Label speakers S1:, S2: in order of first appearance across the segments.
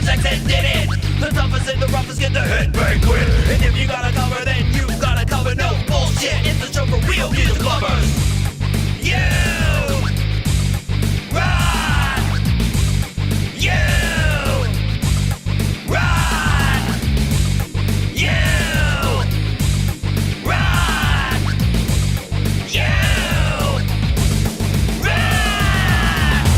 S1: Jackson did it. The toughest and the roughest get the headbang quit. And if you gotta cover, then you gotta cover. No bullshit, it's the show for real music lovers. You ride. You ride. You ride. You ride.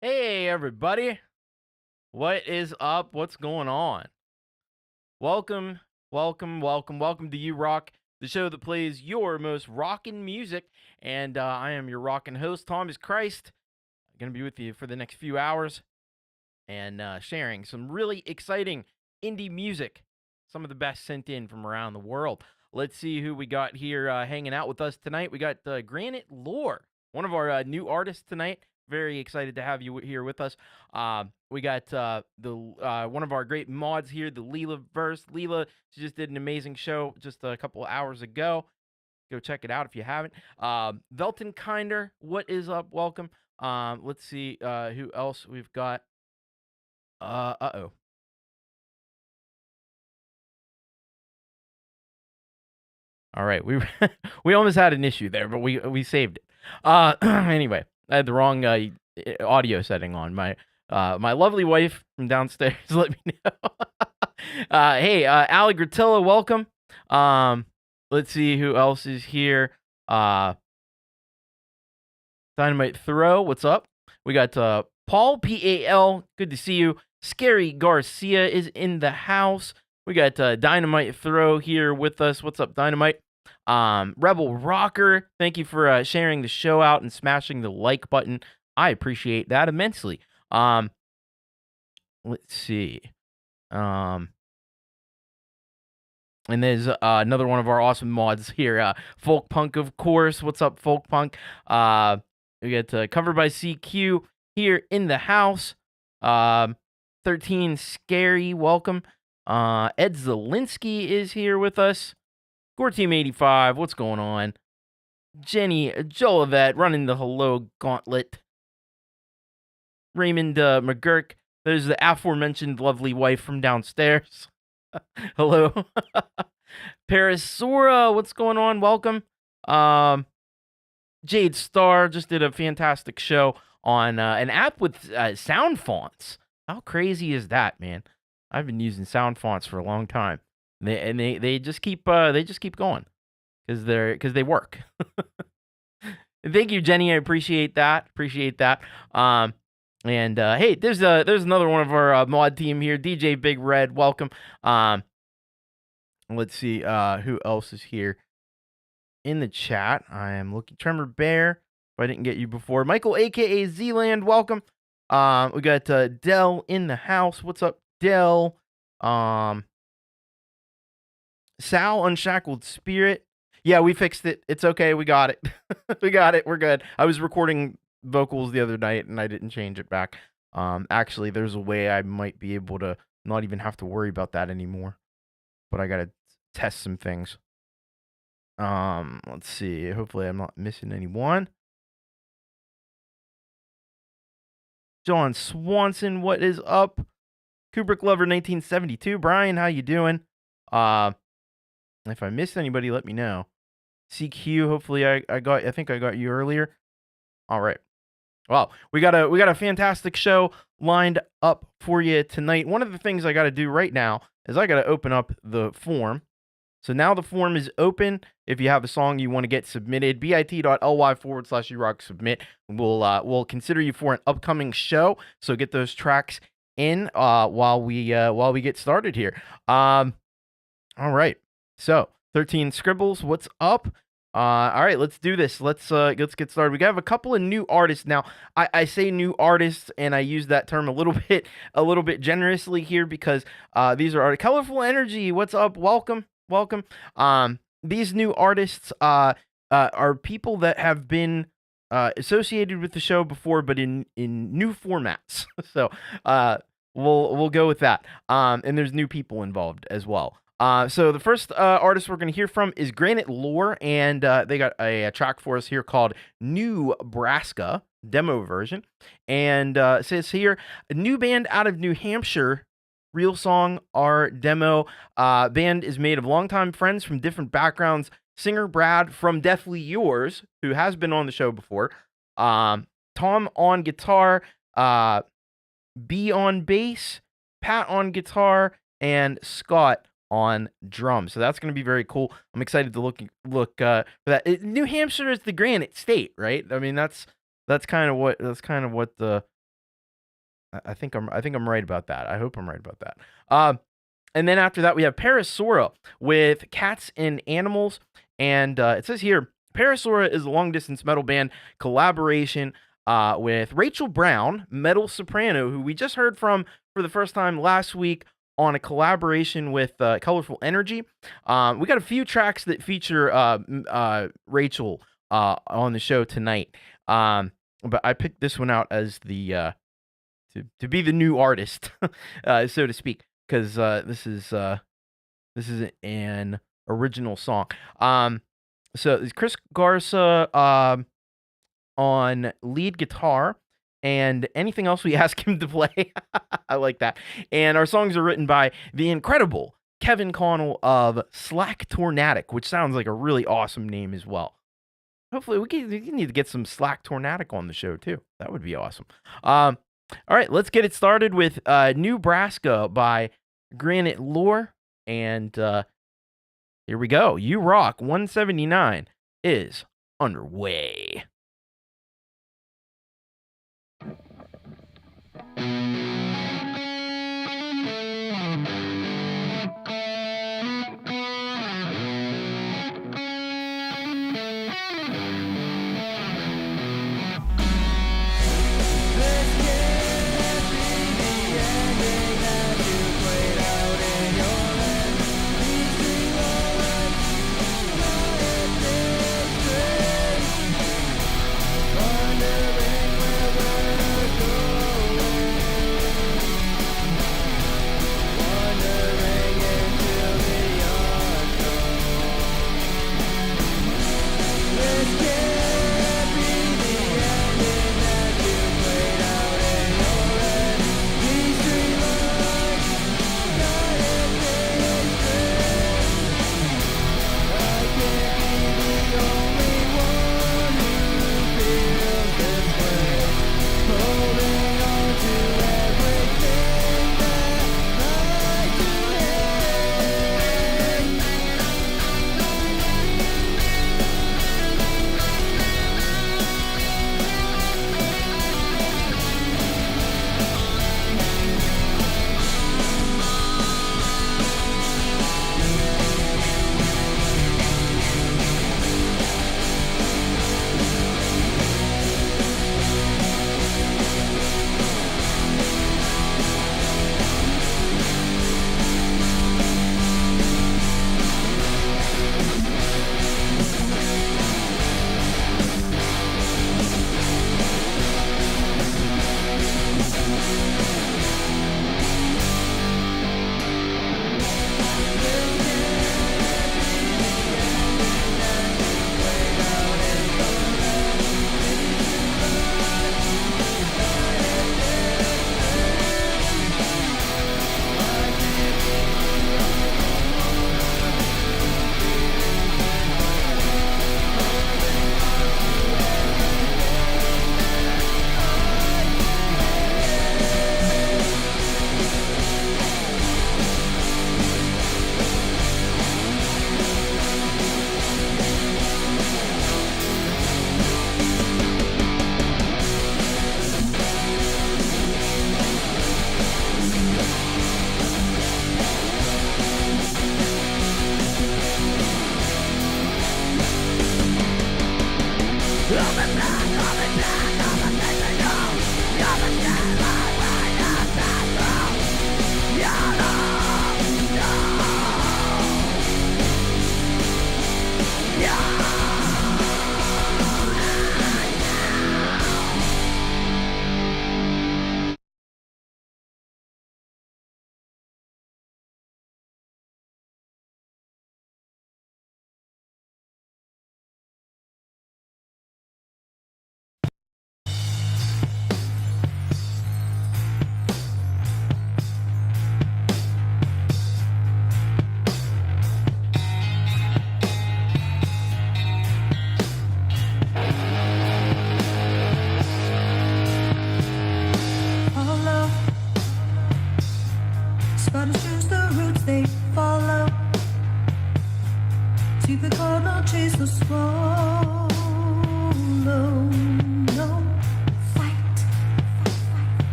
S2: Hey everybody, what is up? What's going on? Welcome to You Rock, the show that plays your most rockin' music, and I am your rockin' host, Thomas Christ. I'm gonna be with you for the next few hours and sharing some really exciting indie music, some of the best sent in from around the world. Let's see who we got here hanging out with us tonight. We got Granite Lore, one of our new artists tonight. Very excited to have you here with us. We got one of our great mods here, the LeelaVerse. Leela, she just did an amazing show just a couple of hours ago. Go check it out if you haven't. Velton Kinder, what is up? Welcome. Let's see who else we've got. Uh-oh. All right, we almost had an issue there, but we saved it. Anyway, I had the wrong audio setting on. My lovely wife from downstairs let me know. Hey, Ali Gratilla, welcome. Let's see who else is here. Dynamite Throw, what's up? We got Paul PAL, good to see you. Scarry Garcia is in the house. We got Dynamite Throw here with us. What's up, Dynamite? Rebel Rocker, thank you for sharing the show out and smashing the like button. I appreciate that immensely. Let's see. And there's another one of our awesome mods here. Folkpunk, of course. What's up, Folkpunk? We got Covered by CQ here in the house. 13 Scary, welcome. Ed Zielinski is here with us. Gore Team 85, what's going on? Jenny Jolivet running the hello gauntlet. Raymond McGurk, there's the aforementioned lovely wife from downstairs. Hello. Paris Sora, what's going on? Welcome. Jade Star just did a fantastic show on an app with sound fonts. How crazy is that, man? I've been using sound fonts for a long time. They just keep going because they work. Thank you, Jenny. I appreciate that. And hey, there's another one of our mod team here, DJ Big Red. Welcome. Let's see who else is here in the chat. I am looking. Tremor Bear. If I didn't get you before, Michael, aka Zealand. Welcome. We got Dell in the house. What's up, Dell? Sal Unshackled Spirit. Yeah, we fixed it. It's okay. We got it. We're good. I was recording vocals the other night and I didn't change it back. Actually, there's a way I might be able to not even have to worry about that anymore. But I gotta test some things. Let's see. Hopefully I'm not missing anyone. John Swanson, what is up? Kubrick Lover 1972. Brian, how you doing? If I missed anybody, let me know. CQ, hopefully I think I got you earlier. All right. Well, we got a fantastic show lined up for you tonight. One of the things I got to do right now is I got to open up the form. So now the form is open. If you have a song you want to get submitted, bit.ly/urocksubmit. We'll consider you for an upcoming show. So get those tracks in while we get started here. All right. So 13 Scribbles, what's up? All right, let's do this. Let's get started. We have a couple of new artists now. I say new artists, and I use that term a little bit generously here because these are Colourful Energy. What's up? Welcome. These new artists are people that have been associated with the show before, but in new formats. So we'll go with that. And there's new people involved as well. So the first artist we're going to hear from is Granite Lore, and they got a track for us here called New Braska, demo version. And it says here, a new band out of New Hampshire, real song, our demo. Band is made of longtime friends from different backgrounds. Singer Brad from Deathly Yours, who has been on the show before. Tom on guitar, B on bass, Pat on guitar, and Scott on drums. So that's going to be very cool. I'm excited to look for that. New Hampshire is the Granite State, right? I mean, that's kind of what the I think I'm right about that. I hope I'm right about that. And then after that we have Parasora with Cats and Animals, and it says here Parasora is a long distance metal band collaboration with Rachel Brown, metal soprano, who we just heard from for the first time last week on a collaboration with Colourful Energy. We got a few tracks that feature Rachel on the show tonight, but I picked this one out as the to be the new artist, so to speak, because this is an original song. So it's Chris Garza on lead guitar, and anything else we ask him to play. I like that. And our songs are written by the incredible Kevin Connell of Slack Tornadic, which sounds like a really awesome name as well. Hopefully we need to get some Slack Tornadic on the show too. That would be awesome. All right, let's get it started with New Braska by Granite Lore, and here we go. You Rock 179 is underway.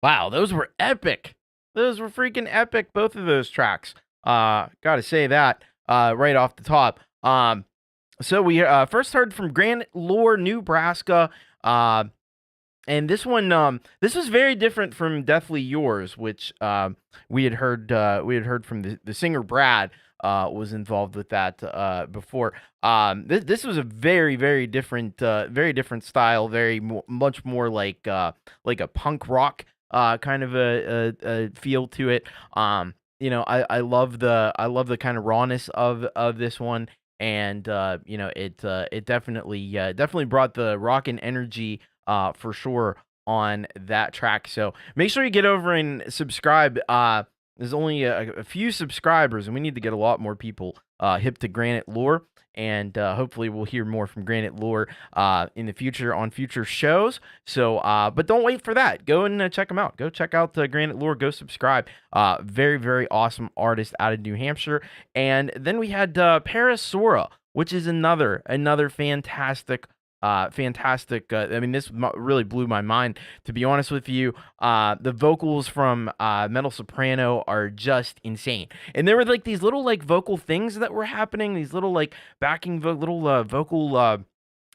S2: Wow, those were epic. Those were freaking epic, both of those tracks. Gotta say that right off the top. So we first heard from Granite Lore, Nebraska. And this one, this was very different from Deathly Yours, which we had heard from the singer Brad was involved with that before. This was a very different style, much more like a punk rock kind of a feel to it. I love the kind of rawness of this one, and it definitely brought the Rockin' energy for sure on that track. So make sure you get over and subscribe. There's only a few subscribers, and we need to get a lot more people hip to Granite Lore. And hopefully we'll hear more from Granite Lore in the future on future shows. So, but don't wait for that. Go and check them out. Go check out Granite Lore. Go subscribe. Very awesome artist out of New Hampshire. And then we had Parasora, which is another fantastic. I mean, this really blew my mind, to be honest with you. The vocals from Metal Soprano are just insane, and there were like these little like vocal things that were happening, these little like backing vocal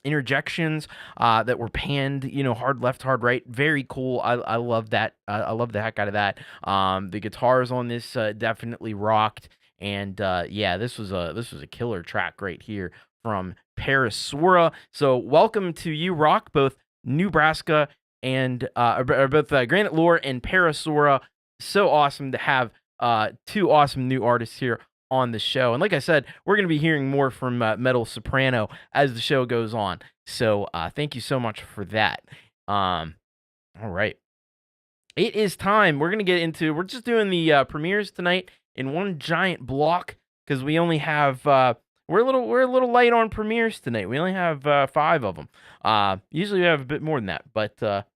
S2: interjections that were panned, hard left, hard right. Very cool. I love that. I love the heck out of that. The guitars on this definitely rocked, and yeah, this was a killer track right here from Parasora. So welcome to you, Rock, both Nebraska and both Granite Lore and Parasora. So awesome to have two awesome new artists here on the show. And like I said, we're going to be hearing more from Metal Soprano as the show goes on. So thank you so much for that. All right. It is time. We're just doing the premieres tonight in one giant block because we only have we're a little light on premieres tonight. We only have 5 of them. Usually we have a bit more than that, but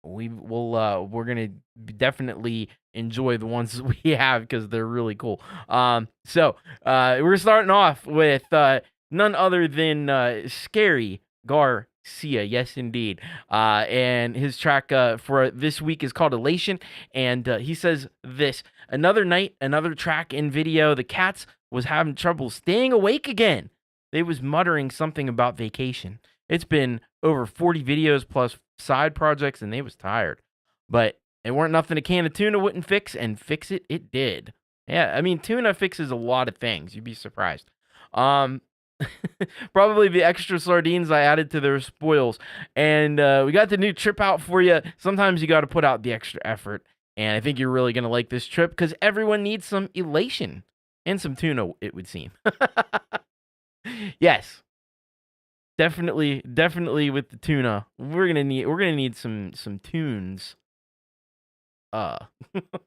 S2: we're gonna definitely enjoy the ones we have because they're really cool. So we're starting off with none other than Scarry Garcia. Yes, indeed. And his track for this week is called Elation, and he says this: another night, another track in video. The cats was having trouble staying awake again. They was muttering something about vacation. It's been over 40 videos plus side projects, and they was tired. But it weren't nothing a can of tuna wouldn't fix, and fix it did. Yeah, I mean, tuna fixes a lot of things. You'd be surprised. Probably the extra sardines I added to their spoils. And we got the new trip out for you. Sometimes you got to put out the extra effort. And I think you're really going to like this trip because everyone needs some elation. And some tuna, it would seem. Yes. Definitely with the tuna. We're gonna need some tunes. I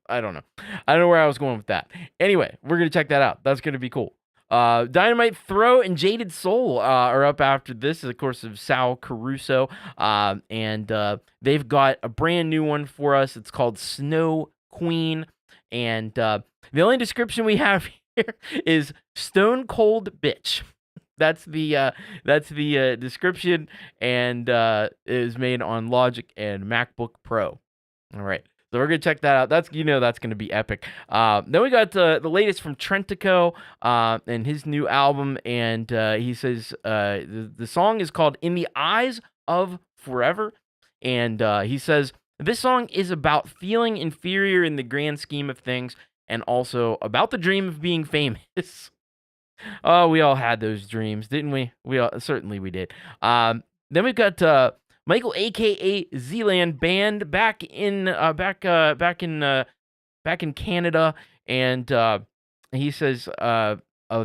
S2: don't know. I don't know where I was going with that. Anyway, we're gonna check that out. That's gonna be cool. Dynamite Throw and Jaded Soul are up after this, of course, of Sal Caruso. And they've got a brand new one for us. It's called Snow Queen. And the only description we have here is Stone Cold Bitch. That's the description, and it is made on Logic and MacBook Pro. All right, so we're gonna check that out. That's gonna be epic. Then we got the latest from Trentico and his new album, and he says the song is called "In the Eyes of Forever," and he says this song is about feeling inferior in the grand scheme of things, and also about the dream of being famous. Oh, we all had those dreams, didn't we? Certainly we did. Then we've got Michael, aka Zealand Band, back in Canada, and he says of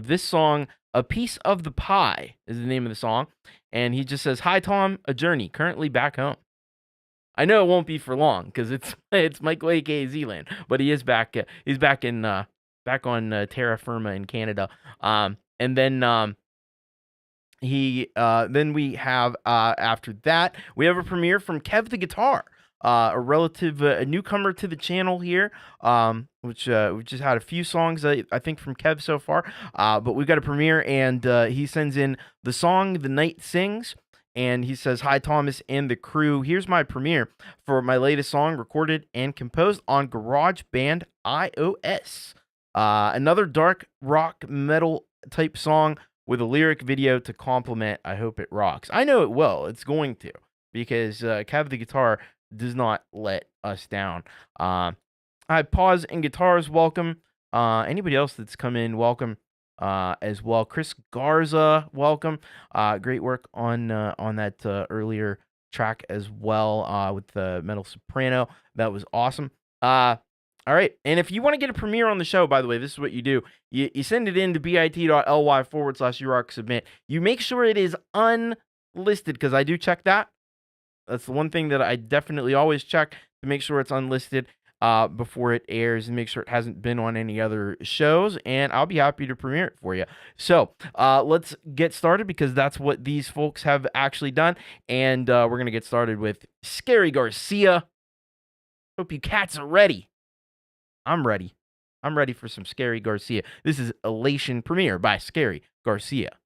S2: this song, "A Piece of the Pie" is the name of the song, and he just says, "Hi Tom, a journey, currently back home." I know it won't be for long because it's Michael, aka Zealand, but he is back. He's back on terra firma in Canada. And then then we have after that we have a premiere from Kev the Guitar, a newcomer to the channel here, which we just had a few songs I think from Kev so far, but we've got a premiere, and he sends in the song "The Night Sings," And he says, "Hi, Thomas and the crew. Here's my premiere for my latest song recorded and composed on GarageBand iOS. Another dark rock metal type song with a lyric video to complement. I hope it rocks." I know it will. It's going to, because Cav the Guitar does not let us down. I Pause and Guitars, welcome. Anybody else that's come in, welcome as well. Chris Garza, welcome. Great work on that earlier track as well with the metal soprano. That was awesome. All right, and if you want to get a premiere on the show, by the way, this is what you do. You send it in to bit.ly/urock submit. You make sure it is unlisted, because I do check that. That's the one thing that I definitely always check, to make sure it's unlisted before it airs, and make sure it hasn't been on any other shows, and I'll be happy to premiere it for you. So let's get started, because that's what these folks have actually done, and we're going to get started with Scarry Garcia. Hope you cats are ready. I'm ready. I'm ready for some Scarry Garcia. This is Elation Premiere by Scarry Garcia.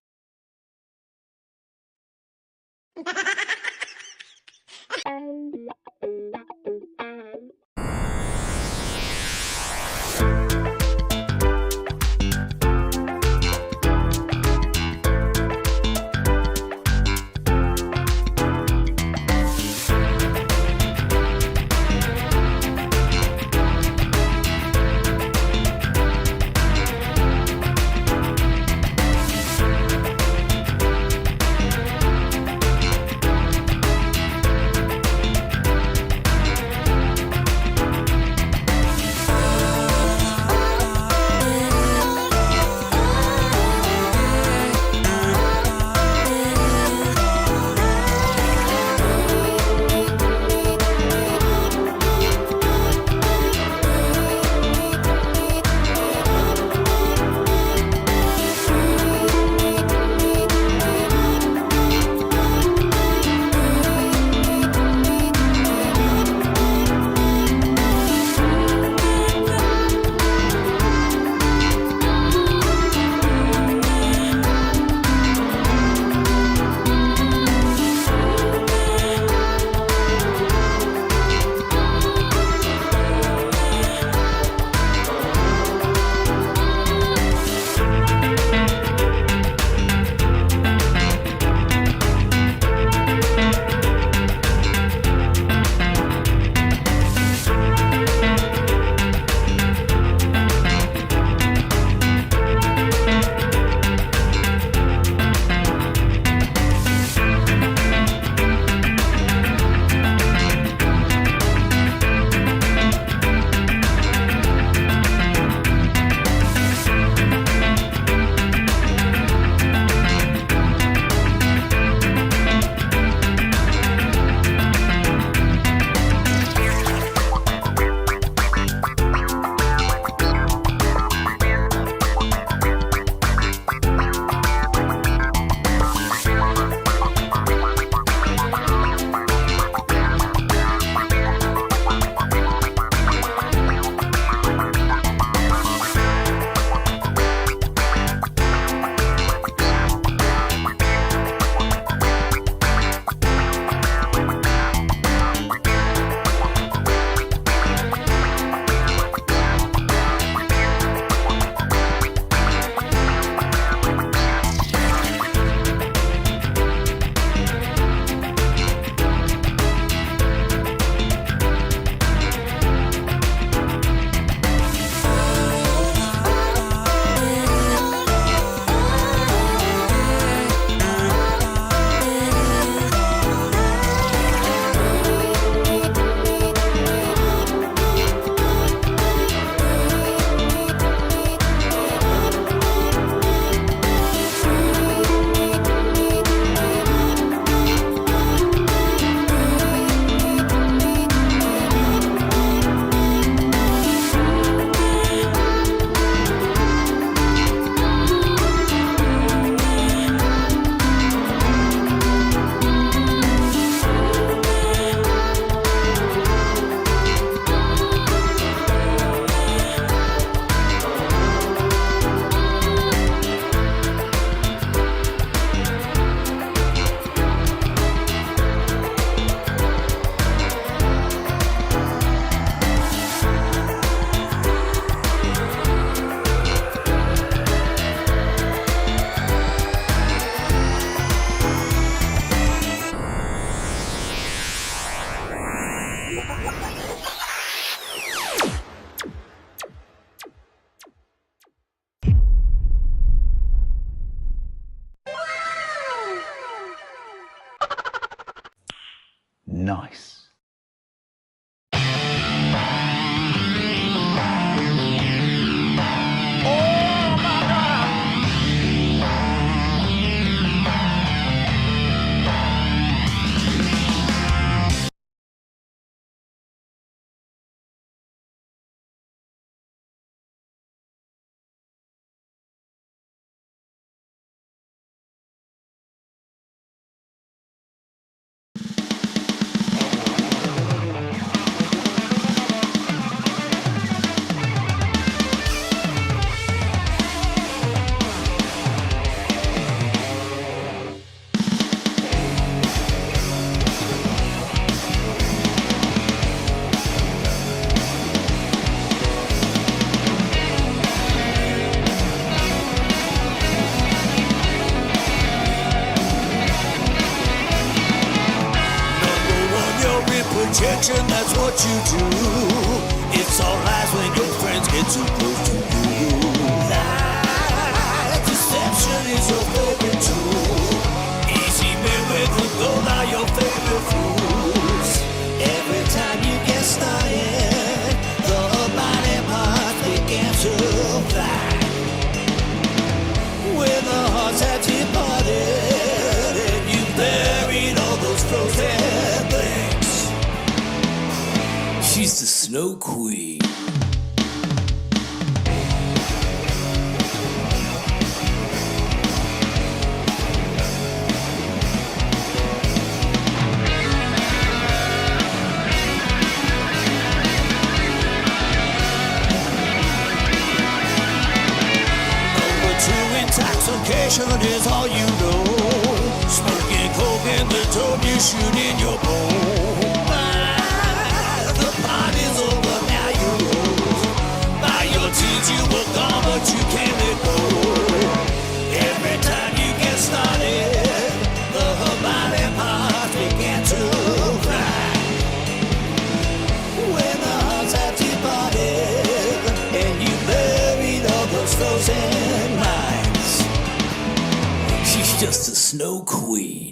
S1: what you do. It's all lies when your friends get too close to you. Lie, deception is your favorite tool. Easy men with the gold are your favorite fools. Every time you get started, the body parts begin to fly. When the hearts have departed and you buried all those frozen things, she's the Snow Queen. Intoxication is all you know. Smoking coke and the dope you shoot in your bowl. The party's over, now you're old. By your teens you were gone, but you can't let go. Every time you get started, the body parts begin to cry. When the hearts have departed and you buried all those frozen minds, she's just a Snow Queen.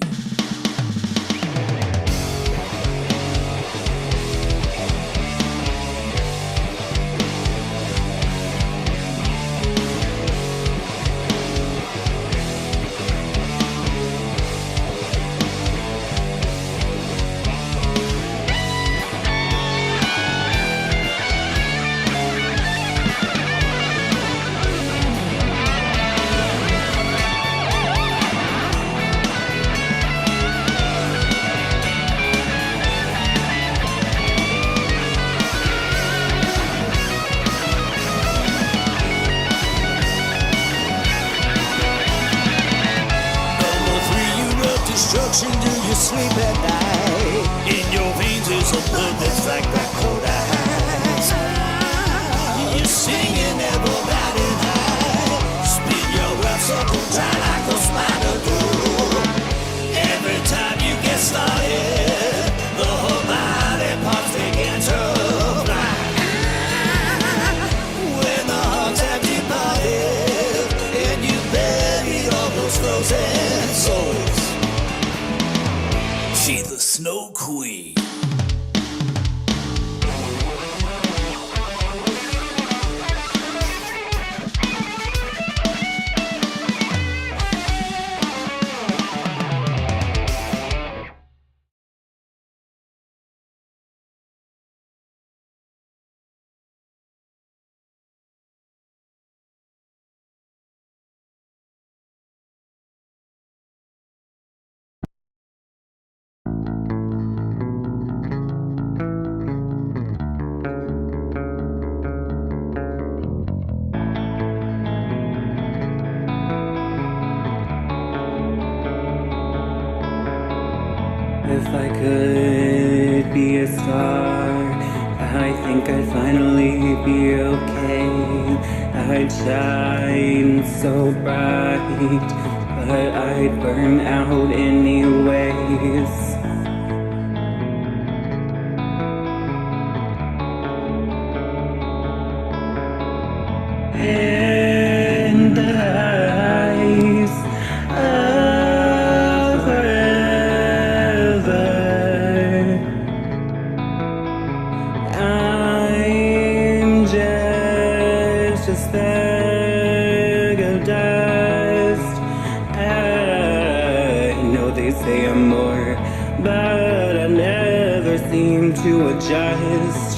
S1: Destruction, do you sleep at night? In your veins is a blood that's like that cold ice. You're singing everybody high. Spin your rap circle dry like a spider do. Every time you get started, the whole body parts begin to fly. When the hearts have departed and you buried all those frozen souls, she's the Snow Queen.
S3: If I could be a star, I think I'd finally be okay. I'd shine so bright, but I'd burn out anyways. In the eyes of forever, I'm just a speck of dust. I know they say I'm more, but I never seem to adjust.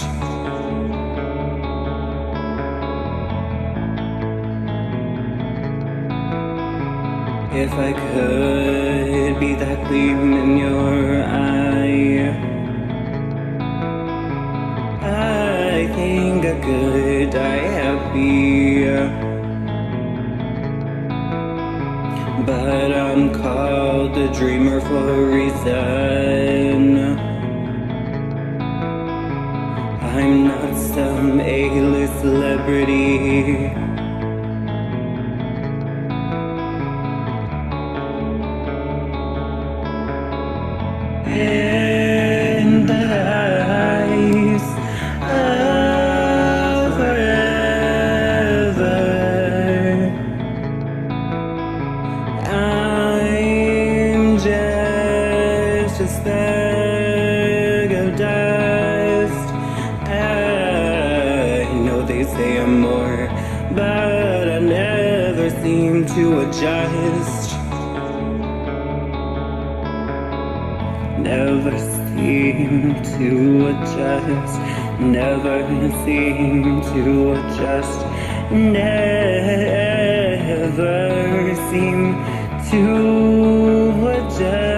S3: If I could be that gleam in your eye, I think I could die happy. But I'm called a dreamer for a reason. I'm not some A-list celebrity. In the eyes more, but I never seem to adjust. Never seem to adjust. Never seem to adjust. Never seem to adjust.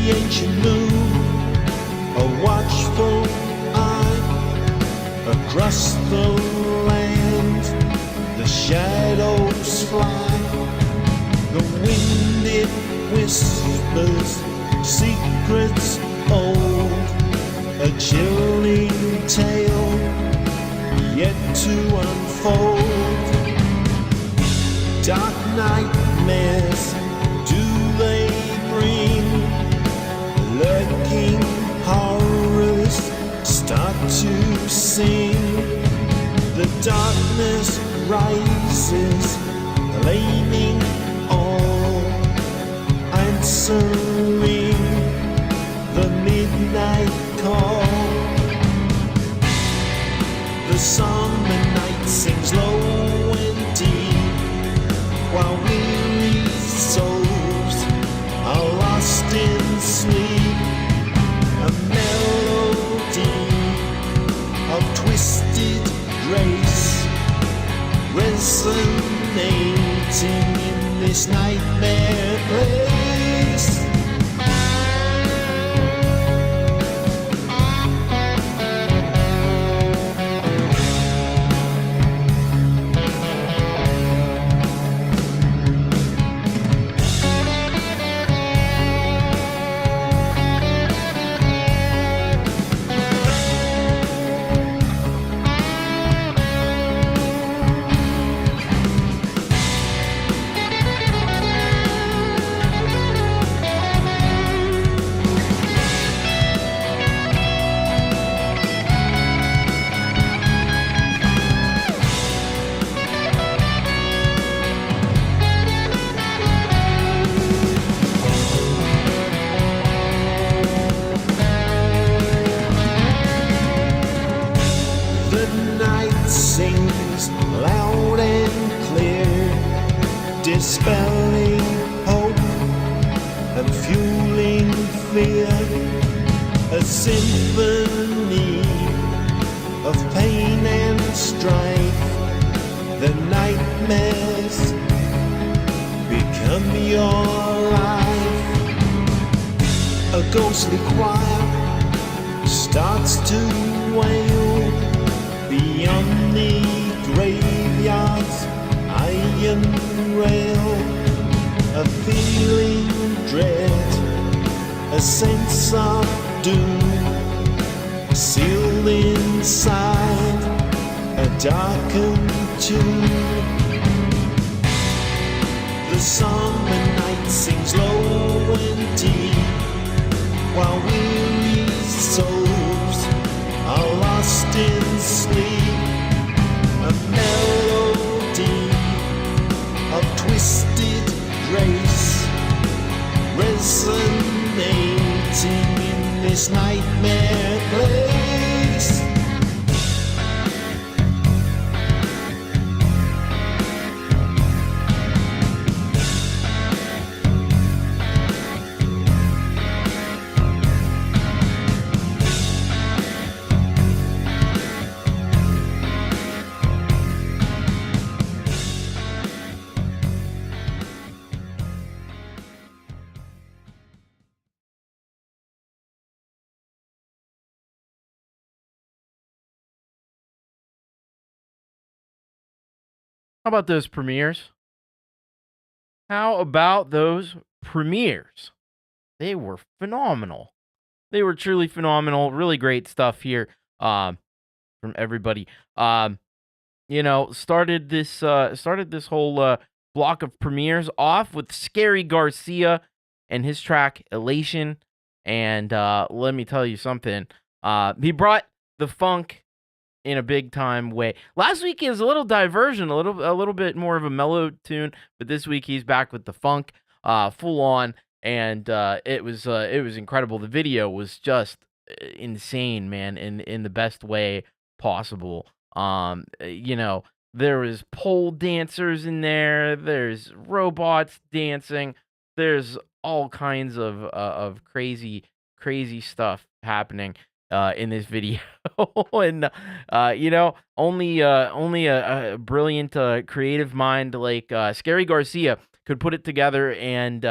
S1: ancient moon, a watchful eye across the land. The shadows fly, the wind it whispers secrets old. A chilling tale yet to unfold. Dark nightmares do they bring, lurking horrors start to sing. The darkness rises, claiming all, answering the midnight call. The summer night sings low and deep, while weary souls are lost in sleep. A melody of twisted grace resonating in this nightmare place. Sings loud and clear, dispelling hope and fueling fear. A symphony of pain and strife. The nightmares become your life. A ghostly choir starts to wail beyond the graveyard's iron rail. A feeling dread, a sense of doom, sealed inside a darkened tomb. The summer night sings low and deep, while weary souls are lost in sleep. A melody of twisted grace resonating in this nightmare place.
S2: How about those premieres? How about those premieres? They were phenomenal. They were truly phenomenal. Really great stuff here from everybody. Started this whole block of premieres off with Scarry Garcia and his track Elation. And let me tell you something. He brought the funk in a big time way. Last week is a little diversion, a little bit more of a mellow tune, but this week he's back with the funk, full on, and it was incredible. The video was just insane, man, in the best way possible. There was pole dancers in there. There's robots dancing. There's all kinds of crazy stuff happening in this video. And only a brilliant creative mind like Scarry Garcia could put it together and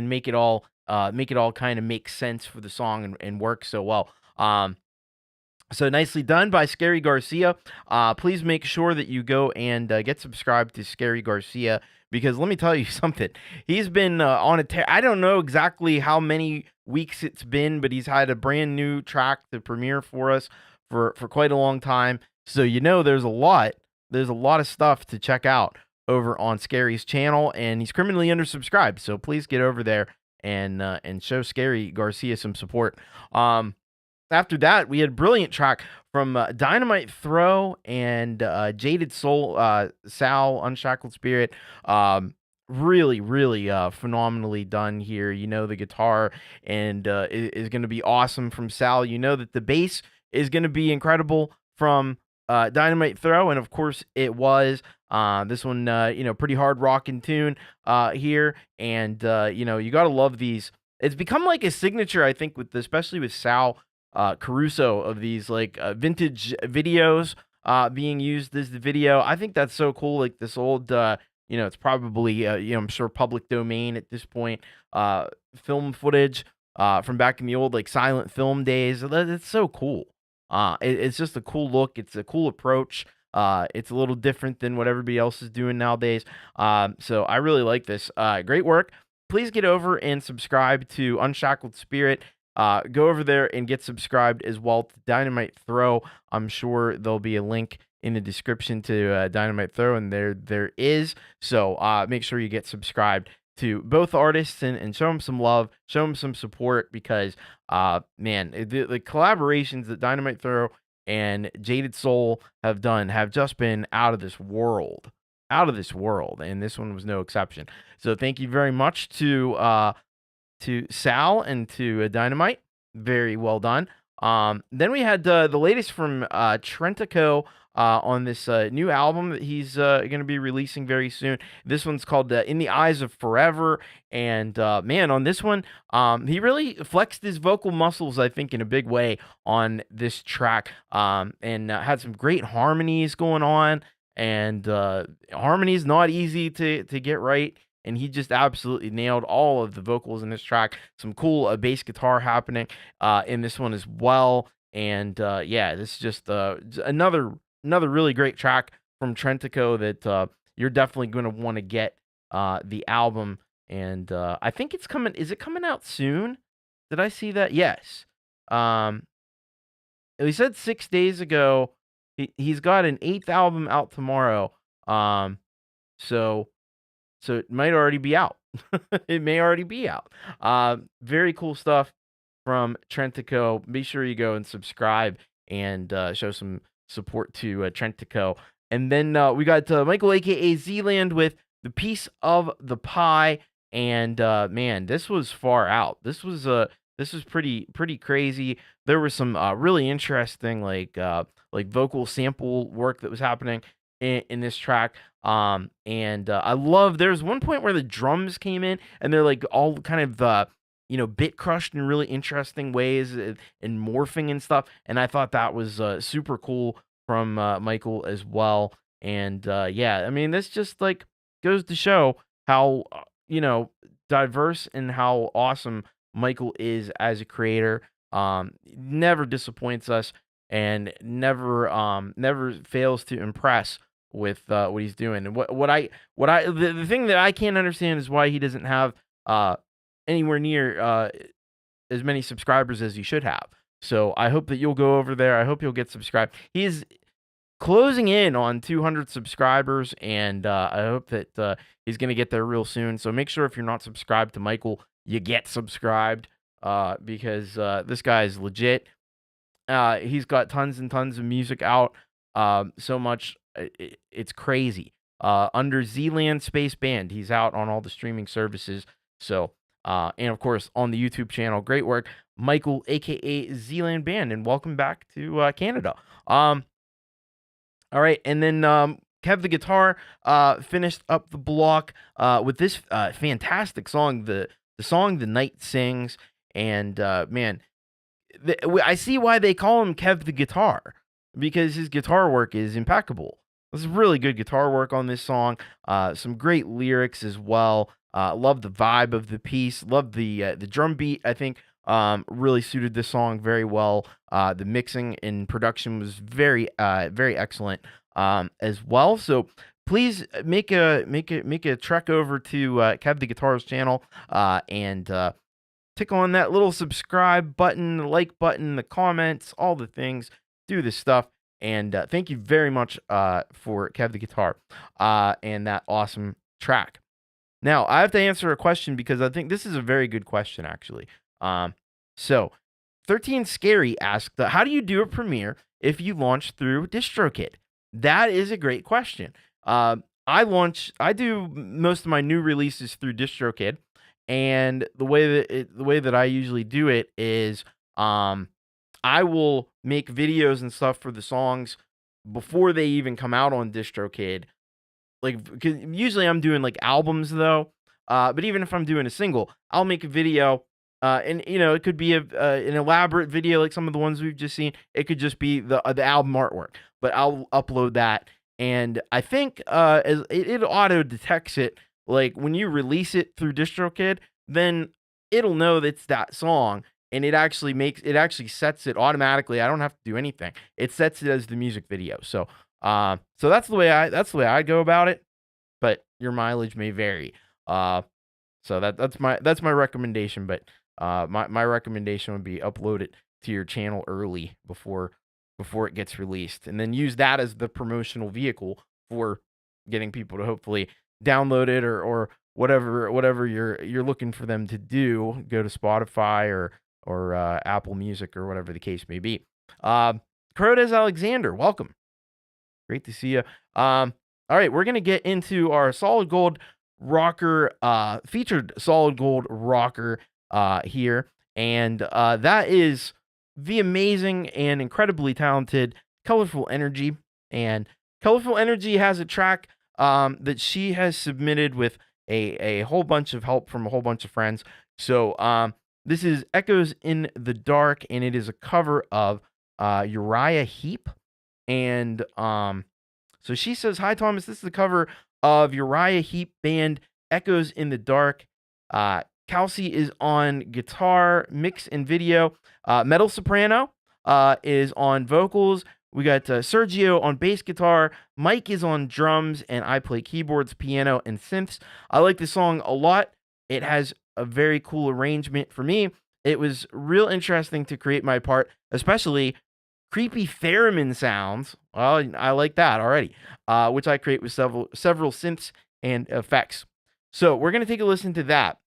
S2: make it all kind of make sense for the song and work so well. So nicely done by Scarry Garcia. Please make sure that you go and get subscribed to Scarry Garcia, because let me tell you something. He's been on a tear. I don't know exactly how many weeks it's been, but he's had a brand new track to premiere for us for quite a long time. So there's a lot of stuff to check out over on Scarry's channel, and he's criminally undersubscribed. So please get over there and show Scarry Garcia some support. After that, we had a brilliant track from Dynamite Throw and Jaded Soul, Sal, Unshackled Spirit. Really, really phenomenally done here. The guitar and is going to be awesome from Sal. That the bass is going to be incredible from Dynamite Throw, and of course it was. This one, pretty hard rockin' tune here, and you gotta love these. It's become like a signature, I think, especially with Sal Caruso, of these like vintage videos being used as the video. I think that's so cool. Like this old, it's probably I'm sure public domain at this point. Film footage from back in the old like silent film days. It's so cool. It's just a cool look. It's a cool approach. It's a little different than what everybody else is doing nowadays. So I really like this. Great work. Please get over and subscribe to Unshackled Spirit. Go over there and get subscribed as well to Dynamite Throw. I'm sure there'll be a link in the description to Dynamite Throw, and there is. So make sure you get subscribed to both artists and show them some love, show them some support, because man, the collaborations that Dynamite Throw and Jaded Soul have done have just been out of this world, and this one was no exception. So thank you very much to Sal and to Dynamite. Very well done. Then we had the latest from Trentico on this new album that he's going to be releasing very soon. This one's called In the Eyes of Forever. And man, on this one, he really flexed his vocal muscles, I think, in a big way on this track, and had some great harmonies going on. And harmonies not easy to get right. And he just absolutely nailed all of the vocals in this track. Some cool bass guitar happening in this one as well. And yeah, this is just another really great track from Trentico that you're definitely going to want to get the album. And I think it's coming. Is it coming out soon? Did I see that? Yes. He said 6 days ago. He's got an 8th album out tomorrow. So it might already be out. It may already be out. Very cool stuff from Trentico. Be sure you go and subscribe and show some support to Trentico. And then we got Michael, aka Zealand, with The Piece of the Pie. And man, this was far out. This was pretty crazy. There was some really interesting like vocal sample work that was happening in this track. And I love, there's one point where the drums came in and they're like all kind of bit crushed in really interesting ways and morphing and stuff. And I thought that was super cool from Michael as well. And yeah, I mean, this just like goes to show how diverse and how awesome Michael is as a creator. Never disappoints us and never fails to impress with what he's doing. And the thing that I can't understand is why he doesn't have anywhere near as many subscribers as he should have. So I hope that you'll go over there. I hope you'll get subscribed. He's closing in on 200 subscribers, and I hope that he's going to get there real soon. So make sure if you're not subscribed to Michael, you get subscribed because this guy is legit. He's got tons and tons of music out. So much. It's crazy. Under Zealand Space Band, he's out on all the streaming services. So, and of course on the YouTube channel. Great work, Michael, aka Zealand Band, and welcome back to Canada. All right, and then Kev the Guitar finished up the block with this fantastic song, the song The Night Sings, and man, I see why they call him Kev the Guitar, because his guitar work is impeccable. There's really good guitar work on this song. Some great lyrics as well. Love the vibe of the piece. Love the drum beat. I think really suited this song very well. The mixing and production was very excellent as well. So please make a trek over to Kev the Guitar's channel and tick on that little subscribe button, the like button, the comments, all the things. Do this stuff. And thank you very much for Kev the Guitar and that awesome track. Now, I have to answer a question because I think this is a very good question, actually. So, 13 Scarry asked, how do you do a premiere if you launch through DistroKid? That is a great question. I do most of my new releases through DistroKid, and the way that I usually do it is I will make videos and stuff for the songs before they even come out on DistroKid. Like, 'cause usually I'm doing like albums though, but even if I'm doing a single, I'll make a video, and it could be an elaborate video like some of the ones we've just seen. It could just be the album artwork, but I'll upload that, and I think as it auto detects it. Like when you release it through DistroKid, then it'll know that's that song. And it actually sets it automatically. I don't have to do anything. It sets it as the music video. So that's the way I go about it. But your mileage may vary. So that's my recommendation. But my recommendation would be upload it to your channel early before it gets released, and then use that as the promotional vehicle for getting people to hopefully download it or whatever you're looking for them to do. Go to Spotify or Apple Music or whatever the case may be. Krow Alexander, welcome. Great to see you. All right, we're going to get into our Solid Gold rocker, featured Solid Gold rocker here. And that is the amazing and incredibly talented Colourful Energy. And Colourful Energy has a track that she has submitted with a whole bunch of help from a whole bunch of friends. So this is Echoes in the Dark, and it is a cover of Uriah Heep. And so she says, "Hi, Thomas. This is the cover of Uriah Heep band Echoes in the Dark. Kelsey is on guitar, mix, and video. Metal Soprano is on vocals. We got Sergio on bass guitar. Mike is on drums, and I play keyboards, piano, and synths. I like this song a lot. It has a very cool arrangement for me. It was real interesting to create my part, especially creepy theremin sounds. Well, I like that already, which I create with several synths and effects. So we're going to take a listen to that.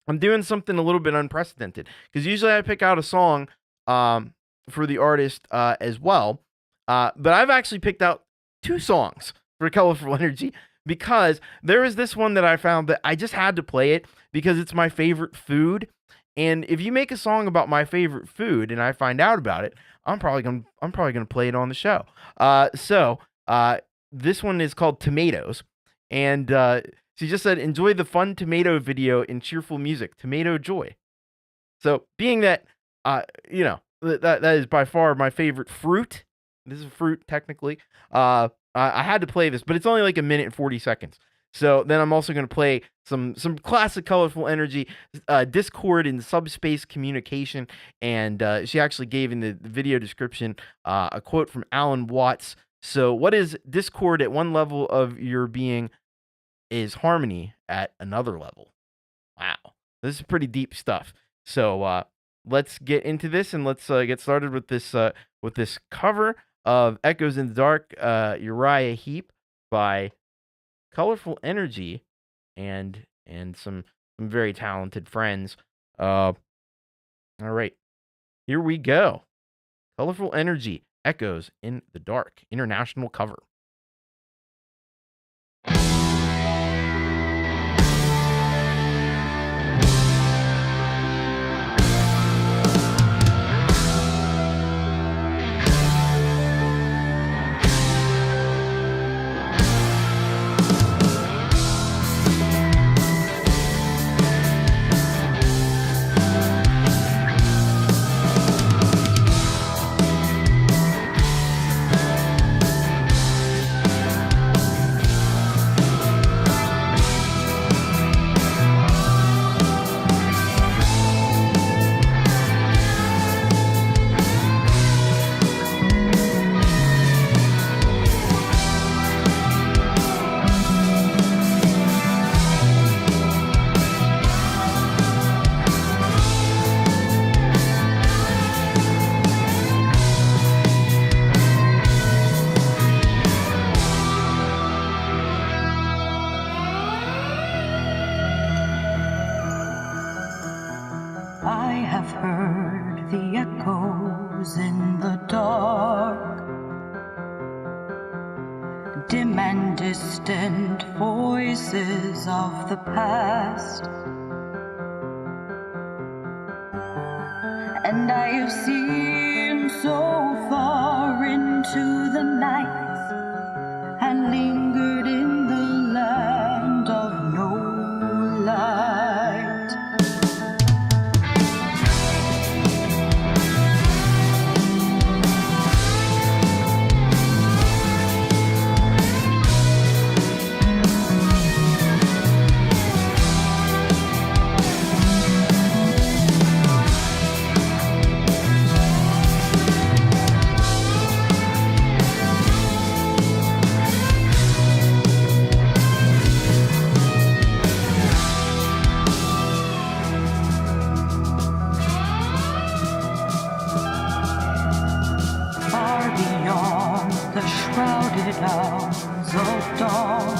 S2: I'm doing something a little bit unprecedented because usually I pick out a song for the artist as well. But I've actually picked out 2 songs for Colourful Energy because there is this one that I found that I just had to play it because it's my favorite food. And if you make a song about my favorite food and I find out about it, I'm probably gonna play it on the show. So this one is called Tomatoes, and she just said, "Enjoy the fun tomato video and cheerful music, Tomato Joy." So being that that is by far my favorite fruit. This is a fruit technically. I had to play this, but it's only like 1 minute and 40 seconds. So then I'm also going to play some classic Colourful Energy, Discord and subspace communication. And she actually gave in the video description a quote from Alan Watts. So what is Discord at one level of your being is harmony at another level. Wow. This is pretty deep stuff. So let's get into this and let's get started with this cover of Echoes in the Dark, Uriah Heep by Colourful Energy and some very talented friends. All right, here we go. Colourful Energy, Echoes in the Dark, international cover.
S4: echoes in the dark, dim and distant voices of the past. And I have seen so far into the night and lingered in the land of no light. Hours of dawn,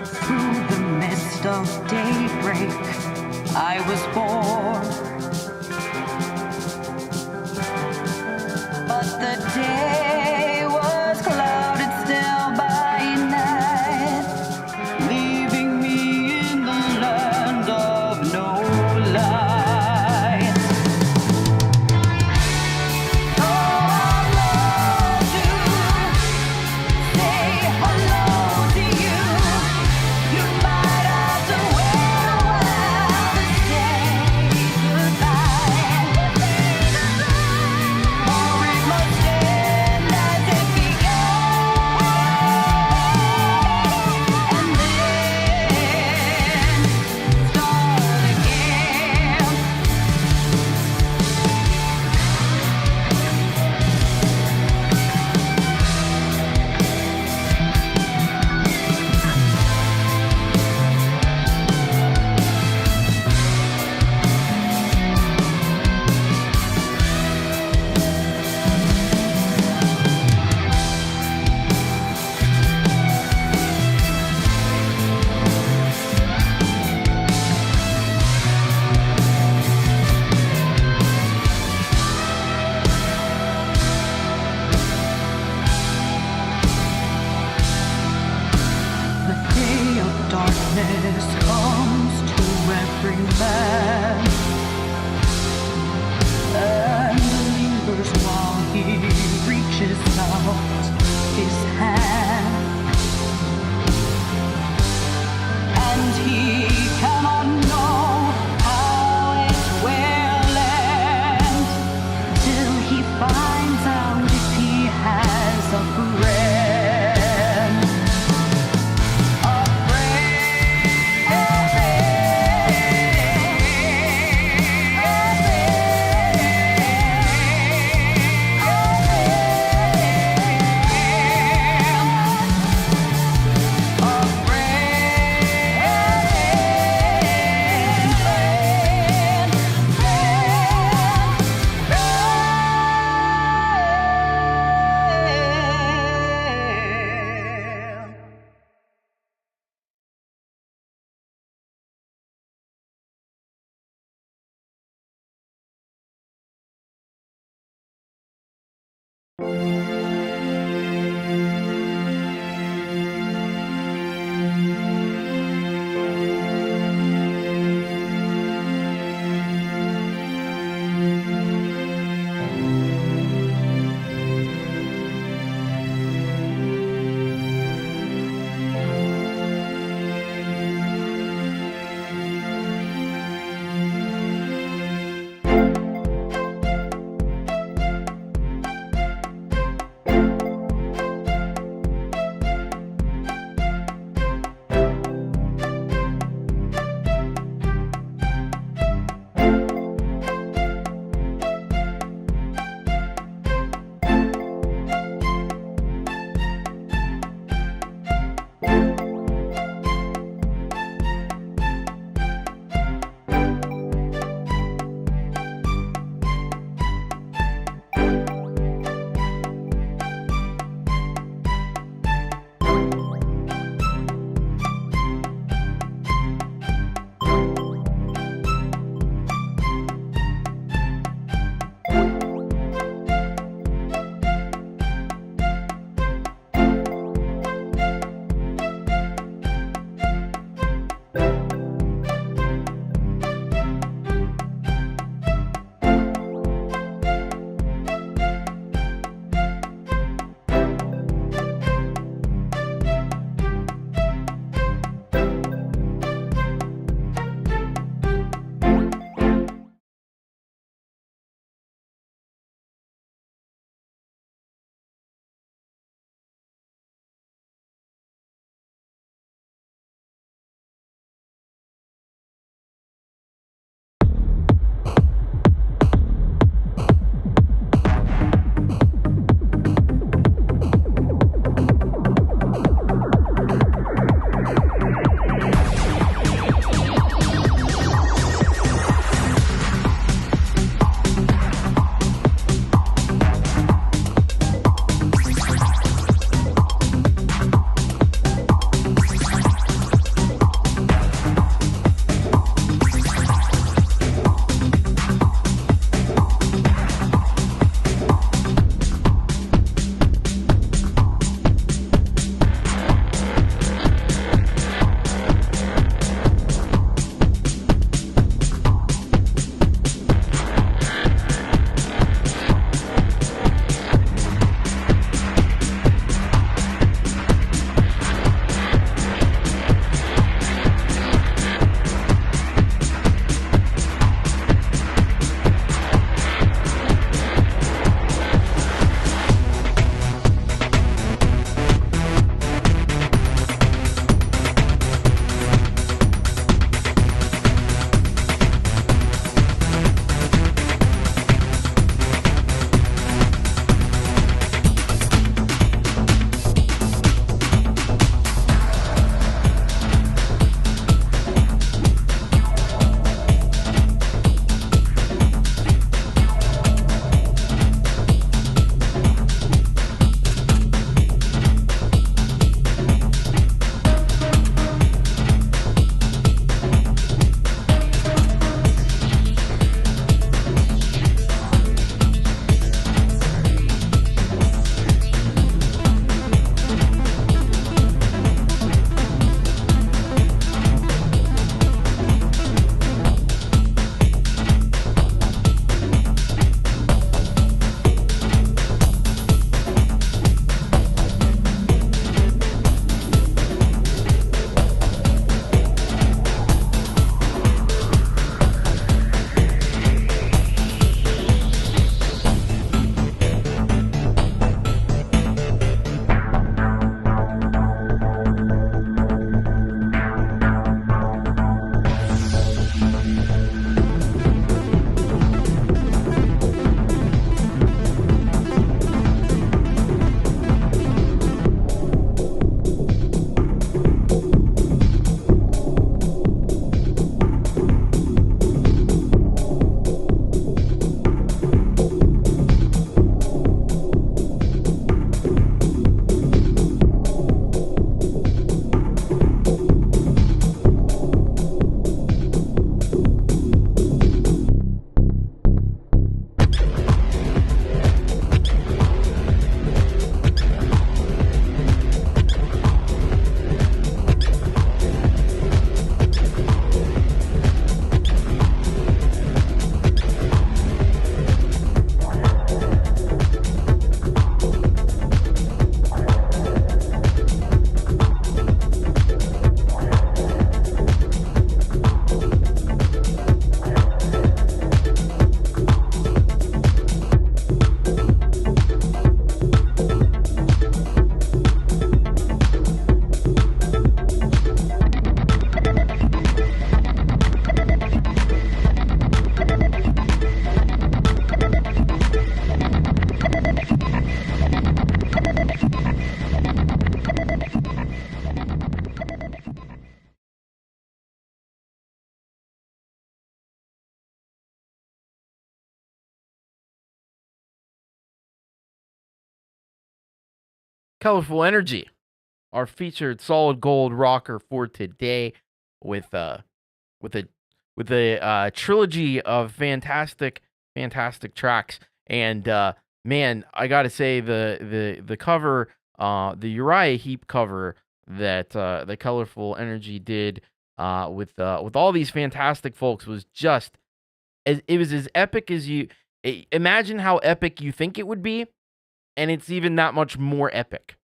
S4: through the mist of daybreak, I was born. But the day was clouded still by night, leaving me in the land of no light.
S2: Colourful Energy, our featured solid gold rocker for today, with a trilogy of fantastic tracks. And man, I gotta say the cover, the Uriah Heep cover that the Colourful Energy did with all these fantastic folks was just it was as epic as you imagine how epic you think it would be, and it's even that much more epic.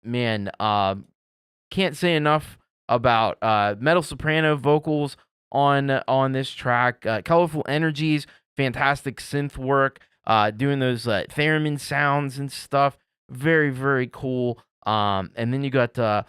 S2: Man, can't say enough about metal soprano vocals on this track. Colourful Energies, fantastic synth work, doing those theremin sounds and stuff. Very, very cool. And then you got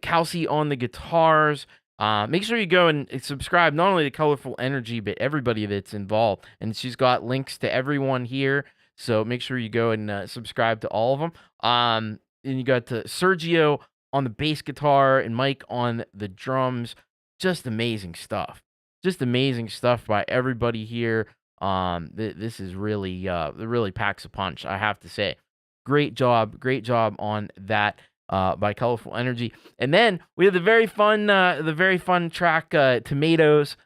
S2: Kelsey on the guitars. Make sure you go and subscribe not only to Colourful Energy, but everybody that's involved. And she's got links to everyone here, so make sure you go and subscribe to all of them. And you got Sergio on the bass guitar and Mike on the drums. Just amazing stuff. By everybody here. This is really packs a punch, I have to say. Great job on that. By Colourful Energy. And then we have the very fun track, Tomatoes.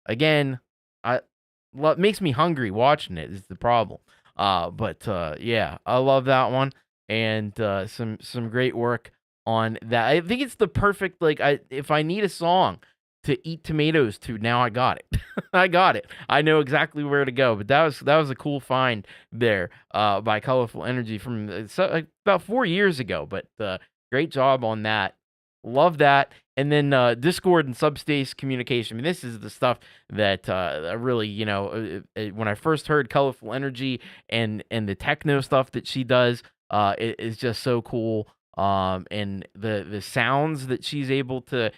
S2: Again, it makes me hungry watching it is the problem. But yeah, I love that one. And some great work on that. I think it's the perfect, if I need a song to eat tomatoes to, now I got it. I know exactly where to go. But that was a cool find there by Colourful Energy from about 4 years ago. But great job on that. Love that. And then Discord and Subspace Communication. I mean, this is the stuff that I really, when I first heard Colourful Energy and the techno stuff that she does, it is just so cool. And the sounds that she's able to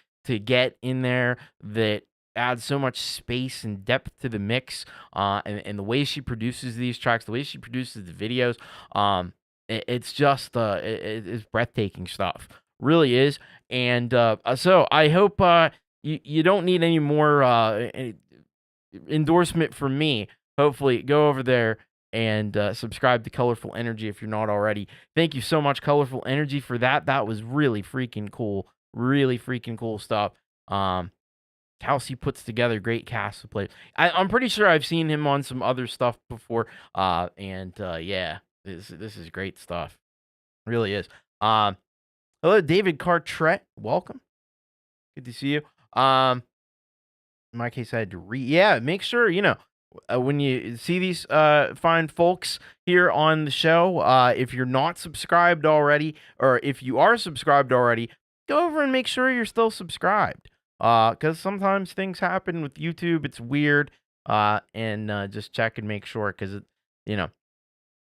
S2: get in there that adds so much space and depth to the mix, and the way she produces these tracks, the way she produces the videos, it's just it's breathtaking stuff, really is. And so I hope you don't need any more endorsement from me. Hopefully go over there and subscribe to Colourful Energy if you're not already. Thank you so much, Colourful Energy, for that. That was really freaking cool. Really freaking cool stuff. Kelsey puts together great cast of players. I'm pretty sure I've seen him on some other stuff before. And yeah, this is great stuff. Really is. Hello, David Cartret. Welcome. Good to see you. In my case, I had to make sure, when you see these fine folks here on the show, if you're not subscribed already, or if you are subscribed already, go over and make sure you're still subscribed. Because sometimes things happen with YouTube. It's weird. And just check and make sure, because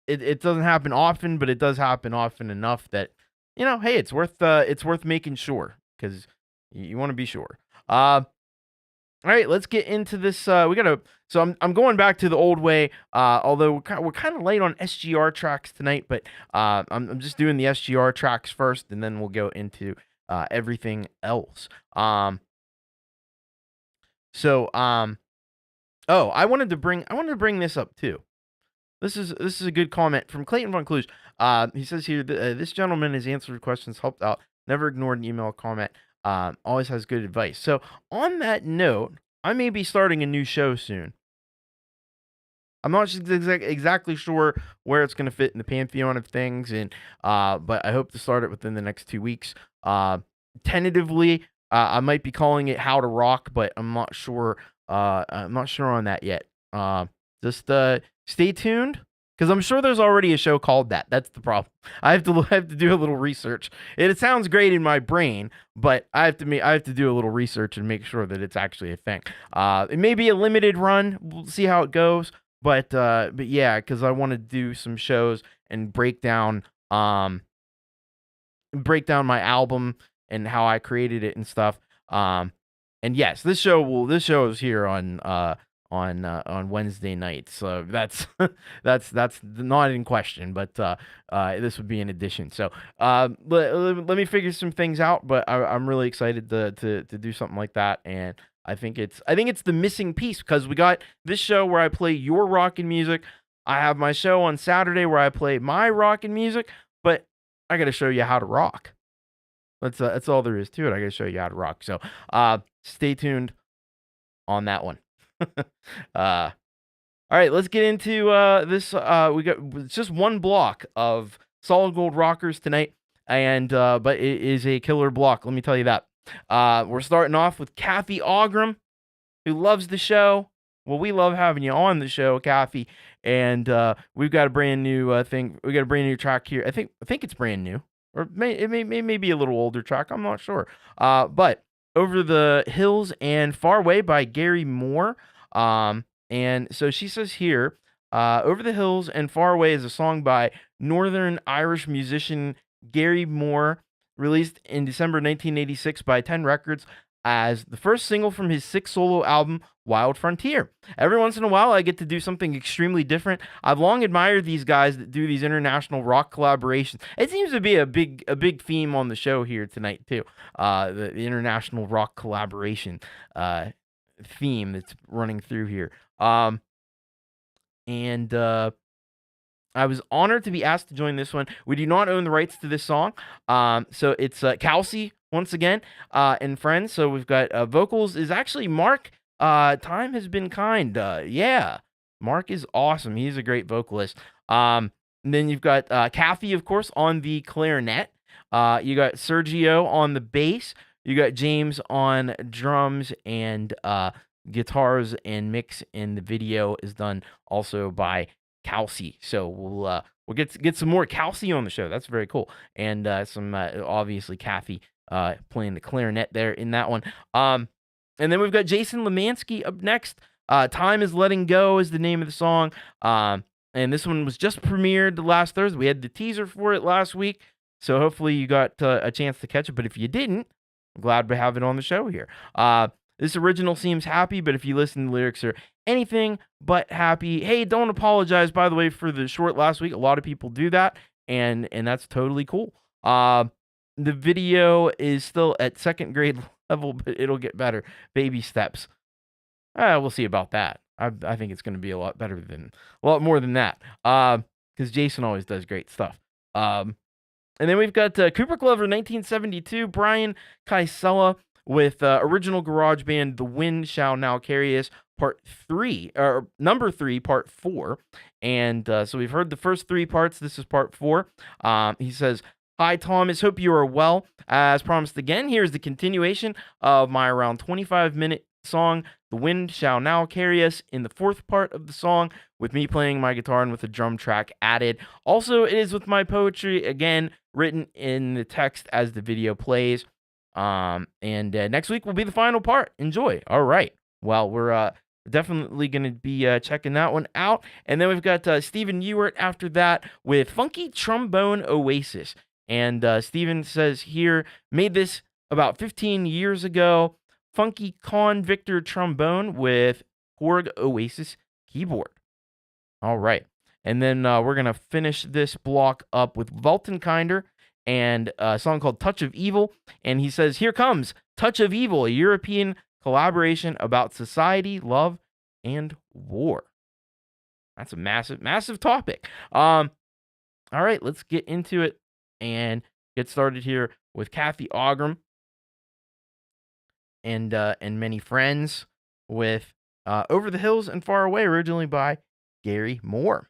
S2: it doesn't happen often, but it does happen often enough that, hey, it's worth making sure, because you want to be sure. All right, let's get into this. So I'm going back to the old way. Although we're kind of late on SGR tracks tonight, but I'm just doing the SGR tracks first, and then we'll go into everything else. I wanted to bring this up too. This is a good comment from Clayton Von Cluj. He says here, this gentleman has answered questions, helped out, never ignored an email comment, always has good advice. So on that note, I may be starting a new show soon. I'm not exactly sure where it's going to fit in the pantheon of things, and but I hope to start it within the next 2 weeks. Tentatively, I might be calling it How to Rock, but I'm not sure. I'm not sure on that yet. Just stay tuned, because I'm sure there's already a show called that. That's the problem. I have to do a little research. It sounds great in my brain, but I have to do a little research and make sure that it's actually a thing. It may be a limited run. We'll see how it goes. But yeah, because I want to do some shows and break down my album and how I created it and stuff. And yes, this show is here on Wednesday nights. So that's not in question, but this would be an addition. So let me figure some things out, but I'm really excited to do something like that. And I think it's the missing piece, because we got this show where I play your rockin' music, I have my show on Saturday where I play my rockin' music, but I got to show you how to rock. That's all there is to it. I got to show you how to rock. So stay tuned on that one. All right, let's get into this. We got it's just one block of Solid Gold rockers tonight, and but it is a killer block. Let me tell you that. We're starting off with Cathy Ogram, who loves the show. Well, we love having you on the show, Cathy, and we've got a brand new thing. We got a brand new track here. I think it's brand new, or it may be a little older track. I'm not sure. But Over the Hills and Far Away by Gary Moore. And so she says here, Over the Hills and Far Away is a song by Northern Irish musician Gary Moore, released in December 1986 by 10 Records as the first single from his 6th solo album, Wild Frontier. Every once in a while, I get to do something extremely different. I've long admired these guys that do these international rock collaborations. It seems to be a big theme on the show here tonight, too. The international rock collaboration theme that's running through here. I was honored to be asked to join this one. We do not own the rights to this song. So it's Kelsey once again and friends. So we've got vocals is actually Marc. Time has been kind. Yeah, Marc is awesome. He's a great vocalist. And then you've got Cathy, of course, on the clarinet. You got Sergio on the bass. You got James on drums and guitars and mix. And the video is done also by Kelsey. So we'll get some more Kelsey on the show. That's very cool. And some obviously Cathy playing the clarinet there in that one. And then we've got Jason Limansky up next. Time is Letting Go is the name of the song. And this one was just premiered last Thursday. We had the teaser for it last week. So hopefully you got a chance to catch it. But if you didn't, I'm glad to have it on the show here. This original seems happy, but if you listen, the lyrics are anything but happy. Hey, don't apologize, by the way, for the short last week. A lot of people do that, and that's totally cool. The video is still at 2nd grade level, but it'll get better. Baby steps. We'll see about that. I think it's going to be a lot more than that, because Jason always does great stuff. And then we've got Cooper Glover, 1972, Brian Kaisela, with original garage band The Wind Shall Now Carry Us, number 3, part 4. And so we've heard the first 3 parts. This is part 4. He says, "Hi, Thomas. Hope you are well. As promised again, here's the continuation of my around 25-minute song, The Wind Shall Now Carry Us, in the 4th part of the song, with me playing my guitar and with a drum track added. Also, it is with my poetry, again, written in the text as the video plays. And next week will be the final part. Enjoy." All right. Well, we're definitely going to be checking that one out. And then we've got Stephen Ewart after that with Funky Trombone Oasis. And Stephen says here, made this about 15 years ago. Funky Con Victor trombone with Korg Oasis keyboard. All right. And then we're going to finish this block up with Weltenkinder and a song called Touch of Evil. And he says, here comes Touch of Evil, a European collaboration about society, love, and war. That's a massive topic. All right, let's get into it and get started here with Cathy Ogram and Many Friends with Over the Hills and Far Away, originally by Gary Moore.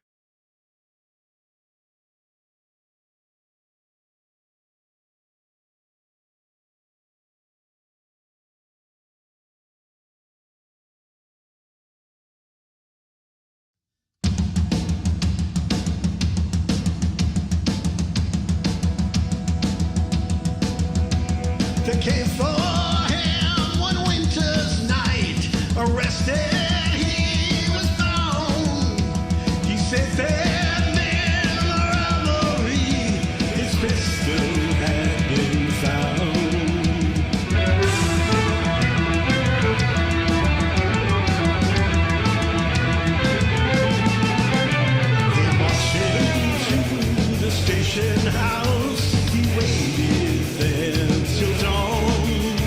S1: They came for him one winter's night. Arrested, he was found. He said that men robbery, his pistol had been found. They marched him to the station house. He waited there till dawn.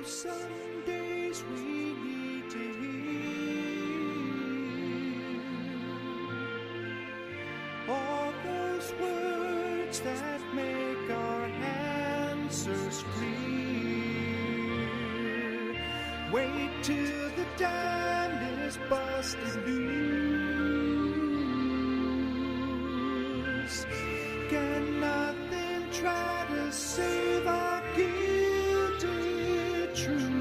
S1: some days we need to hear all those words that make our answers clear. Wait till the dam is busted loose. Can nothing try to save our guilty truth?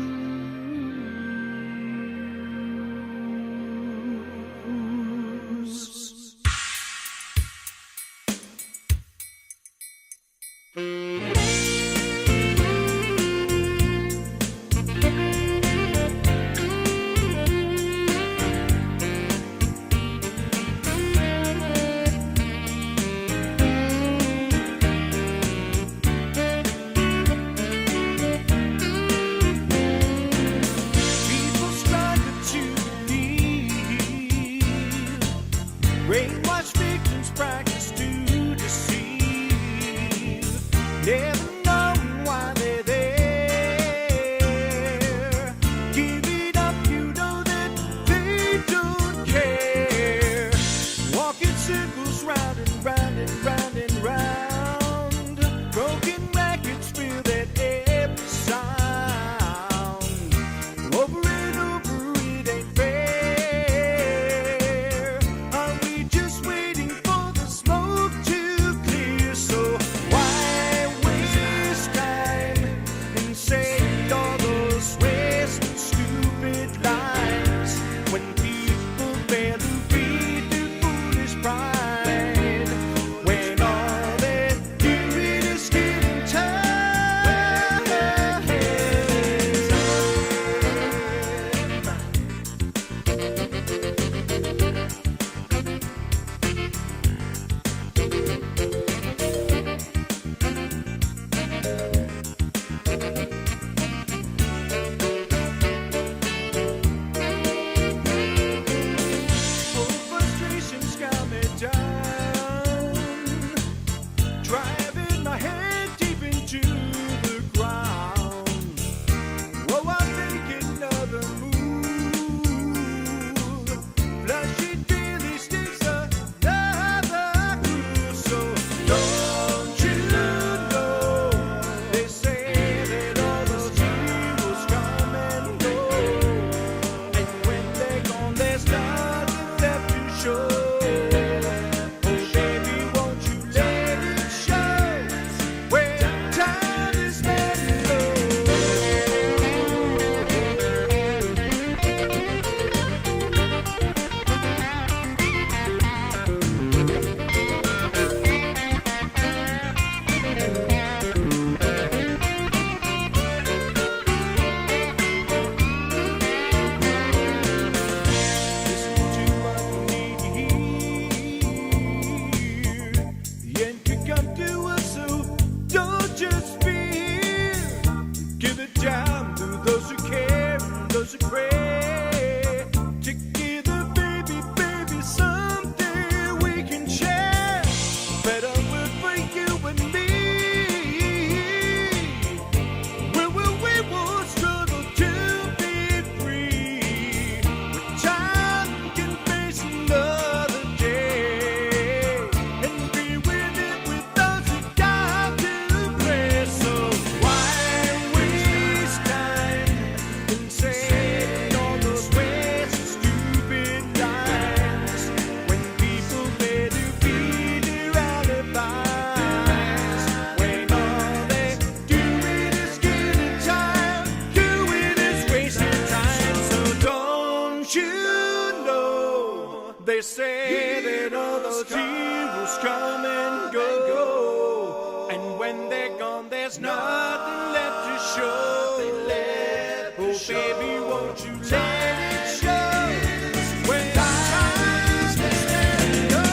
S5: They say that all those heroes come and go, and when they're gone, there's nothing left to show. Oh, baby, won't you let it show? When times they stand up.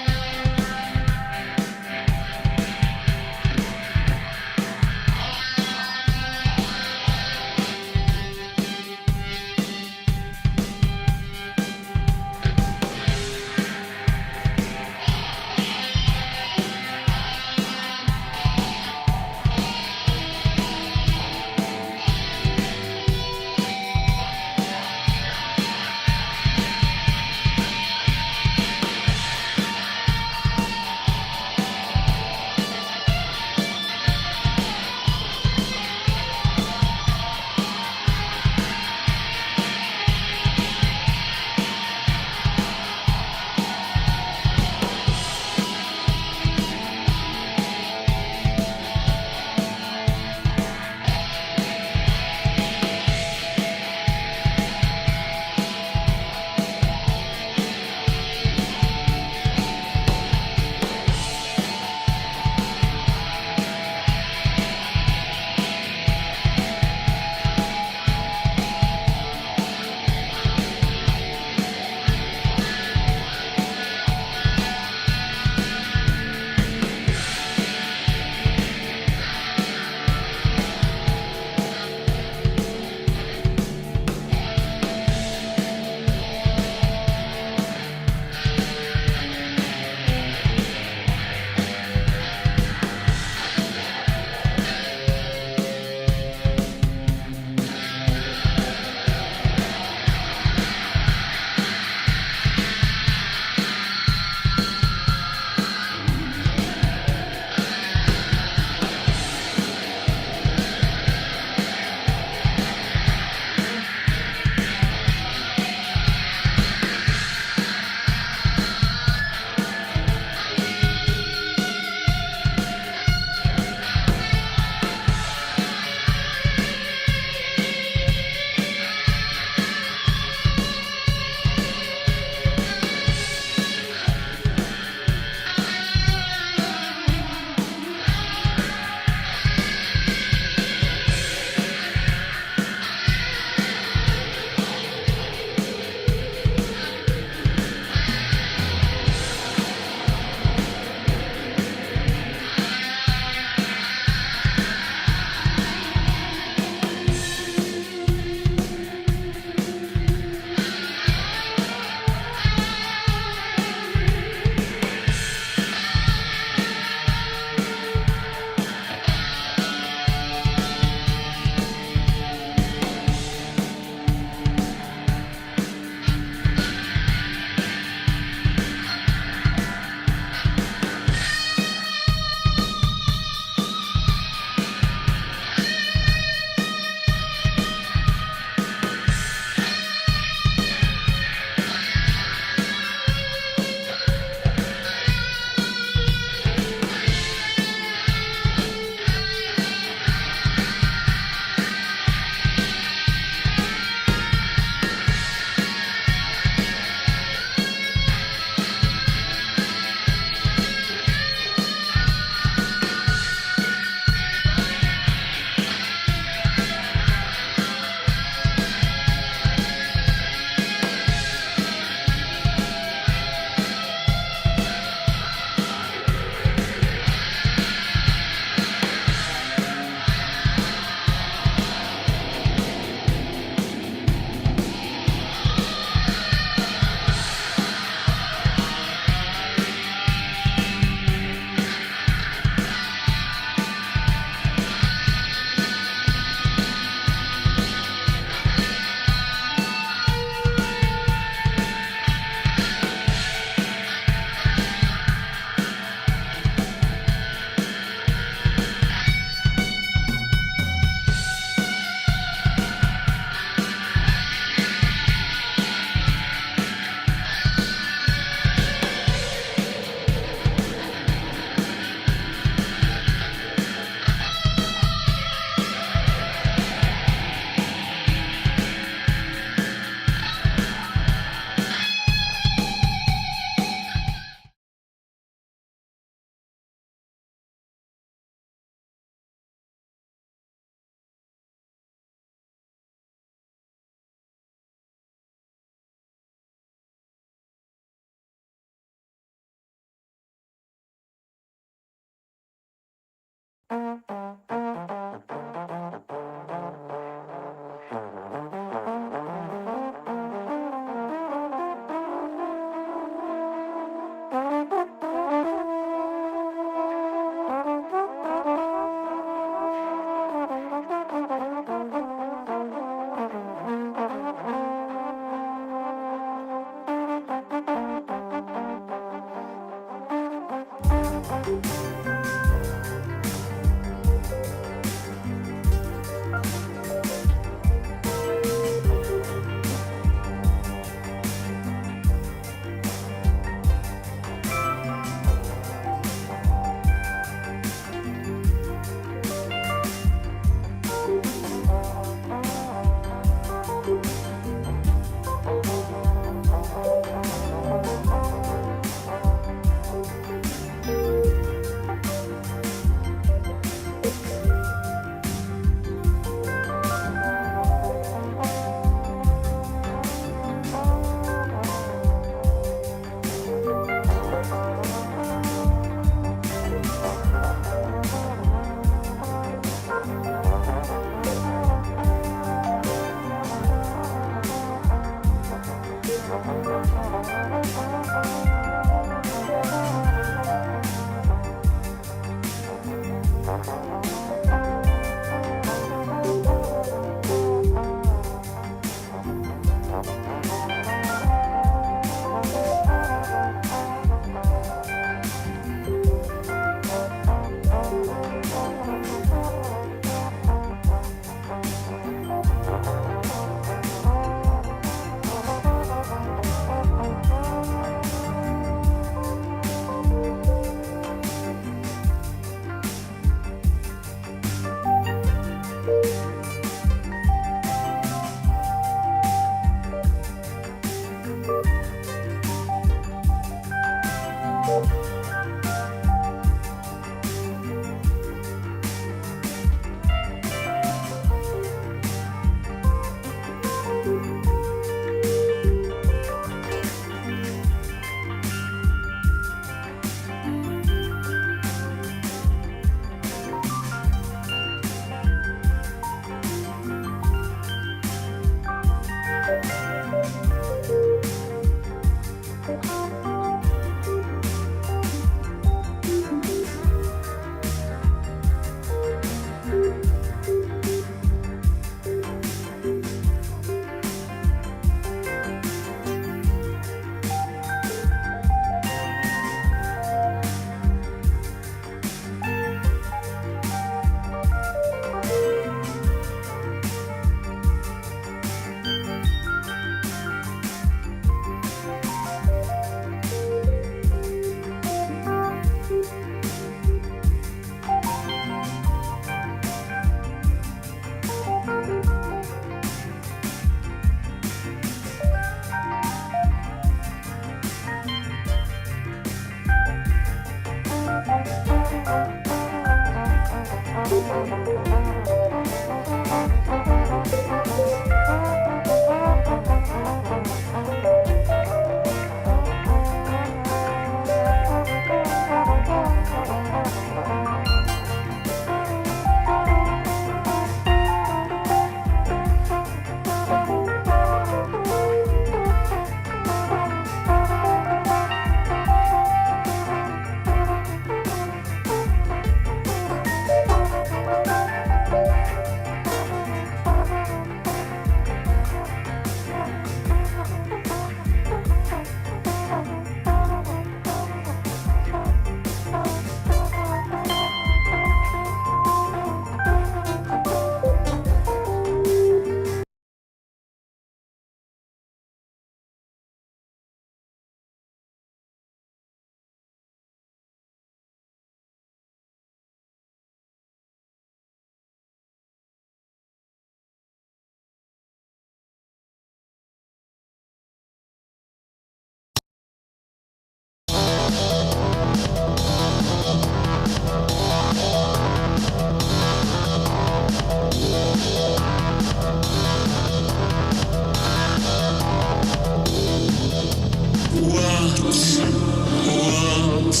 S1: out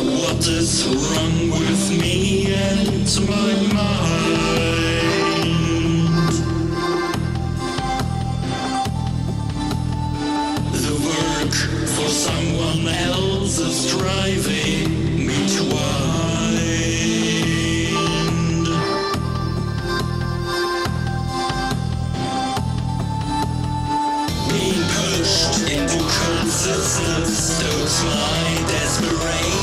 S1: what is wrong with me and my mind. The work for someone else is driving me to wind. Being pushed into cold systems stokes my desperation.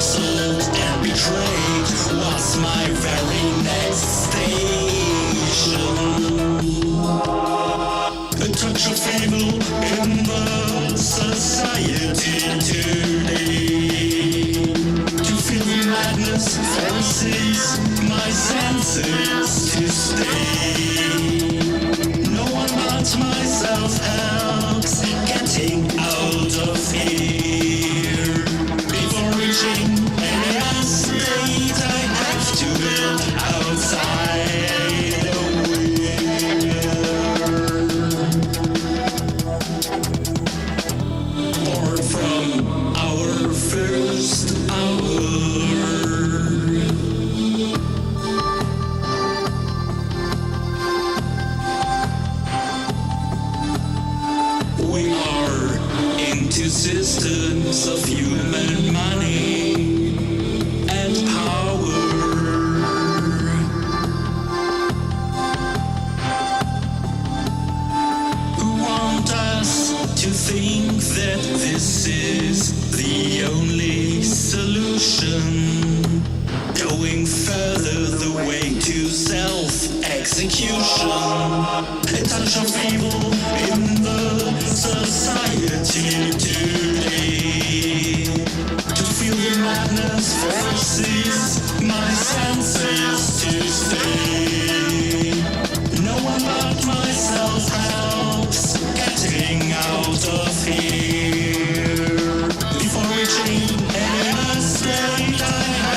S1: Sold and betrayed was my very next station. A touch of evil in the society today. To feel the madness forces my senses to stay. No one but myself helps getting out of here. Before reaching any state, I have to build outside a born from our first hour. We are into systems of human money and power. Who want us to think that this is the only solution? Going further the way to self-execution. A touch of evil in the society today. To feel the madness forces my senses to stay. No one but myself helps getting out of here. Before reaching any state, I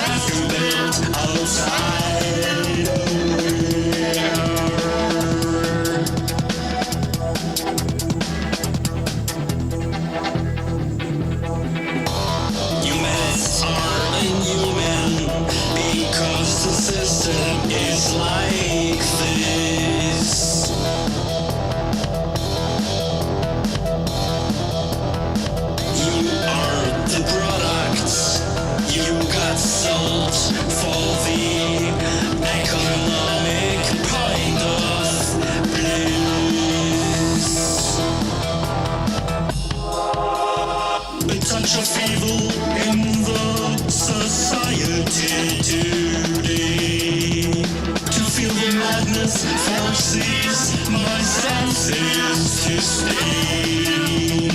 S1: have to build outside a Humans are inhuman because the system is like this. You are the products you got sold for the economic point of bliss. A touch of evil in the society today. To feel the madness forces my senses to stay.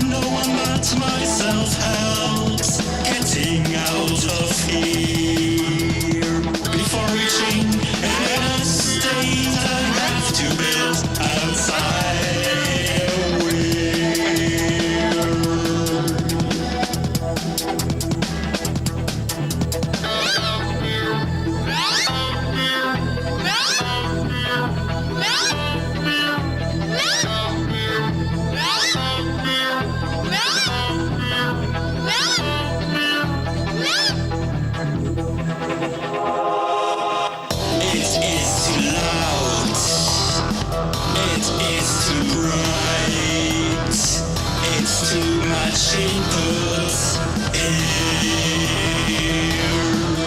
S1: No one but myself helps getting out of here. Before reaching any state, I have to build outside a It is too loud. It is too bright. It's too much input here.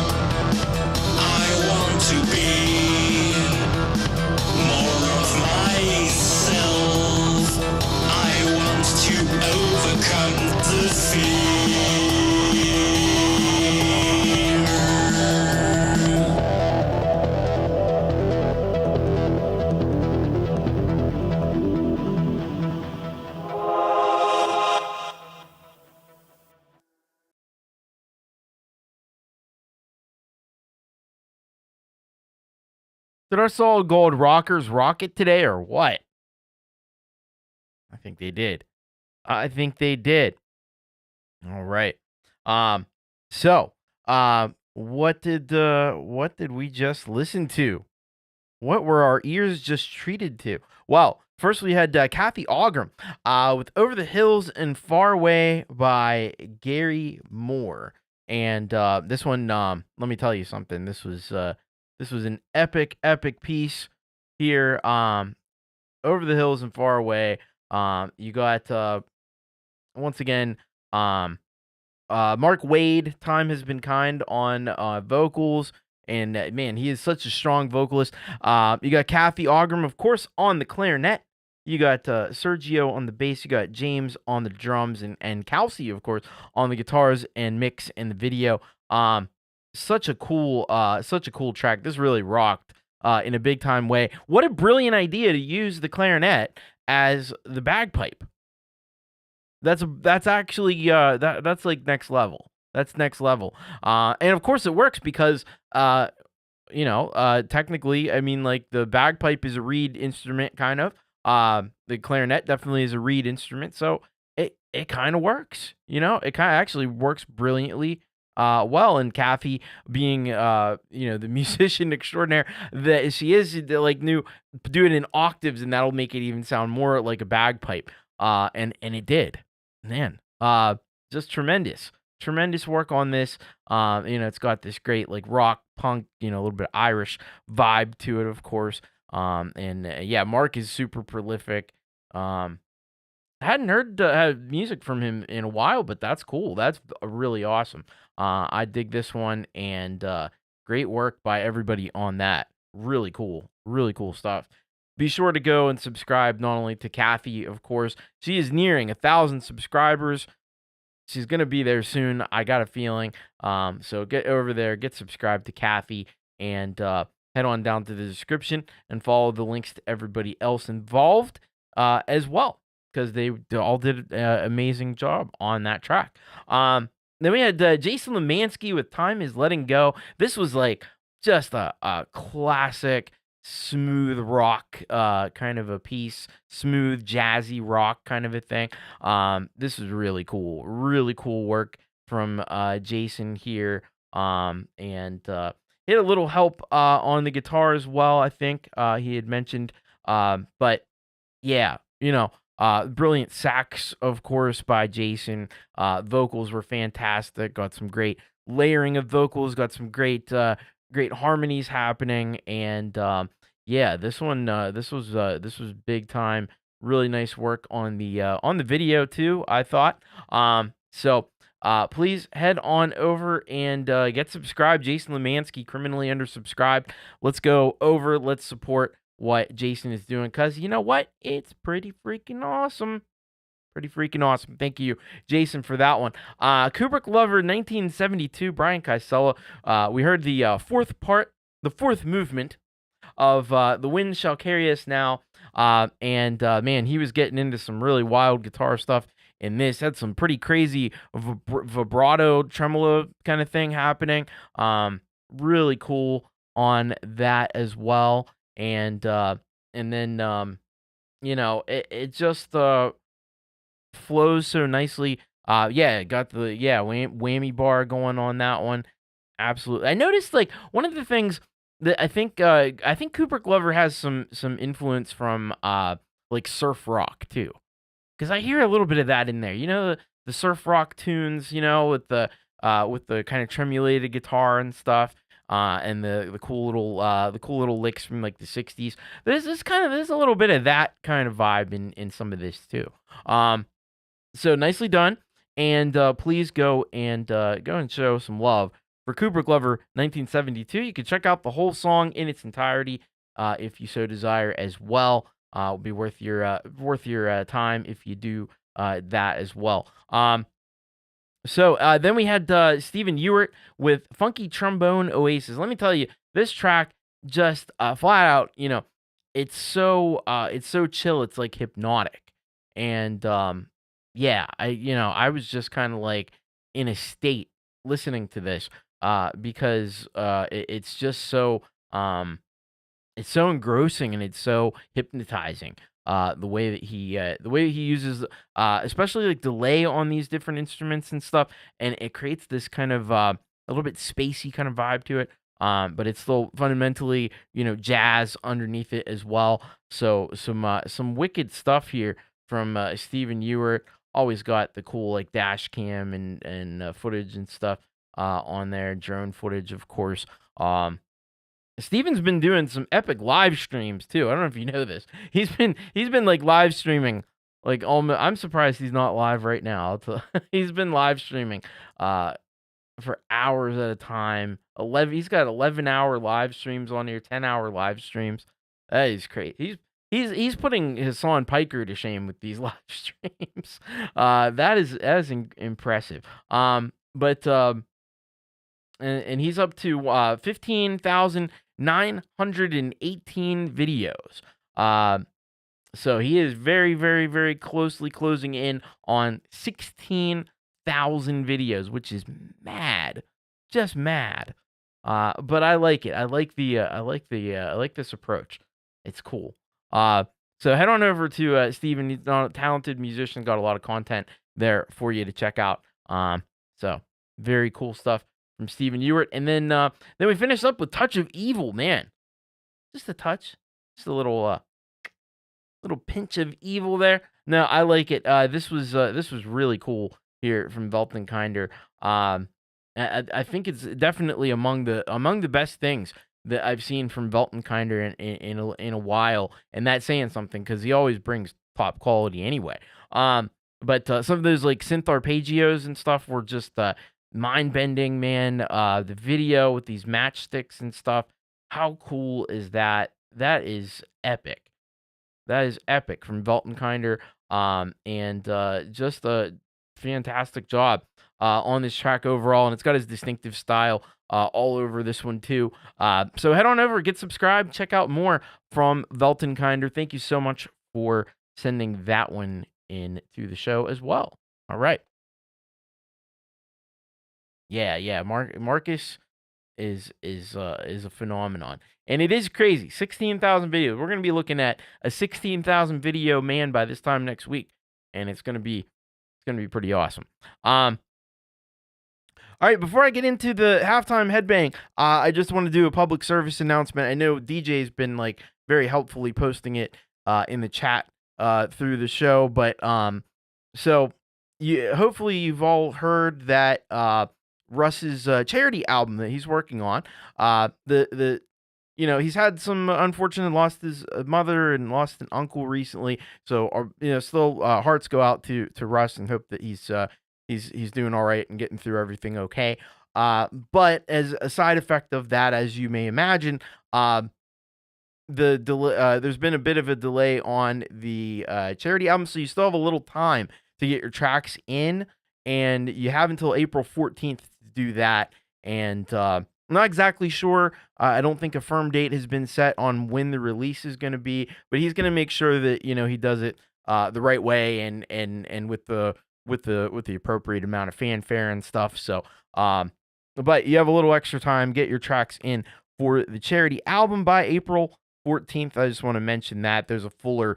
S1: I want to be more of myself. I want to overcome the fear.
S2: Did our solid gold rockers rock it today or what? I think they did. I think they did. All right. So, what did we just listen to? What were our ears just treated to? Well, first we had Cathy Ogram with Over the Hills and Far Away by Gary Moore. And this one, let me tell you something. This was an epic piece here. Over the Hills and Far Away. You got once again Mark Wade, Time Has Been Kind on vocals. And man, he is such a strong vocalist. You got Cathy Ogram, of course, on the clarinet. You got Sergio on the bass. You got James on the drums, and Kelsey, of course, on the guitars and mix in the video. Such a cool track. This really rocked in a big time way. What a brilliant idea to use the clarinet as the bagpipe. That's actually that's like next level. That's next level. And of course it works because technically, I mean, like, the bagpipe is a reed instrument, kind of. The clarinet definitely is a reed instrument, so it kind of works. It kind of actually works brilliantly well. And Cathy, being the musician extraordinaire that she is, like, do it in octaves, and that'll make it even sound more like a bagpipe. And it did, man. Just tremendous work on this. It's got this great, like, rock punk, a little bit Irish vibe to it, of course. Mark is super prolific. I hadn't heard music from him in a while, but that's cool. That's really awesome. I dig this one, and great work by everybody on that. Really cool stuff. Be sure to go and subscribe not only to Cathy, of course. She is nearing 1,000 subscribers. She's going to be there soon, I got a feeling. So get over there, get subscribed to Cathy, and head on down to the description and follow the links to everybody else involved as well, because they all did an amazing job on that track. Then we had Jason Limansky with Time Is Letting Go. This was like just a classic smooth rock kind of a piece, smooth jazzy rock kind of a thing. This is really cool work from Jason here. And he had a little help on the guitar as well, I think he had mentioned. But yeah, brilliant sax, of course, by Jason. Vocals were fantastic. Got some great layering of vocals. Got some great harmonies happening. And this one, this was big time. Really nice work on the video too, I thought. So please head on over and get subscribed. Jason Limansky, criminally undersubscribed. Let's go over. Let's support what Jason is doing, because you know what? It's pretty freaking awesome. Thank you, Jason, for that one. Kubrick Lover 1972, Brian Kysela. We heard the fourth movement of The Wind Shall Carry Us Now. Man, he was getting into some really wild guitar stuff in this. Had some pretty crazy vibrato, tremolo kind of thing happening. Really cool on that as well. And then it just flows so nicely. It got the whammy bar going on that one. Absolutely. I noticed, like, one of the things that I think Kubrick Lover has some influence from like surf rock too, because I hear a little bit of that in there. The surf rock tunes, with the kind of tremulated guitar and stuff. And the cool little licks from, like, the 60s. There's a little bit of that kind of vibe in some of this too. So nicely done, and please go and show some love for Kubrick Lover 1972. You can check out the whole song in its entirety if you so desire as well. It'll be worth your time if you do that as well. So then we had Stephen Ewart with Funky Trombone Oasis. Let me tell you, this track just flat out, it's so chill. It's like hypnotic. And I was just kind of like in a state listening to this because it's just so it's so engrossing and it's so hypnotizing. The way that he uses especially, like, delay on these different instruments and stuff, and it creates this kind of a little bit spacey kind of vibe to it. but it's still fundamentally, jazz underneath it as well. So some wicked stuff here from Stephen Ewart. Always got the cool like dash cam and footage and stuff on there, drone footage, of course. Steven's been doing some epic live streams too. I don't know if you know this. He's been like live streaming like almost. I'm surprised he's not live right now. He's been live streaming for hours at a time. He's got 11-hour live streams on here, 10-hour live streams. That is crazy. He's putting Hassan Piker to shame with these live streams. That is impressive. And he's up to 15,918 videos. So he is very, very, very closely closing in on 16,000 videos, which is mad, just mad. But I like it. I like this approach. It's cool. So head on over to Steven. He's a talented musician, got a lot of content there for you to check out. So very cool stuff from Stephen Ewart. And then we finish up with Touch of Evil, man. Just a touch. Just a little pinch of evil there. No, I like it. This was really cool here from Weltenkinder. I think it's definitely among the best things that I've seen from Weltenkinder in a while, and that's saying something because he always brings top quality anyway. But some of those like synth arpeggios and stuff were just mind bending, man. The video with these matchsticks and stuff. How cool is that? That is epic. That is epic from Weltenkinder. And just a fantastic job on this track overall, and it's got his distinctive style all over this one too. So head on over, get subscribed, check out more from Weltenkinder. Thank you so much for sending that one in to the show as well. All right. Yeah. Marcus is a phenomenon, and it is crazy. 16,000 videos. We're gonna be looking at a 16,000 video man by this time next week, and it's gonna be pretty awesome. All right, before I get into the halftime headbang, I just want to do a public service announcement. I know DJ's been like very helpfully posting it in the chat through the show, but so hopefully you've all heard that Russ's charity album that he's working on. He's had some unfortunate, lost his mother and lost an uncle recently. So still hearts go out to Russ and hope that he's doing all right and getting through everything okay. But as a side effect of that, as you may imagine, there's been a bit of a delay on the charity album, so you still have a little time to get your tracks in, and you have until April 14th to do that. And I'm not exactly sure. I don't think a firm date has been set on when the release is going to be, but he's going to make sure that he does it the right way and with the appropriate amount of fanfare and stuff. So, but you have a little extra time. Get your tracks in for the charity album by April 14th. I just want to mention that there's a fuller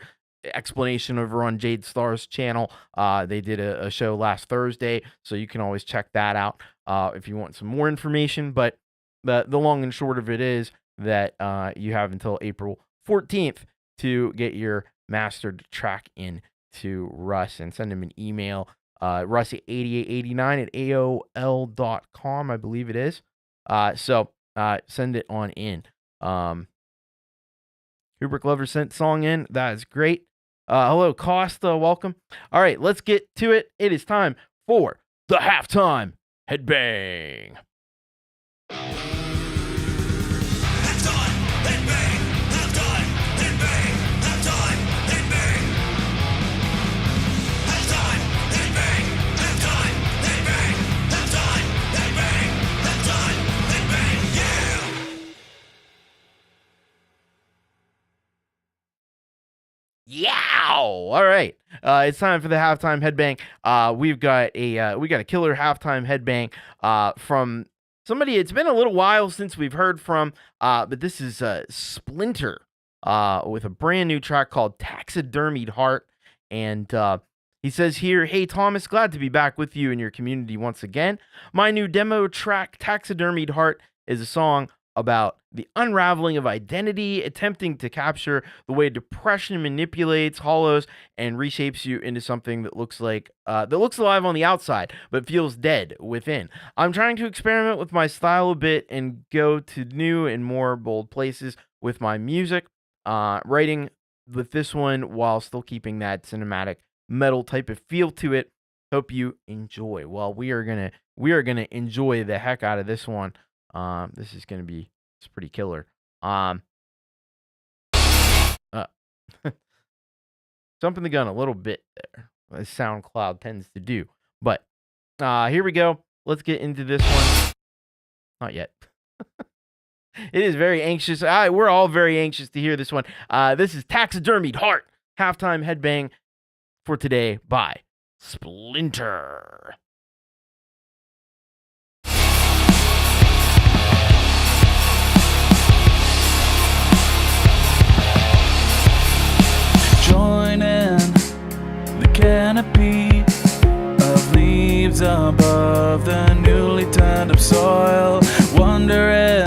S2: explanation over on Jade Star's channel. They did a show last Thursday, so you can always check that out if you want some more information. But the long and short of it is that you have until April 14th to get your mastered track in to Russ and send him an email. Russi8889@aol.com, I believe it is. So send it on in. Kubrick Lover sent song in. That is great. Hello, Costa. Welcome. All right, let's get to it. It is time for the halftime headbang. Yow! All right, it's time for the halftime headbang. We've got a killer halftime headbang from somebody. It's been a little while since we've heard from, but this is Splinter with a brand new track called Taxidermied Heart, and he says here, "Hey Thomas, glad to be back with you and your community once again. My new demo track, Taxidermied Heart, is a song about the unraveling of identity, attempting to capture the way depression manipulates, hollows, and reshapes you into something that looks like that looks alive on the outside but feels dead within. I'm trying to experiment with my style a bit and go to new and more bold places with my music, writing with this one while still keeping that cinematic metal type of feel to it. Hope you enjoy. Well, we are gonna enjoy the heck out of this one. This is gonna be pretty killer. Jumping the gun a little bit there, as SoundCloud tends to do. But here we go. Let's get into this one. Not yet. It is very anxious. We're all very anxious to hear this one. This is Taxidermied Heart, Halftime Headbang for today by Splinter.
S6: Join in the canopy of leaves above the newly turned up soil, wondering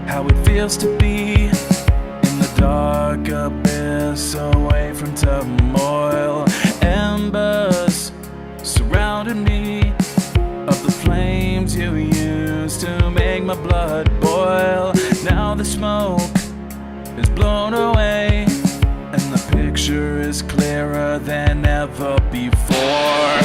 S6: how it feels to be in the dark abyss, away from turmoil. Embers surrounded me of the flames you used to make my blood boil. Now the smoke is blown away, and the picture is clearer than ever before.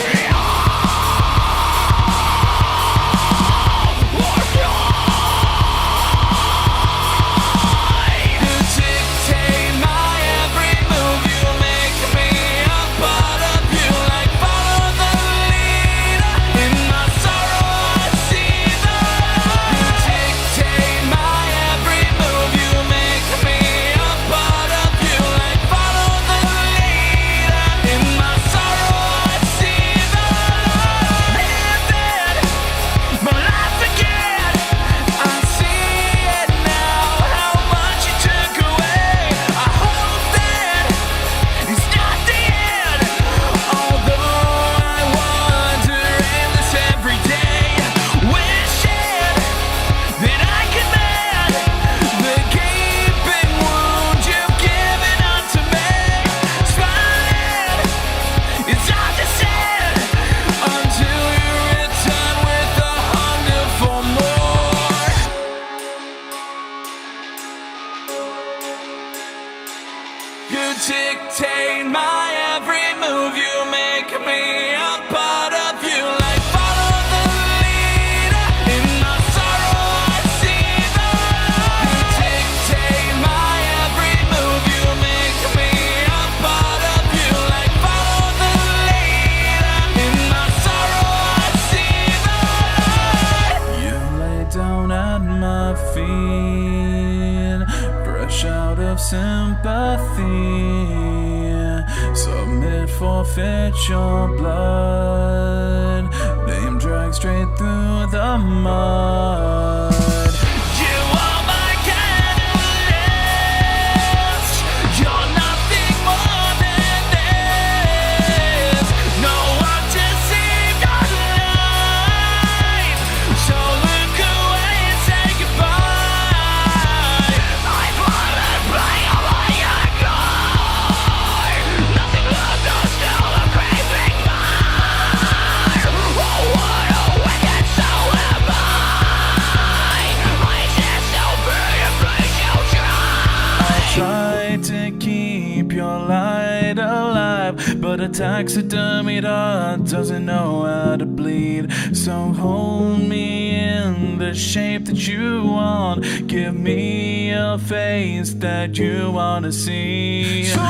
S6: Forfeit your blood, name dragged straight through the mud. You are my catalyst. You're nothing more than this. No one to save your life, so look away and say goodbye. I wanna play over your guard. Nothing left us. Try to keep your light alive, but a taxidermied heart doesn't know how to bleed. So hold me in the shape that you want. Give me a face that you want to see. So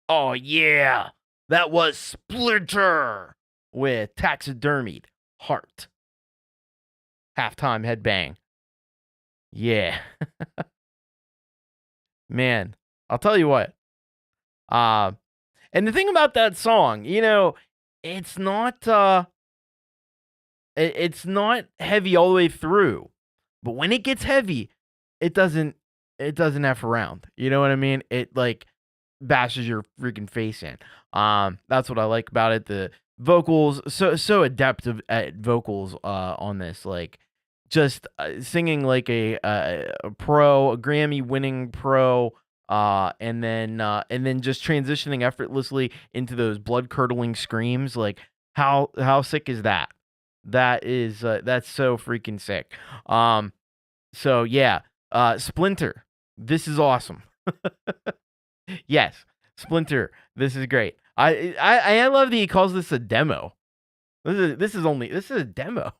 S2: Oh, yeah. That was Splinter with Taxidermied Heart. Halftime Headbang. Yeah. Man, I'll tell you what. And the thing about that song, it's not it's not heavy all the way through. But when it gets heavy, it doesn't F around. You know what I mean? It like bashes your freaking face in. That's what I like about it. The vocals, so adept at vocals on this, like just singing like a pro, a Grammy winning pro, and then just transitioning effortlessly into those blood curdling screams. Like how sick is that? That's so freaking sick. So yeah, Splinter, this is awesome. Yes, Splinter, this is great. I love that he calls this a demo. This is a demo.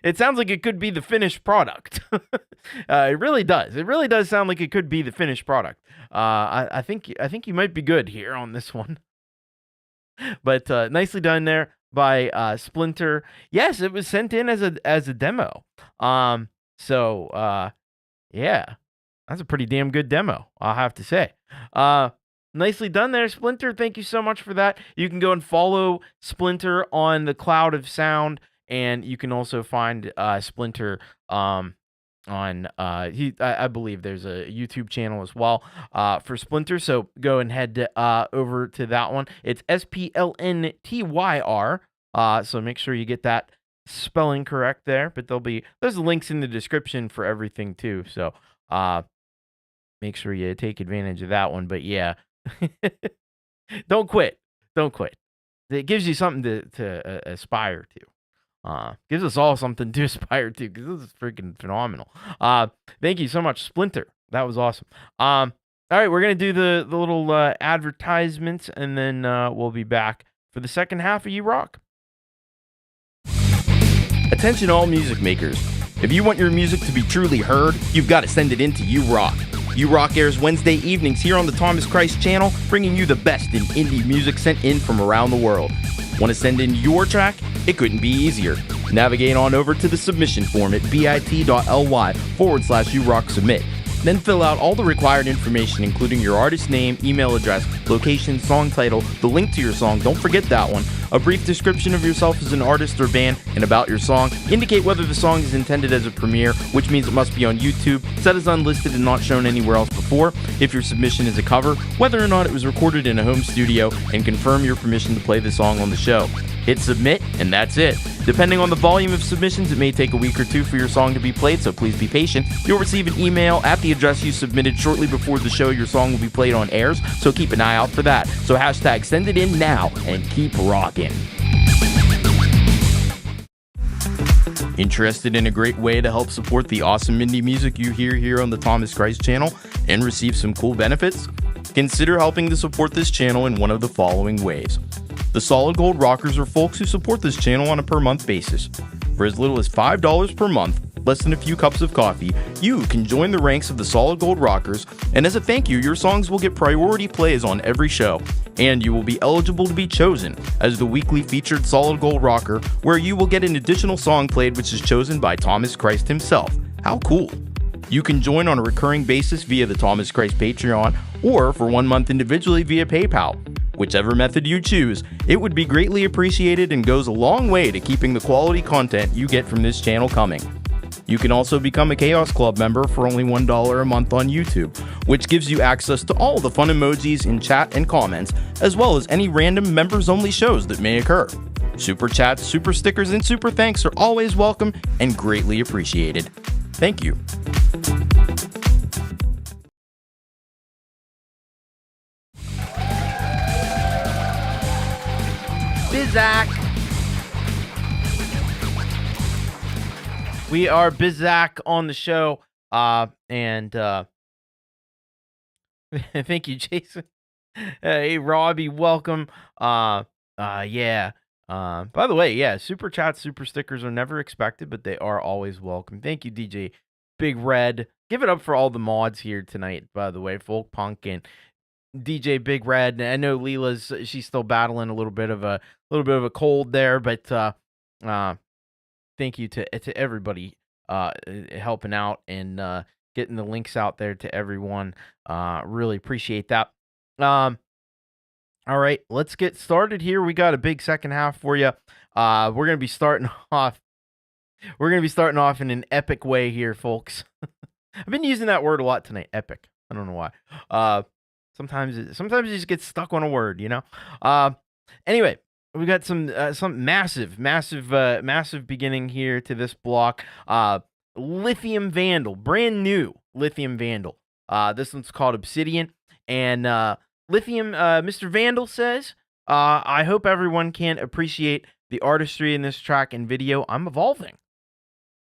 S2: It sounds like it could be the finished product. It really does. It really does sound like it could be the finished product. I think you might be good here on this one. But nicely done there by Splinter. Yes, it was sent in as a demo. So yeah, that's a pretty damn good demo, I'll have to say. Nicely done there, Splinter. Thank you so much for that. You can go and follow Splinter on the Cloud of Sound, and you can also find Splinter on I believe there's a YouTube channel as well for Splinter. So go and head over to that one. It's SPLNTYR. So make sure you get that spelling correct there. But there's links in the description for everything too. So make sure you take advantage of that one. But yeah, don't quit. It gives you something to aspire to. Gives us all something to aspire to, because this is freaking phenomenal. Thank you so much, Splinter. That was awesome. All right, we're gonna do the little advertisements, and then we'll be back for the second half of You Rock.
S7: Attention all music makers. If you want your music to be truly heard, you've got to send it in to You Rock. You Rock airs Wednesday evenings here on the Thomas Christ channel, bringing you the best in indie music sent in from around the world. Want to send in your track? It couldn't be easier. Navigate on over to the submission form at bit.ly/YouRockSubmit. Then fill out all the required information, including your artist name, email address, location, song title, the link to your song, don't forget that one, a brief description of yourself as an artist or band, and about your song. Indicate whether the song is intended as a premiere, which means it must be on YouTube, set as unlisted and not shown anywhere else before. If your submission is a cover, whether or not it was recorded in a home studio, and confirm your permission to play the song on the show. Hit submit, and that's it. Depending on the volume of submissions, it may take a week or two for your song to be played, so please be patient. You'll receive an email at the address you submitted shortly before the show your song will be played on airs, so keep an eye out for that. So hashtag send it in now and keep rocking. Interested in a great way to help support the awesome indie music you hear here on the Thomas Christ channel and receive some cool benefits? Consider helping to support this channel in one of the following ways. The Solid Gold Rockers are folks who support this channel on a per-month basis. For as little as $5 per month, less than a few cups of coffee, you can join the ranks of the Solid Gold Rockers, and as a thank you, your songs will get priority plays on every show, and you will be eligible to be chosen as the weekly featured Solid Gold Rocker, where you will get an additional song played which is chosen by Thomas Christ himself. How cool! You can join on a recurring basis via the Thomas Christ Patreon, or for 1 month individually via PayPal. Whichever method you choose, it would be greatly appreciated and goes a long way to keeping the quality content you get from this channel coming. You can also become a Chaos Club member for only $1 a month on YouTube, which gives you access to all the fun emojis in chat and comments, as well as any random members-only shows that may occur. Super chats, super stickers, and super thanks are always welcome and greatly appreciated. Thank you.
S2: Bizak. We are Bizak on the show, and thank you, Jason. Hey, Robbie, welcome. Yeah. By the way, yeah, super chats, super stickers are never expected, but they are always welcome. Thank you, DJ Big Red. Give it up for all the mods here tonight, by the way, Folkpunk and DJ Big Red. I know she's still battling a little bit of a cold there, but thank you to everybody helping out and getting the links out there to everyone. Really appreciate that. All right, let's get started here. We got a big second half for you. We're gonna be starting off. We're gonna be starting off in an epic way here, folks. I've been using that word a lot tonight. Epic. I don't know why. Sometimes you just get stuck on a word, you know. Anyway, we got some massive beginning here to this block. Lithium Vandal, brand new Lithium Vandal. This one's called Obsidian, and Lithium, Mr. Vandal says, I hope everyone can appreciate the artistry in this track and video. I'm evolving.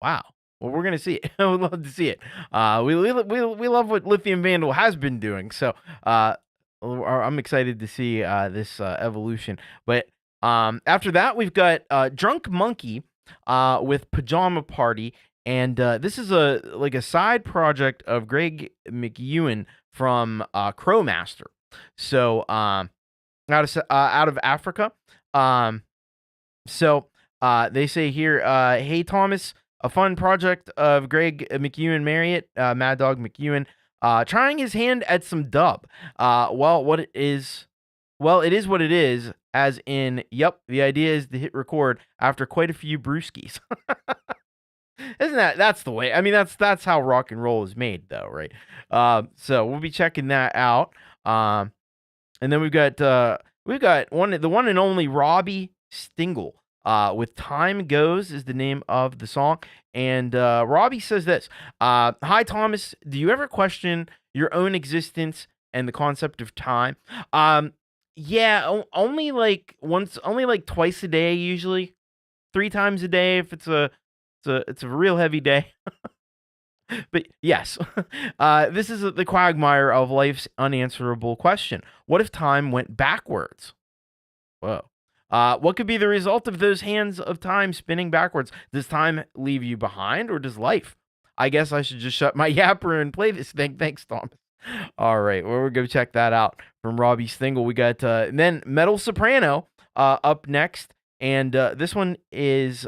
S2: Wow. Well, we're gonna see it. We'd love to see it. We love what Lithium Vandal has been doing. So I'm excited to see this evolution. But after that, we've got Drunk Monkey with Pajama Party, and this is a side project of Greg McEwen from Crowmaster. So out of Africa. So they say here, hey Thomas. A fun project of Greg McEwen Marriott, Mad Dog McEwen, trying his hand at some dub. It is what it is, as in, yep, the idea is to hit record after quite a few brewskis. That's the way? I mean, that's how rock and roll is made, though, right? So we'll be checking that out. And then we've got the one and only Robbie Stingle. With Time Goes is the name of the song. And Robbie says this. Hi, Thomas. Do you ever question your own existence and the concept of time? Yeah, only like twice a day, usually. 3 times a day if it's a real heavy day. But yes, this is the quagmire of life's unanswerable question. What if time went backwards? Whoa. What could be the result of those hands of time spinning backwards? Does time leave you behind, or does life? I guess I should just shut my yapper and play this thing. Thanks, Thomas. All right, well, we're going to check that out from Robbie Stingle. We got then Metal Soprano up next, and this one is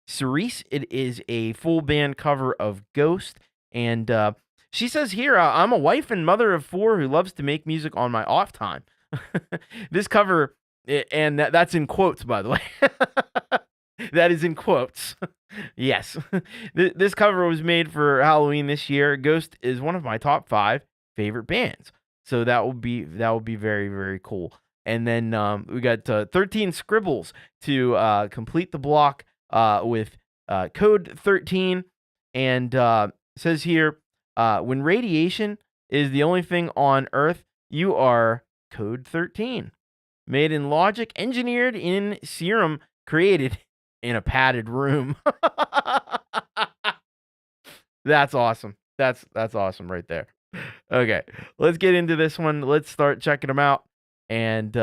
S2: Cerise. It is a full band cover of Ghost, and she says here, I'm a wife and mother of 4 who loves to make music on my off time. This cover... And that's in quotes, by the way. That is in quotes. Yes. This cover was made for Halloween this year. Ghost is one of my top 5 favorite bands. So that will be very, very cool. And then we got 13 Scribbles to complete the block with Code 13. And says here, when radiation is the only thing on Earth, you are Code 13. Made in logic, engineered in serum, created in a padded room. That's awesome. That's awesome right there. Okay, let's get into this one. Let's start checking them out. And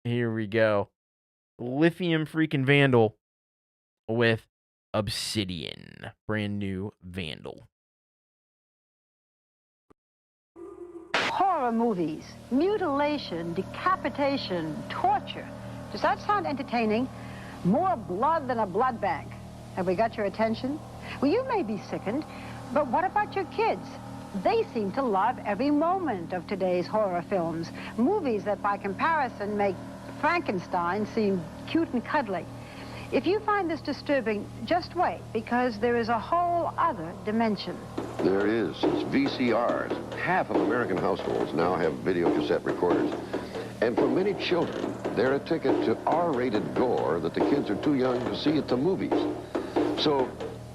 S2: here we go. Lithium freaking Vandal with Obsidian. Brand new Vandal.
S8: Horror movies, mutilation, decapitation, torture. Does that sound entertaining? More blood than a blood bank. Have we got your attention? Well, you may be sickened, but what about your kids? They seem to love every moment of today's horror films. Movies that, by comparison, make Frankenstein seem cute and cuddly. If you find this disturbing, just wait, because there is a whole other dimension.
S9: There is. It's VCRs. Half of American households now have video cassette recorders. And for many children, they're a ticket to R-rated gore that the kids are too young to see at the movies. So,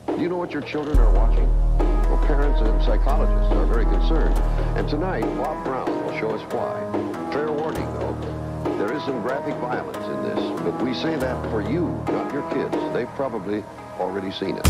S9: do you know what your children are watching? Well, parents and psychologists are very concerned. And tonight, Bob Brown will show us why. Fair warning, though. There is some graphic violence in this, but we say that for you, not your kids. They've probably already seen it.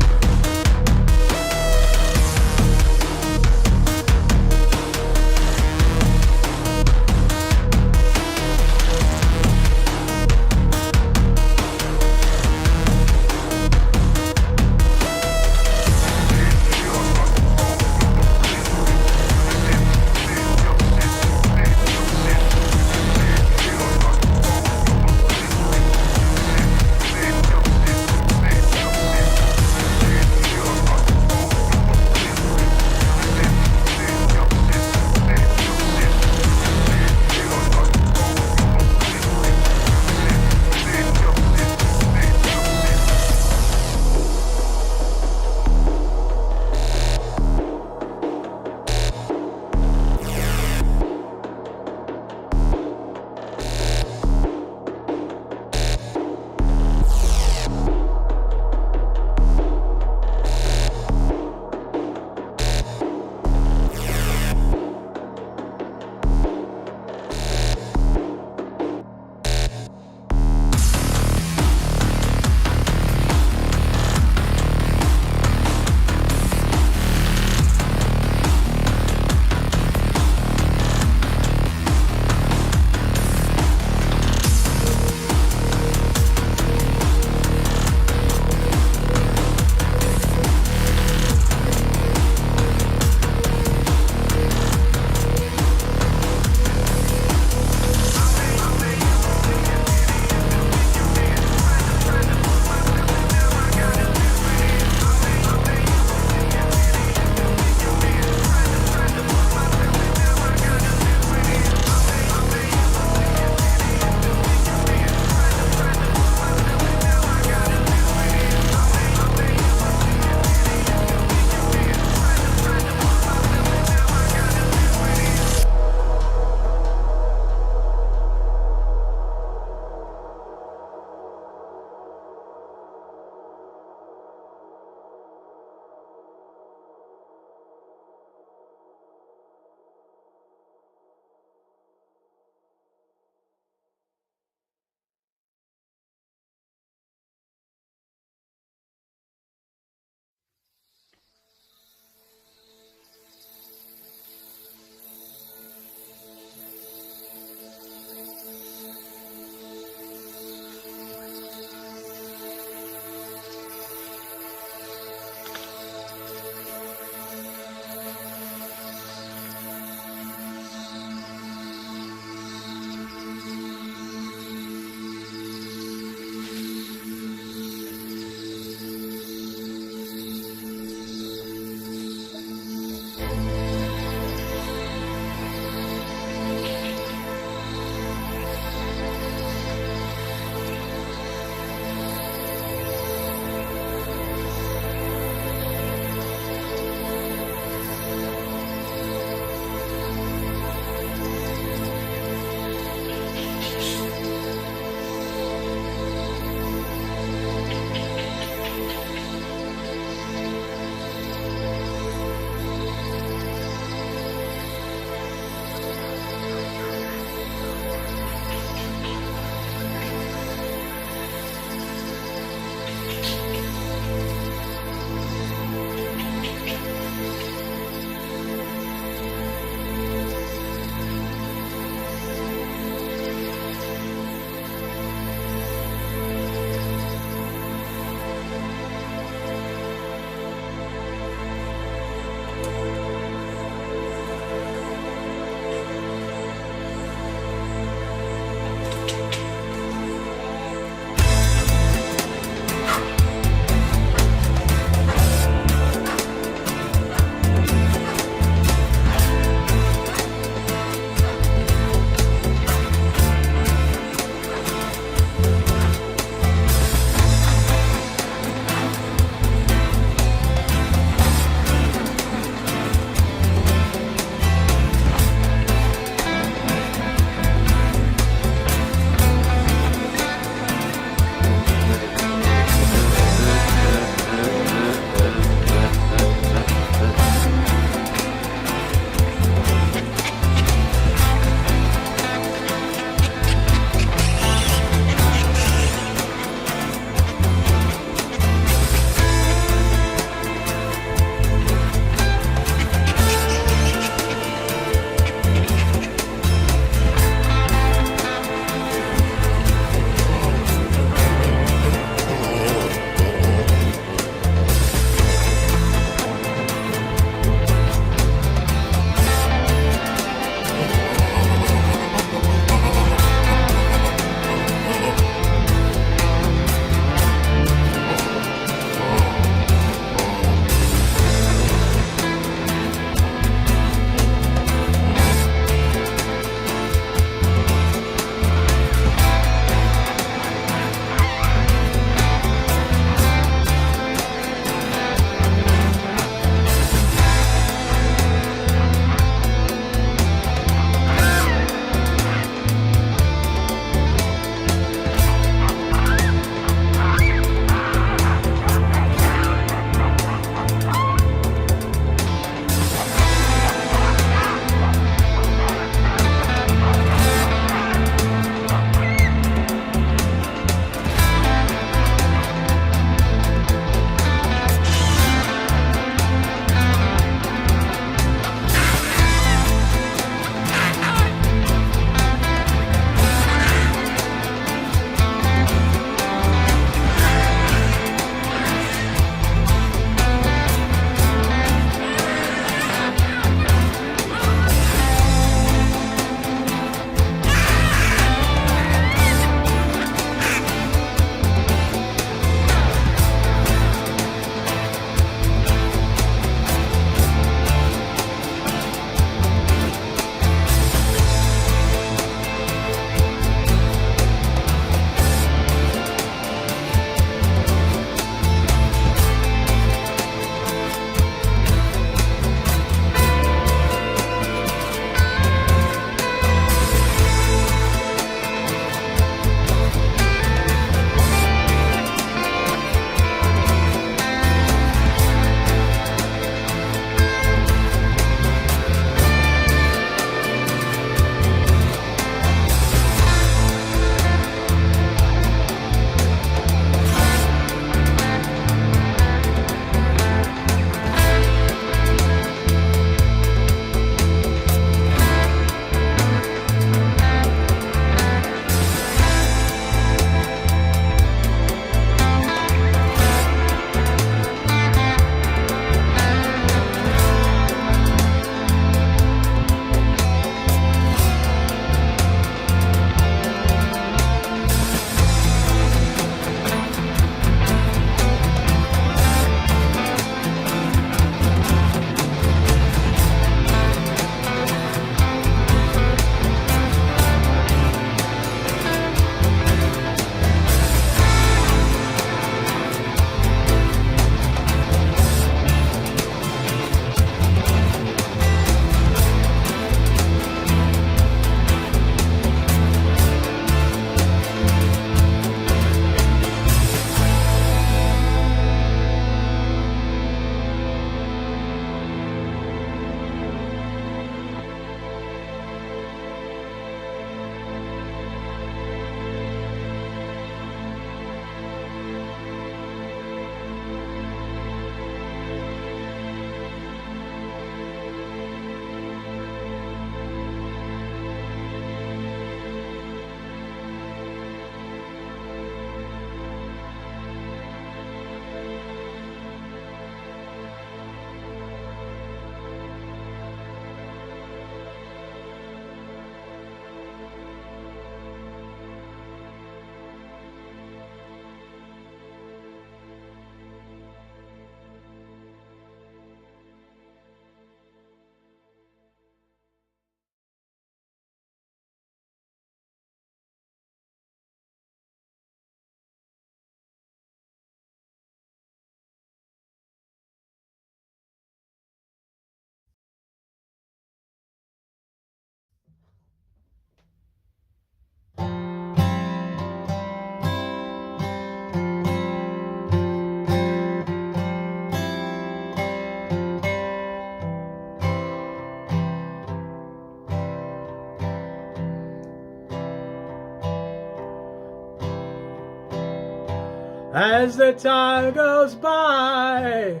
S5: As the time goes by,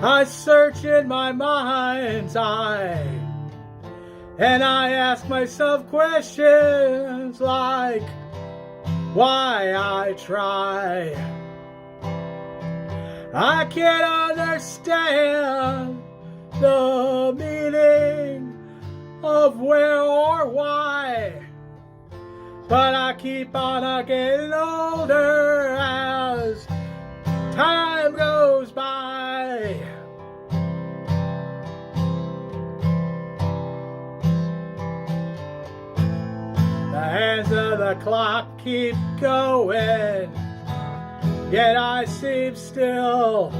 S5: I search in my mind's eye, and I ask myself questions like why I try. I can't understand the meaning of where or why, but I keep on getting older as time goes by. The hands of the clock keep going, yet I seem still.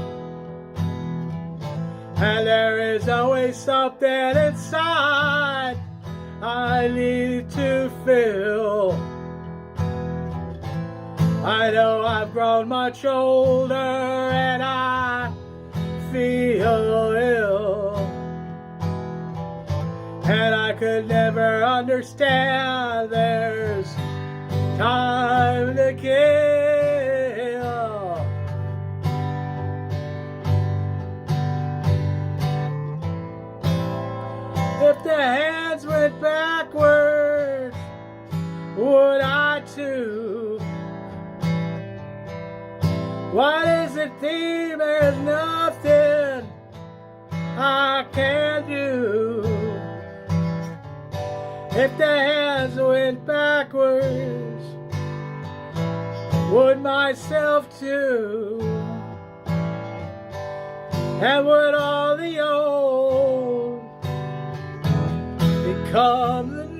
S5: And there is always something inside I need to feel. I know I've grown much older and I feel ill, and I could never understand there's time to kill. If the hands went backwards, would I too? What is the theme? There's nothing I can do. If the hands went backwards, would myself too? And would all the old become the new?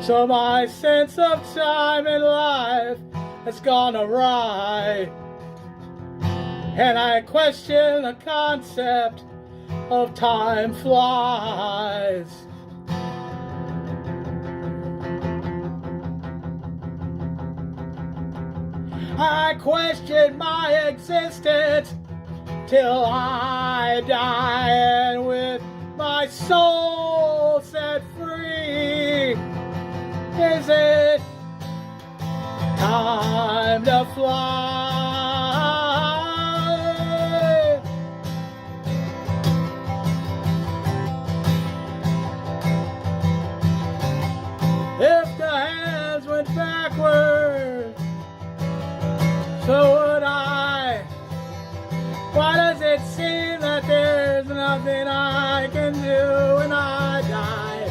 S5: So my sense of time and life has gone awry, and I question the concept of time flies. I question my existence till I die, and with my soul set free, is it time to fly? If the hands went backwards, so would I. Why does it seem that there's nothing I can do when I die?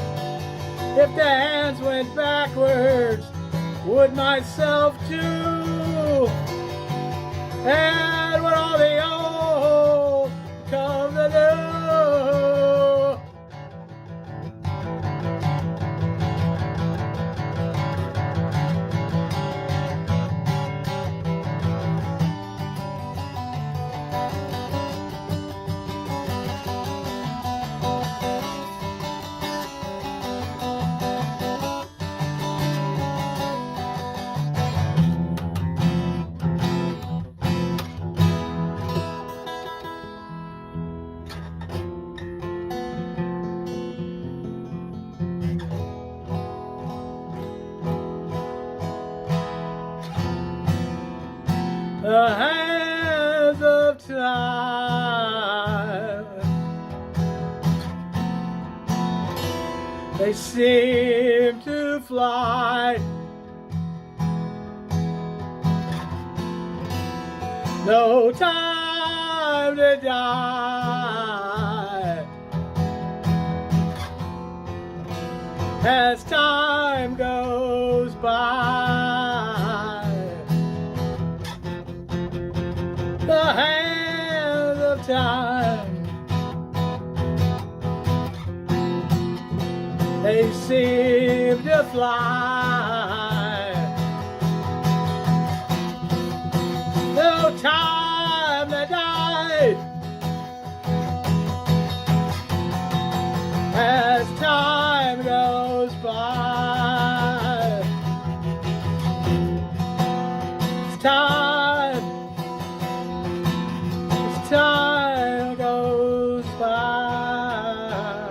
S5: If the hands went backwards, would myself too? And would all the old come to do? the hands of time. They seem to fly. No time to die. As time goes by, the hands of time, they seem to fly. No time to die. As time goes by, as time goes by.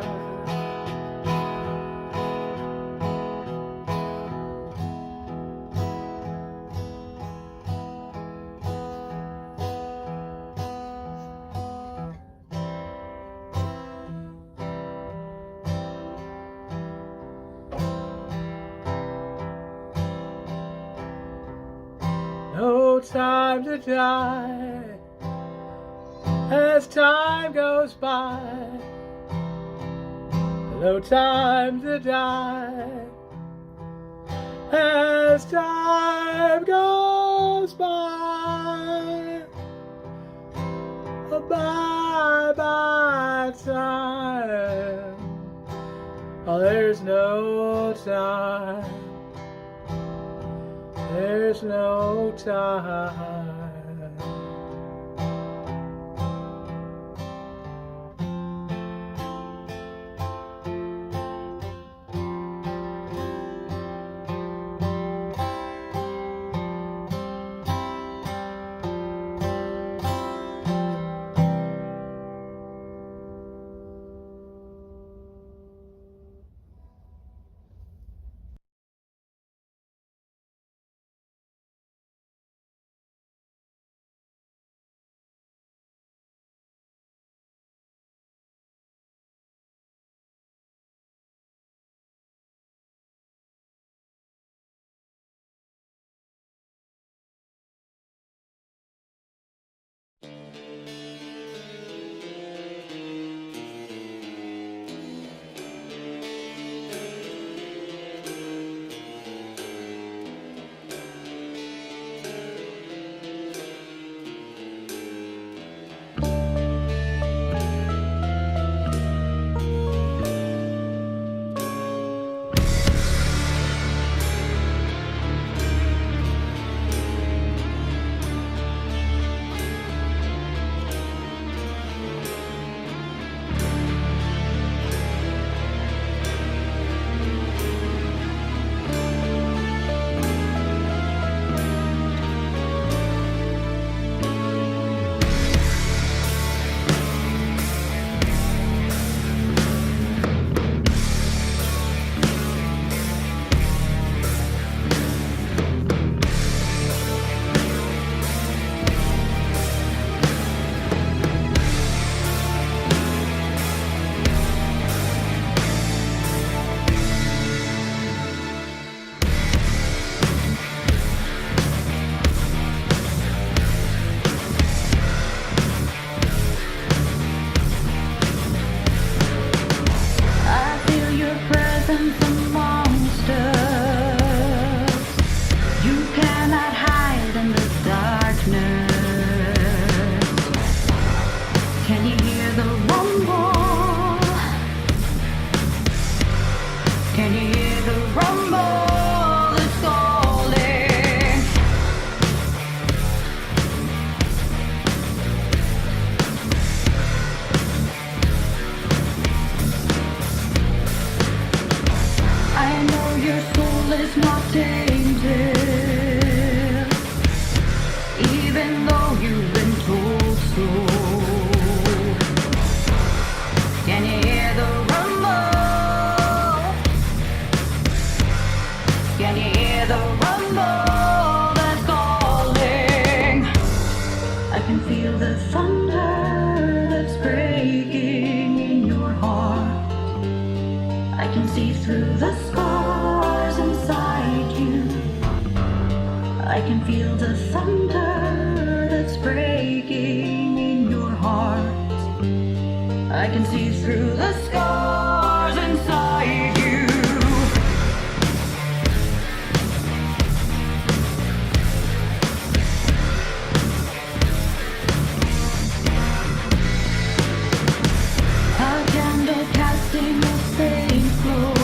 S5: No time to die. As time goes by, no time to die. As time goes by, bye bye time. Oh, there's no time. There's no time.
S4: I can feel the thunder that's breaking in your heart. I can see through the scars inside you. A candle casting a faint glow.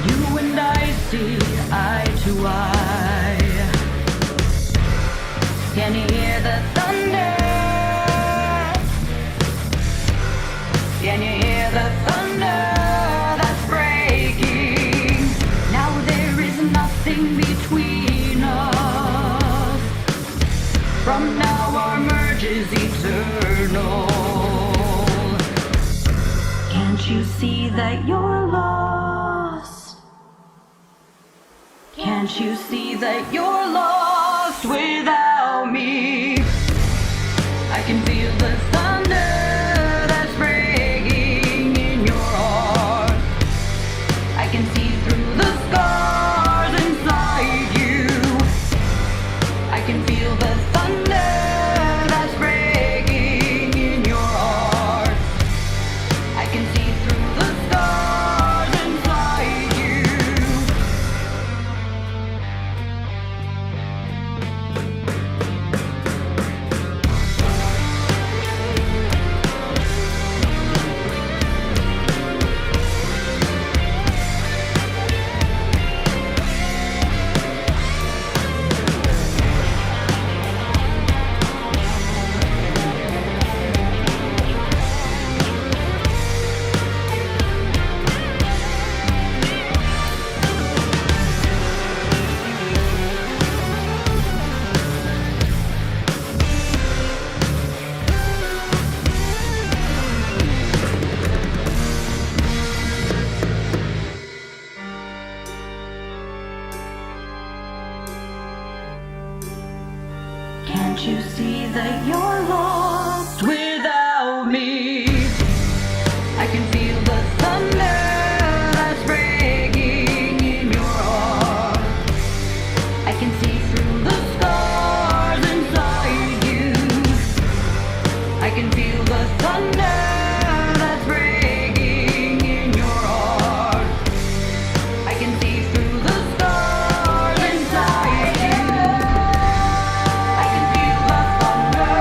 S4: You and I see eye to eye. Can you hear the thunder? Can you hear the thunder that's breaking? Now there is nothing between us. From now our merge is eternal. Can't you see that you're lost? Can't you see that you're lost without me? I can feel the thunder that's breaking in your heart. I can see through the scars inside you. I can feel the thunder that's breaking in your heart. I can see through the scars inside you. Can't you see that you're lost without me? I can feel the thunder that's breaking in your heart. I can see through the scars inside you. I can feel the thunder that's breaking in your heart. I can see through the scars inside you. I can feel the thunder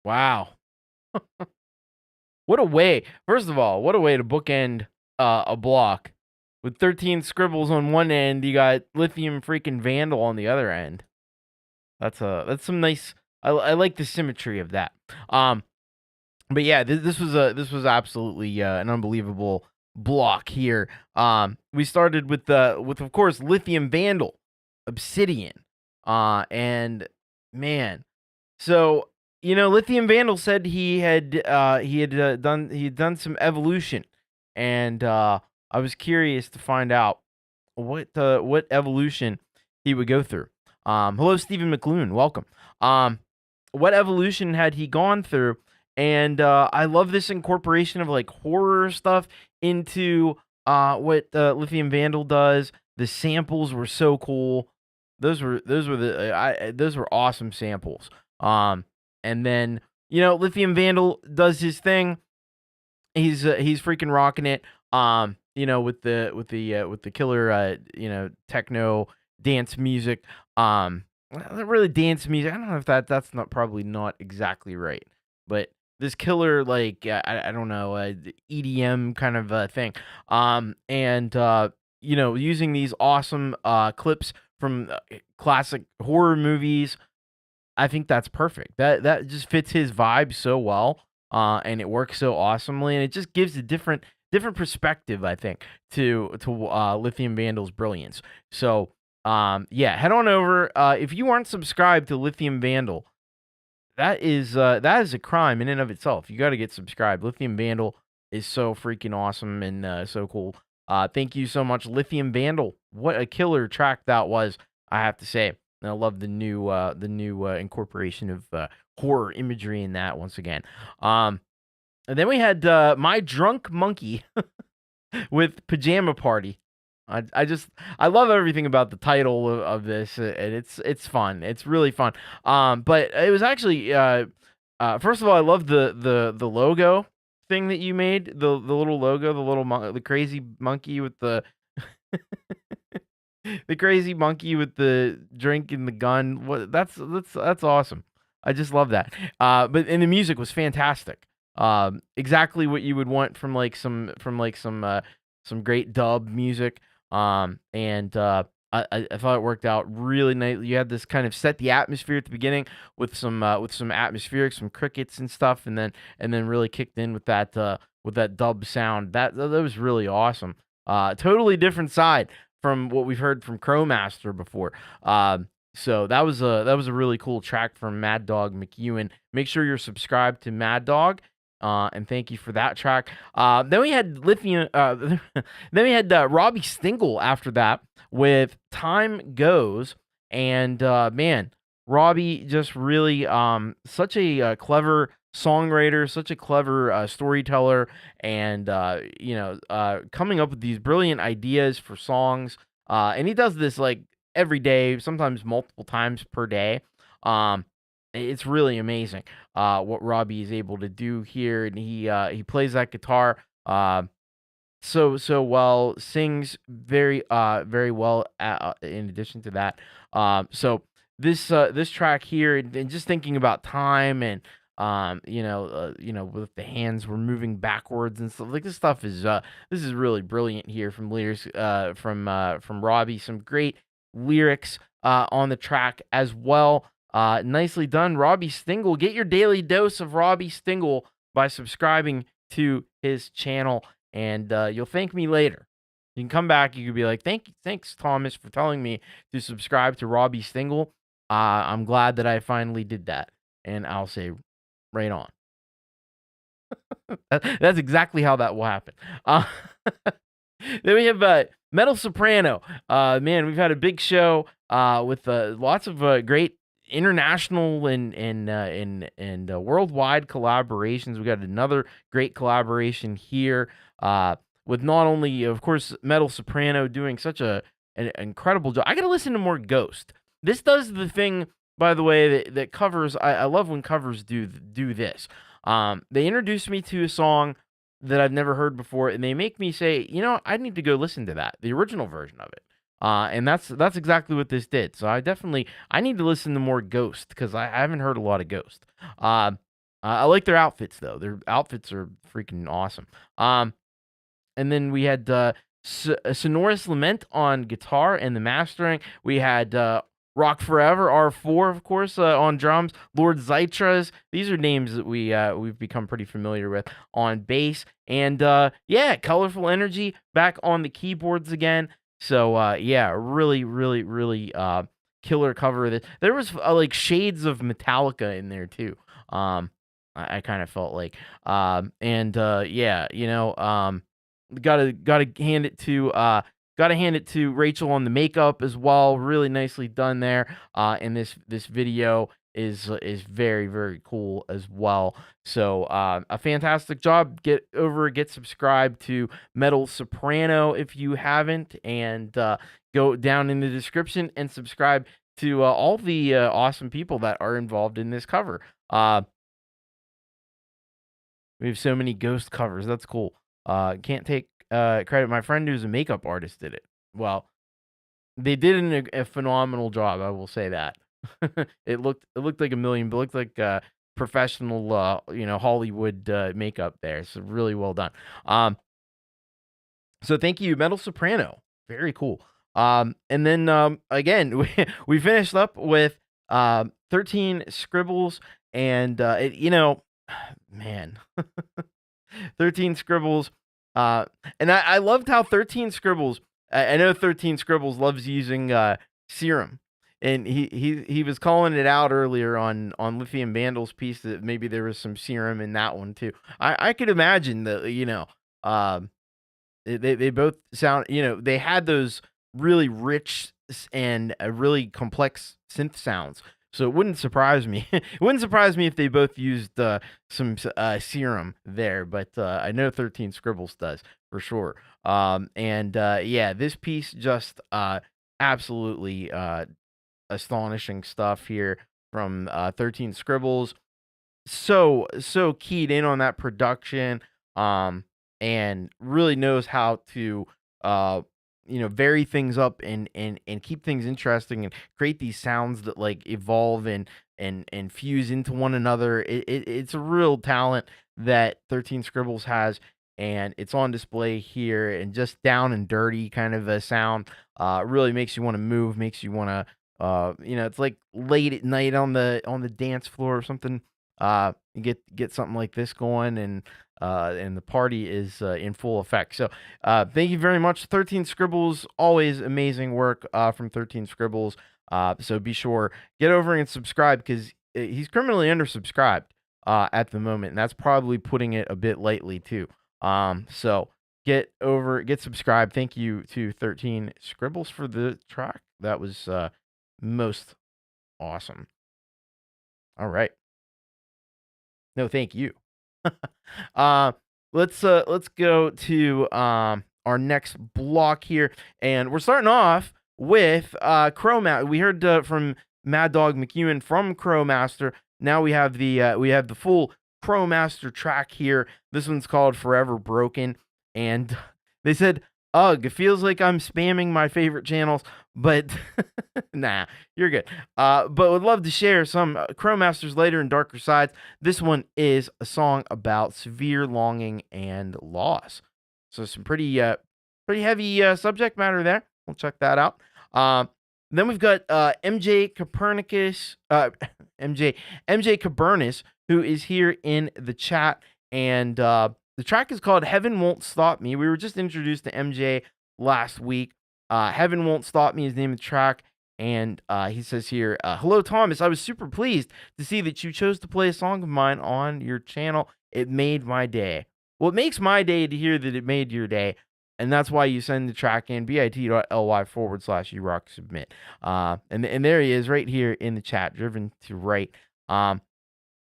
S2: Wow. What a way. First of all, what a way to bookend a block. With 13 scribbles on one end, you got Lithium freaking Vandal on the other end. That's some nice. I like the symmetry of that. But yeah, this was absolutely an unbelievable block here. We started with of course Lithium Vandal, Obsidian, and man, so Lithium Vandal said he had done some evolution, and I was curious to find out what evolution he would go through. Hello, Stephen McLoon, welcome. What evolution had he gone through? And I love this incorporation of like horror stuff into what Lithium Vandal does. The samples were so cool. Those were awesome samples. And then Lithium Vandal does his thing. He's freaking rocking it. With the killer techno dance music. Not really dance music. I don't know if that's not probably not exactly right, but this killer I don't know EDM kind of thing. Using these awesome clips from classic horror movies. I think that's perfect. That just fits his vibe so well, and it works so awesomely, and it just gives a different perspective, I think, to Lithium Vandal's brilliance. So, head on over. If you aren't subscribed to Lithium Vandal, that is a crime in and of itself. You got to get subscribed. Lithium Vandal is so freaking awesome and so cool. Thank you so much, Lithium Vandal. What a killer track that was, I have to say. And I love the new incorporation of horror imagery in that once again. And then we had My Drunk Monkey with Pajama Party. I love everything about the title of this, and it's fun. It's really fun. But it was actually first of all, I love the logo thing that you made. The little logo, the crazy monkey with the the crazy monkey with the drink and the gun. That's awesome. I just love that. And the music was fantastic. Exactly what you would want from some great dub music. I thought it worked out really nice. You had this kind of set the atmosphere at the beginning with some atmospheric, some crickets and stuff, and then really kicked in with that dub sound. That was really awesome. Totally different side from what we've heard from Crowmaster before. So that was a really cool track from Mad Dog McEwen. Make sure you're subscribed to Mad Dog. And thank you for that track. Then we had Lithium. Then we had Robbie Stingle after that with "Time Goes," and man, Robbie just really such a clever songwriter, such a clever storyteller, and coming up with these brilliant ideas for songs. And he does this like every day, sometimes multiple times per day. It's really amazing what Robbie is able to do here, and he plays that guitar so well, sings very well. In addition to that, so this track here, and just thinking about time, and with the hands we're moving backwards and stuff like this stuff is this is really brilliant here from lyrics from Robbie. Some great lyrics on the track as well. Nicely done, Robbie Stingle. Get your daily dose of Robbie Stingle by subscribing to his channel, and you'll thank me later. You can come back. You can be like, thanks, Thomas, for telling me to subscribe to Robbie Stingle. I'm glad that I finally did that, and I'll say, right on. That's exactly how that will happen. Then we have Metal Soprano. Man, we've had a big show with lots of great international and worldwide collaborations. We got another great collaboration here with not only, of course, Metal Soprano doing such an incredible job. I gotta listen to more Ghost. This does the thing, by the way, that covers. I love when covers do this. They introduce me to a song that I've never heard before, and they make me say, I need to go listen to that, the original version of it. And that's exactly what this did. So I need to listen to more Ghost, because I haven't heard a lot of Ghost. I like their outfits, though. Their outfits are freaking awesome. And then we had Sonorous Lament on guitar and the mastering. We had Rock Forever, R4, of course, on drums. Lord Zytras. These are names that we've become pretty familiar with on bass. And Colourful Energy back on the keyboards again. So, really, really, really killer cover of this. There was like shades of Metallica in there too. I kind of felt like, gotta hand it to Rachel on the makeup as well. Really nicely done there. And this video is very, very cool as well. So a fantastic job. Get subscribed to Metal Soprano if you haven't, and go down in the description and subscribe to all the awesome people that are involved in this cover. We have so many Ghost covers. That's cool. Can't take credit. My friend who's a makeup artist did it. Well, they did a phenomenal job. I will say that. It looked like a million, but looked like professional, Hollywood makeup there. So really well done. So thank you, Metal Soprano. Very cool. And then again, we finished up with 13 Scribbles, and man, 13 Scribbles. And I loved how 13 Scribbles. I know 13 Scribbles loves using serum. And he was calling it out earlier on Lithium Vandal's piece that maybe there was some serum in that one too. I could imagine that, they both sound, they had those really rich and really complex synth sounds. So it wouldn't surprise me. It wouldn't surprise me if they both used some serum there, but I know 13 Scribbles does for sure. This piece just absolutely astonishing stuff here from 13 Scribbles. So keyed in on that production, and really knows how to vary things up and keep things interesting and create these sounds that like evolve and fuse into one another. It's a real talent that 13 Scribbles has, and it's on display here. And just down and dirty kind of a sound really makes you want to move, makes you want to it's like late at night on the dance floor or something. get something like this going, and the party is in full effect. So thank you very much. 13 Scribbles, always amazing work from 13 Scribbles. So be sure, get over and subscribe, because he's criminally undersubscribed at the moment, and that's probably putting it a bit lightly too. So get subscribed. Thank you to 13 Scribbles for the track. That was most awesome. All right. No, thank you. Let's go to our next block here, and we're starting off with Krow. We heard from Mad Dog McEwen from Krow Master. Now we have the full Krow Master track here. This one's called Forever Broken, and they said, "Ugh, it feels like I'm spamming my favorite channels, but nah, you're good. But would love to share some Krow Master's later and darker sides. This one is a song about severe longing and loss. So some pretty heavy subject matter there. We'll check that out. Then we've got MJ Cabernis, who is here in the chat, and the track is called Heaven Won't Stop Me. We were just introduced to MJ last week. Heaven Won't Stop Me is the name of the track. And he says here, hello, Thomas. I was super pleased to see that you chose to play a song of mine on your channel. It made my day. Well, it makes my day to hear that it made your day. And that's why you send the track in, bit.ly/urocksubmit. And there he is right here in the chat, driven to write. It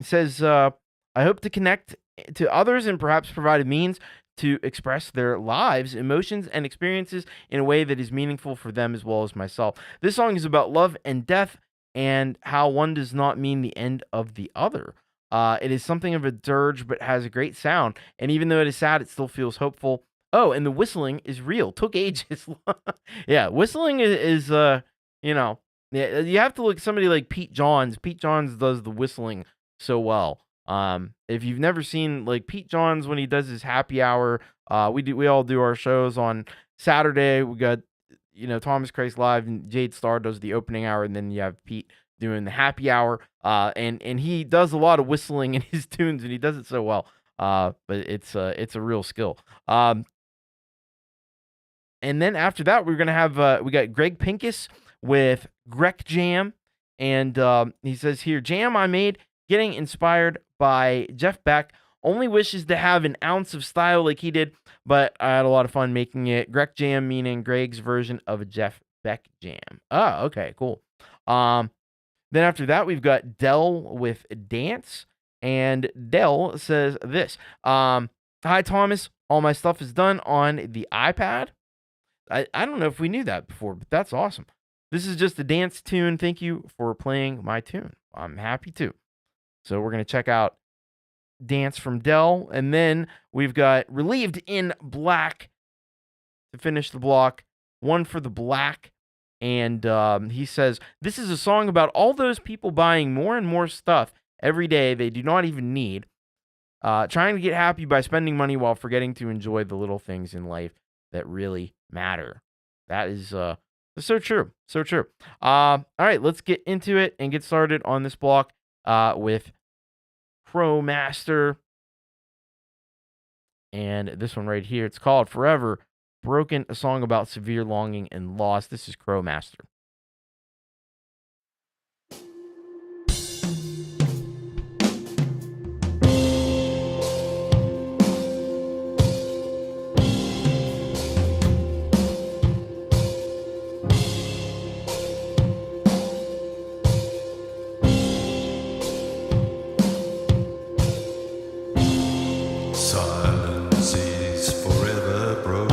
S2: says, I hope to connect to others and perhaps provide a means to express their lives, emotions, and experiences in a way that is meaningful for them as well as myself. This song is about love and death and how one does not mean the end of the other. It is something of a dirge, but has a great sound. And even though it is sad, it still feels hopeful. Oh, and the whistling is real. Took ages. Yeah, whistling is you have to look at somebody like Pete Johns. Pete Johns does the whistling so well. If you've never seen like Pete Johns when he does his happy hour, we all do our shows on Saturday. We got Thomas Christ Live, and Jade Starr does the opening hour, and then you have Pete doing the happy hour. And he does a lot of whistling in his tunes, and he does it so well. But it's a real skill. And then after that, we're gonna have we got Greg Pincus with Greg Jam, and he says here, jam I made getting inspired by Jeff Beck. Only wishes to have an ounce of style like he did, but I had a lot of fun making it. Greg Jam meaning Greg's version of a Jeff Beck jam. Oh, okay, cool. Then after that, we've got Dell with Dance, and Dell says this. Hi, Thomas. All my stuff is done on the iPad. I don't know if we knew that before, but that's awesome. This is just a dance tune. Thank you for playing my tune. I'm happy to. So we're going to check out Dance from Dell, and then we've got Relieved in Black to finish the block. One for the Black, and he says, this is a song about all those people buying more and more stuff every day they do not even need, trying to get happy by spending money while forgetting to enjoy the little things in life that really matter. That is so true. So true. All right, let's get into it and get started on this block with Krow Master. And this one right here, it's called Forever Broken, a song about severe longing and loss. This is Krow Master.
S10: Silence is forever broken.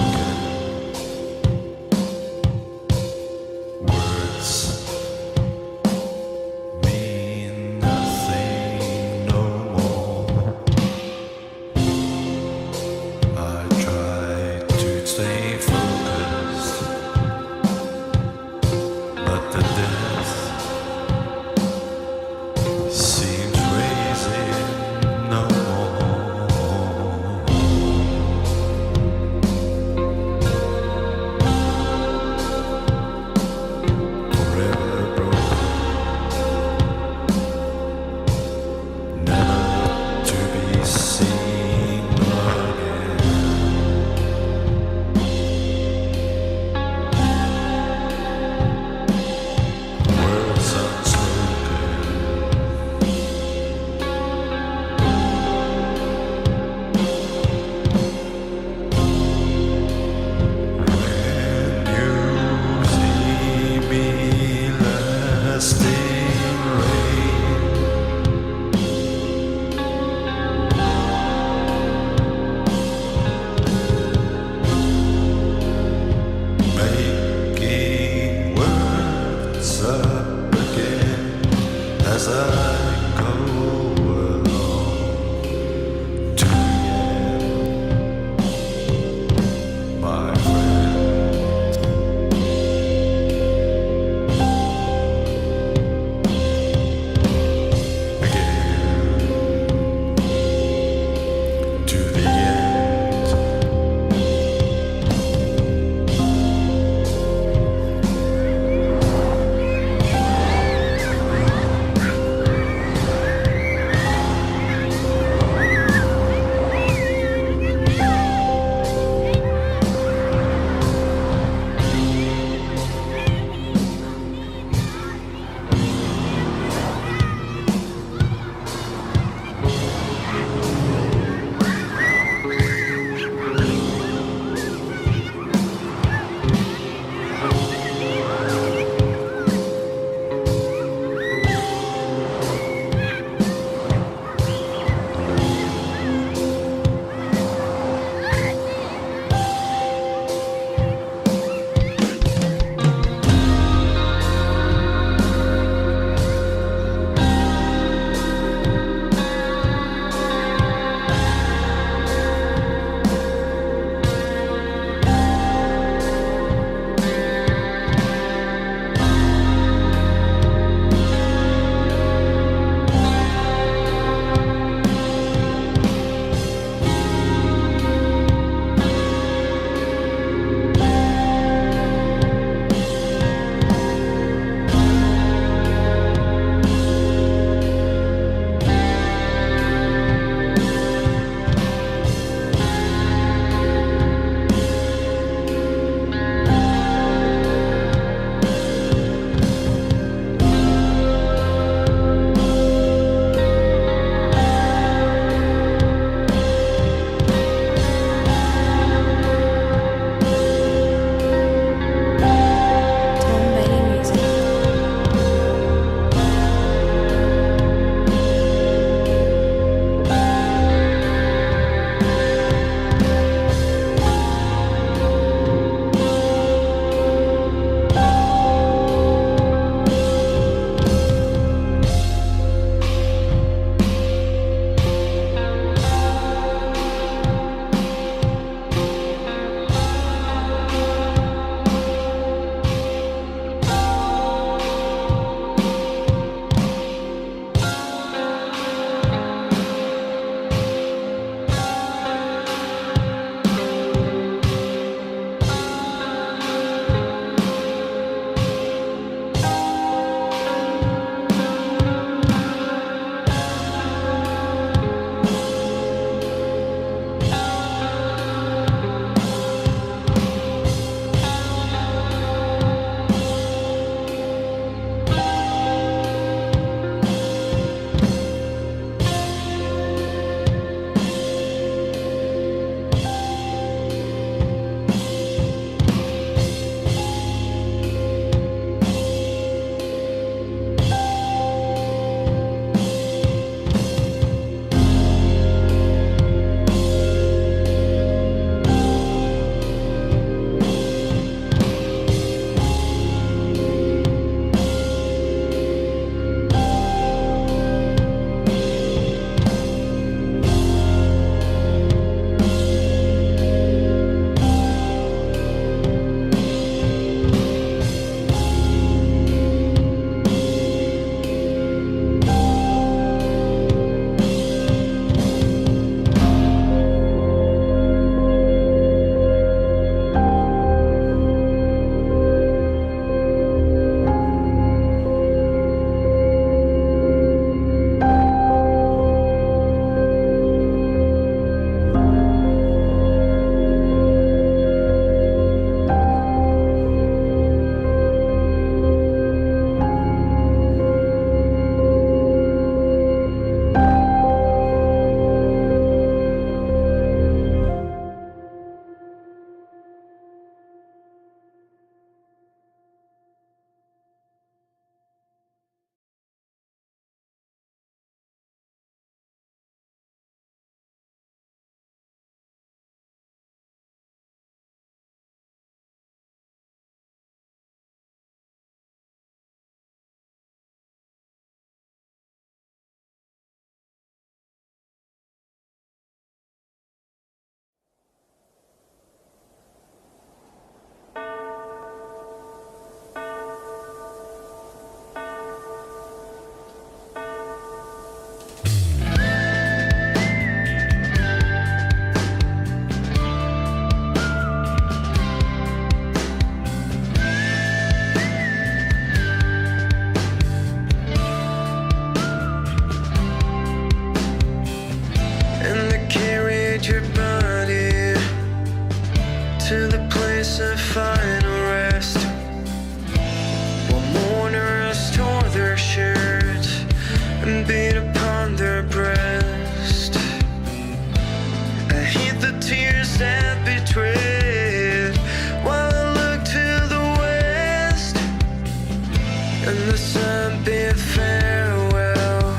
S1: the sun bid farewell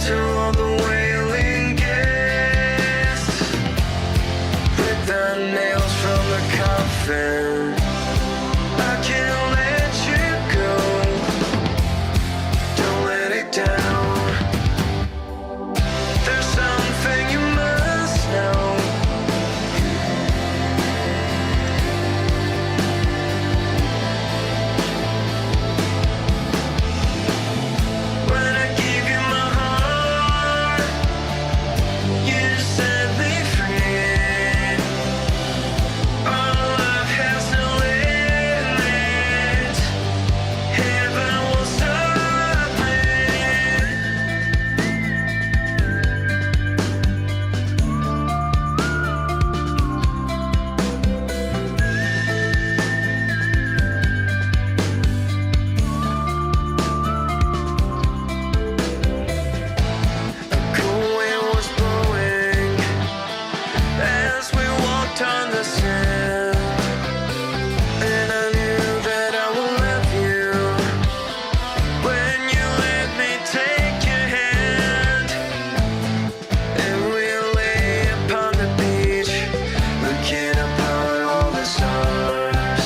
S1: to all the wailing guests. Rip the nails from the coffin. I can't let you go. Don't let it down. There's something you must know. When I gave you my heart, you set me free. Our love has no limit. Heaven will stop me. A cool wind was blowing as we walked on the sand, and I knew that I would love you when you let me take your hand. And we lay upon the beach, looking upon all the stars,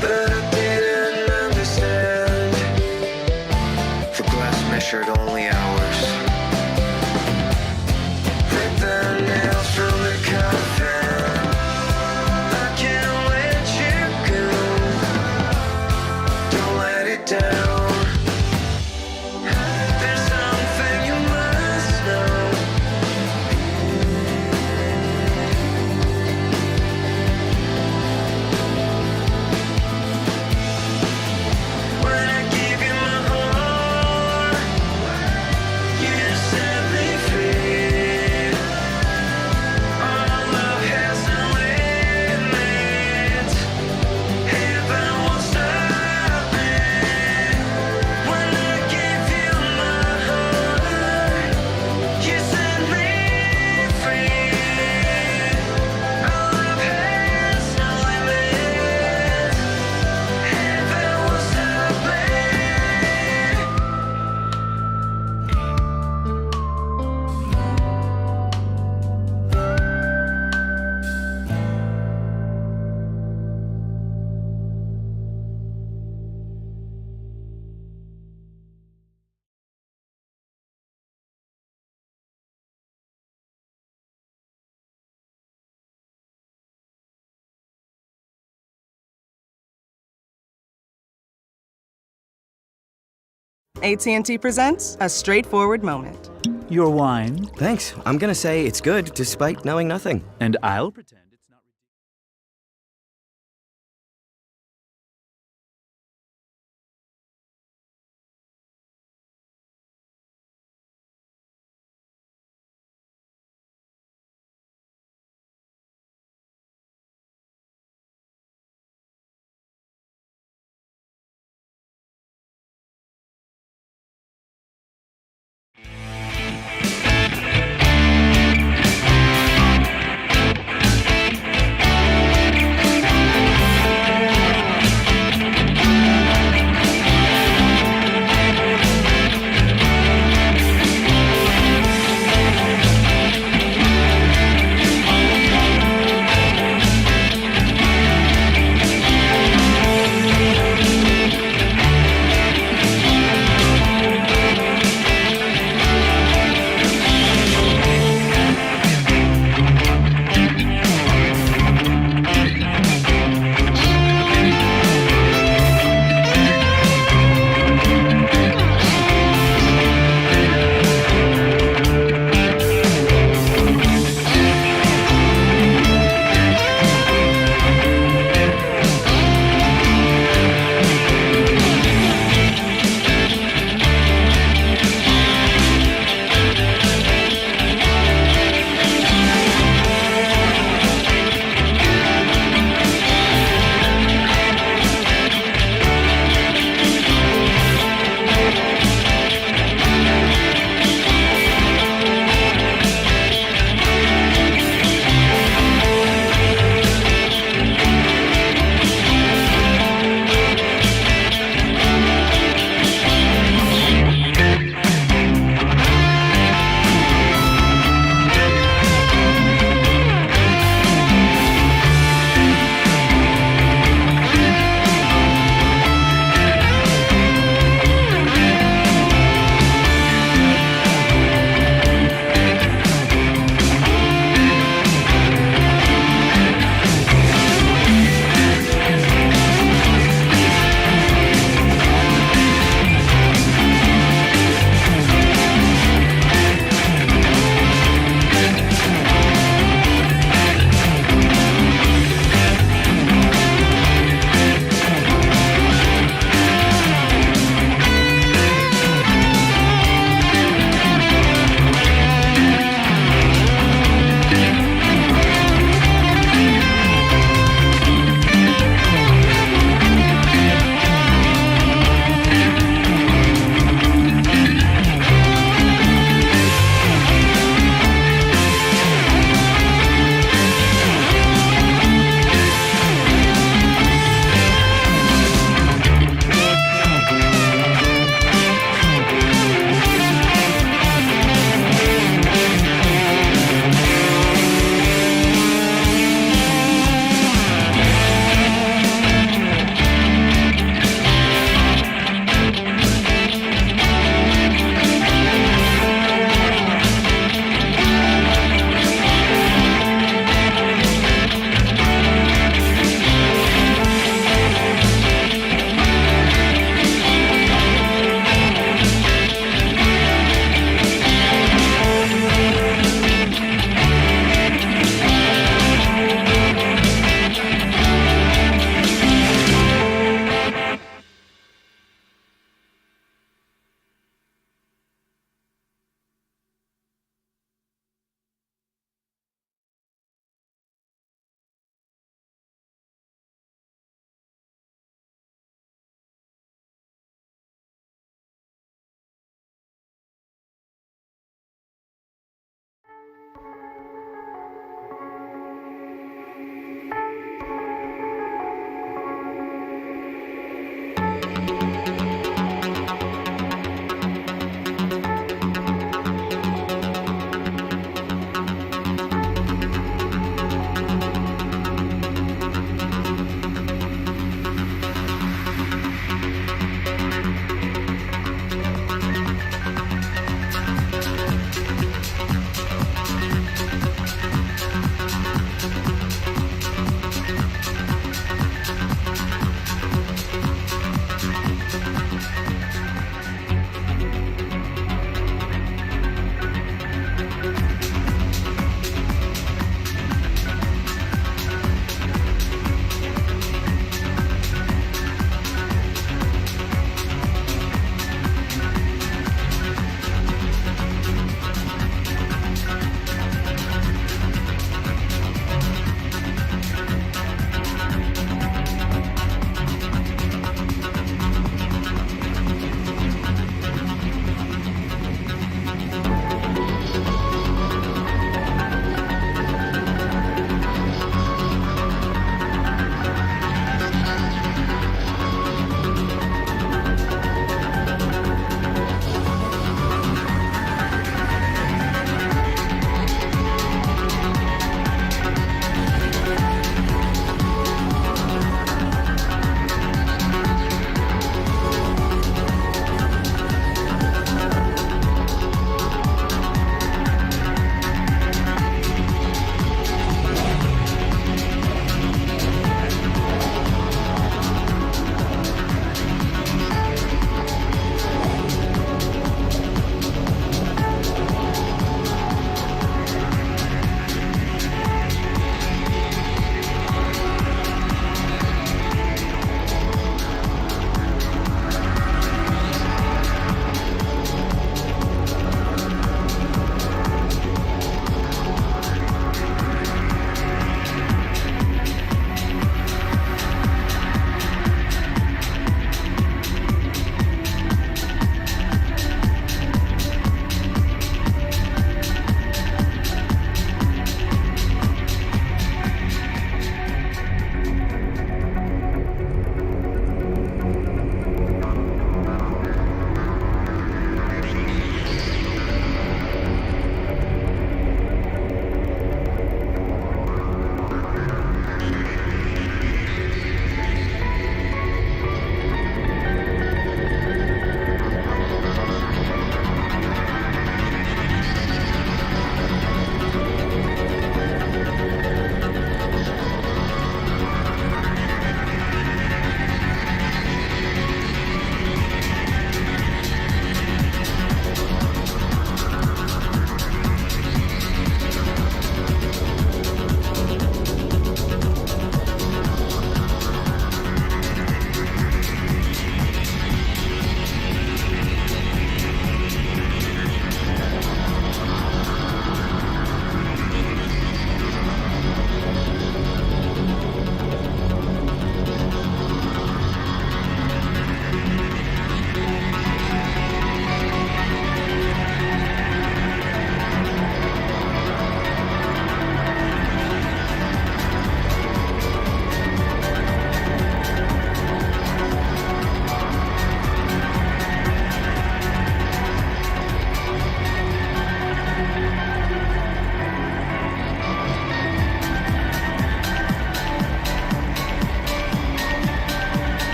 S1: but I didn't understand. The glass measured only hours. Rip the nails from the coffin. I can't let you go. Don't let it down. There's something you must know. When I gave you my heart, you set me free. Our love has no limit. Heaven won't stop me. When I gave you my heart, you set me free. Our love has no limit. Heaven won't stop me.
S10: AT&T presents a straightforward moment.
S6: Your wine,
S11: Thanks. I'm gonna say it's good despite knowing nothing.
S6: and I'll pretend it's not.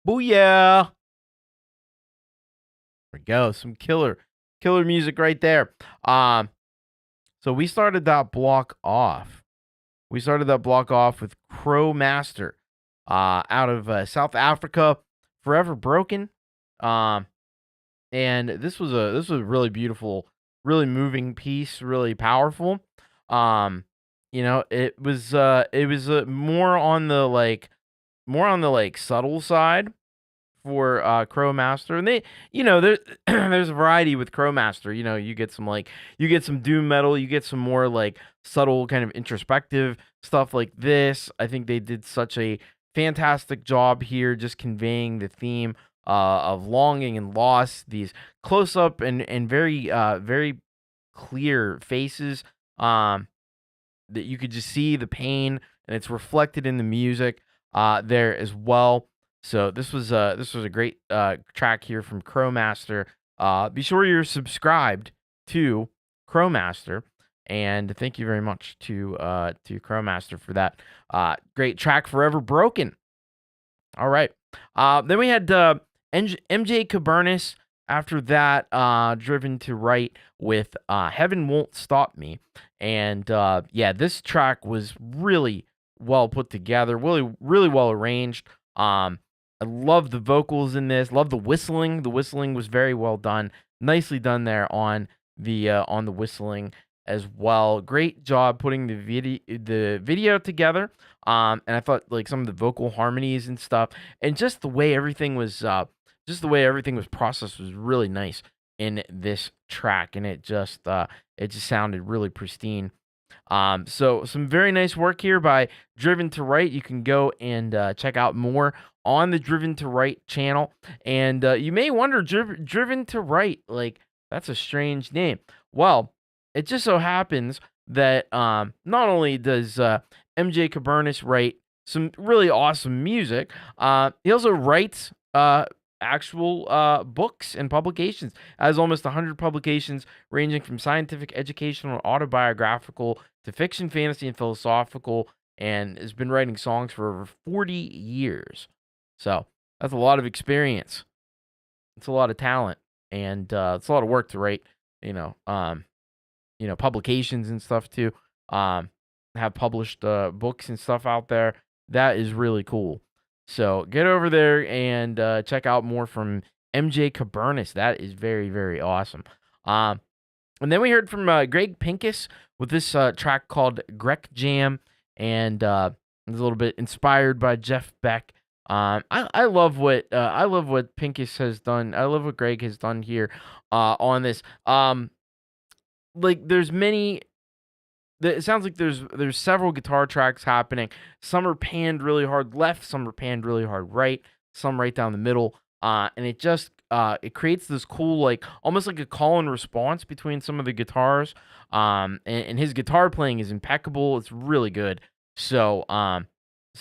S2: Booyah! There we go. Some killer music right there. So we started that block off. We started that block off with Krow Master, out of South Africa, Forever Broken. And this was a really beautiful, really moving piece, really powerful. It was more on the subtle side for Krow Master, and they, there's a variety with Krow Master. You get some doom metal, you get some more like subtle kind of introspective stuff like this. I think they did such a fantastic job here, just conveying the theme of longing and loss. These close up and very very clear faces, that you could just see the pain, and it's reflected in the music there as well. So this was a great track here from Krow Master. Be sure you're subscribed to Krow Master, and thank you very much to Krow Master for that great track, Forever Broken. All right, then we had MJ Cabernis. After that, Driven to Right with Heaven Won't Stop Me. And this track was really well put together, really, really well arranged. I love the vocals in this, love the whistling. The whistling was very well done. Nicely done there on the whistling as well. Great job putting the video together. And I thought like some of the vocal harmonies and stuff, and just the way everything was processed was really nice in this track, and it just sounded really pristine. So some very nice work here by Driven to Right. You can go and check out more on the Driven to Right channel. And you may wonder, Driven to Right, like, that's a strange name. Well, it just so happens that not only does MJ Cabernis write some really awesome music, he also writes actual books and publications. Has almost 100 publications ranging from scientific, educational, autobiographical to fiction, fantasy, and philosophical, and has been writing songs for over 40 years. So that's a lot of experience. It's a lot of talent, and it's a lot of work to write, publications and stuff too. Have published books and stuff out there. That is really cool. So get over there and check out more from MJ Cabernis. That is very, very awesome. And then we heard from Greg Pincus with this track called Greg Jam, and it's a little bit inspired by Jeff Beck. I love what Pincus has done. I love what Greg has done here on this. It sounds like there's several guitar tracks happening. Some are panned really hard left, some are panned really hard right, some right down the middle. And it just it creates this cool, like almost like a call and response between some of the guitars. And his guitar playing is impeccable. It's really good. So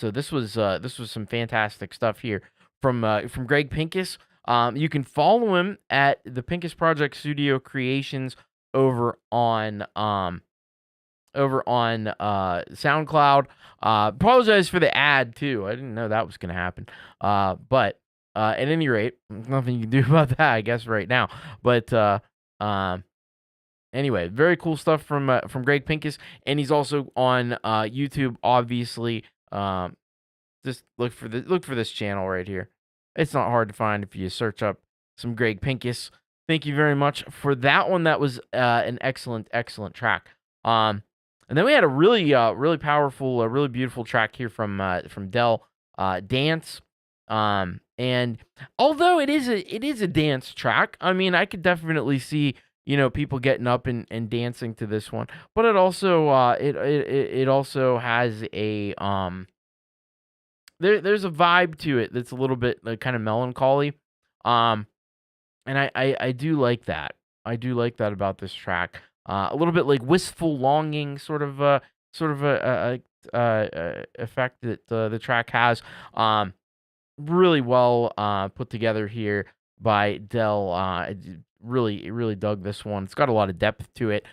S2: this was some fantastic stuff here from Greg Pincus. You can follow him at the Pincus Project Studio Creations over on SoundCloud. Apologize for the ad too. I didn't know that was going to happen. But at any rate, nothing you can do about that, I guess, right now. But anyway, very cool stuff from Greg Pincus, and he's also on YouTube. Obviously, just look for this channel right here. It's not hard to find if you search up some Greg Pincus. Thank you very much for that one. That was an excellent track. And then we had a really powerful, really beautiful track here from Del, Dance. And although it is a dance track, I mean, I could definitely see, people getting up and dancing to this one. But it also it also has a there's a vibe to it that's a little bit kind of melancholy. And I do like that. I do like that about this track. A little bit like wistful longing, sort of a effect that the track has. Really well put together here by Del. Really dug this one. It's got a lot of depth to it.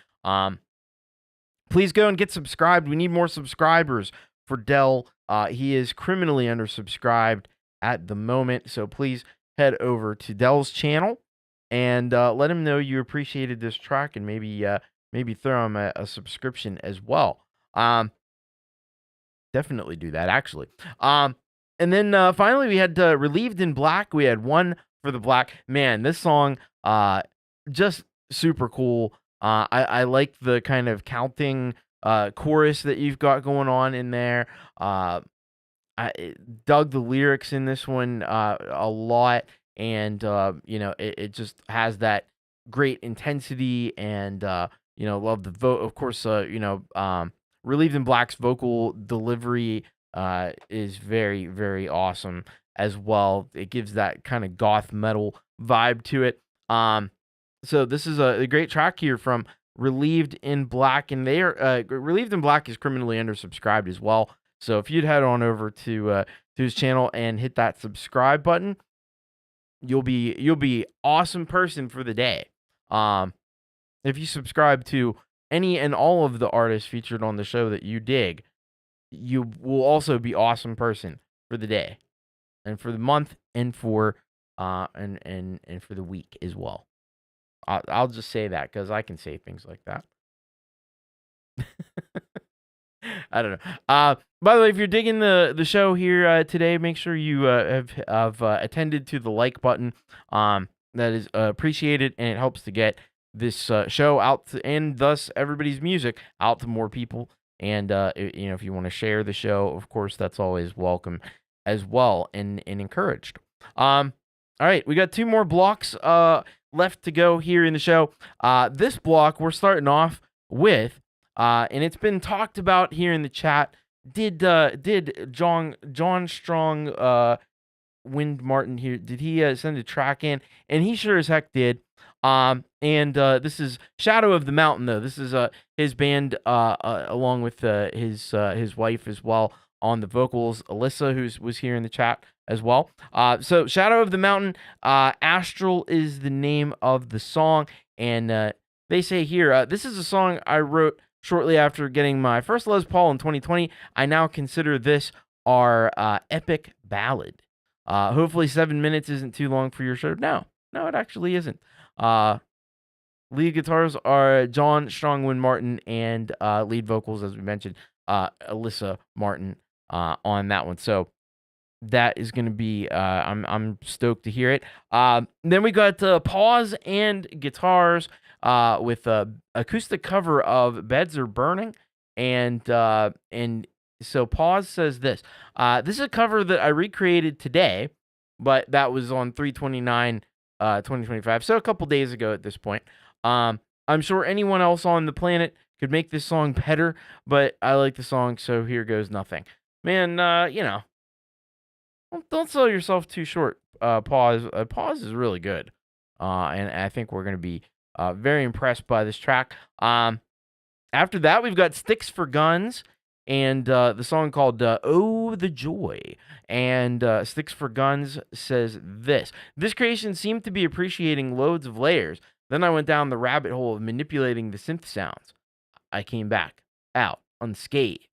S2: Please go and get subscribed. We need more subscribers for Del. He is criminally undersubscribed, at the moment. So please head over to Dell's channel and let him know you appreciated this track, and maybe throw him a subscription as well. Definitely do that, actually. And then finally we had Relieved in Black. We had One for the Black. Man, this song just super cool. I like the kind of counting chorus that you've got going on in there. I dug the lyrics in this one a lot, and it just has that great intensity, and love the vote. Of course, Relieved in Black's vocal delivery is very, very awesome as well. It gives that kind of goth metal vibe to it. So this is a great track here from Relieved in Black, and they are Relieved in Black is criminally undersubscribed as well. So if you'd head on over to his channel and hit that subscribe button, you'll be awesome person for the day. If you subscribe to any and all of the artists featured on the show that you dig, you will also be awesome person for the day, and for the month, and for and for the week as well. I'll just say that because I can say things like that. I don't know. By the way, if you're digging the show here today, make sure you have attended to the like button. That is appreciated, and it helps to get this show out to, and thus everybody's music out to more people. And if you want to share the show, of course, that's always welcome as well, and encouraged. All right, we got 2 more blocks left to go here in the show. This block we're starting off with, and it's been talked about here in the chat. Did John Strong Wind Martin here? Did he send a track in? And he sure as heck did. This is Shadow of the Mountain, though. This is his band along with his wife as well on the vocals, Alyssa, who was here in the chat as well. So Shadow of the Mountain, Astral is the name of the song, and they say here, this is a song I wrote shortly after getting my first Les Paul in 2020. I now consider this our epic ballad. Hopefully 7 minutes isn't too long for your show. No, it actually isn't. Lead guitars are John Strongwind Martin, and lead vocals, as we mentioned, Alyssa Martin on that one. So that is going to be, I'm stoked to hear it. Then we got Pause and guitars with acoustic cover of Beds Are Burning, and so Pause says this. This is a cover that I recreated today, but that was on 3/29, 2025, so a couple days ago at this point. I'm sure anyone else on the planet could make this song better, but I like the song, so here goes nothing. Man, don't sell yourself too short. Pause is really good, and I think we're going to be very impressed by this track. After that, we've got Sticks for Guns, and the song called Oh the Joy. And Sticks for Guns says this. This creation seemed to be appreciating loads of layers. Then I went down the rabbit hole of manipulating the synth sounds. I came back out unscathed.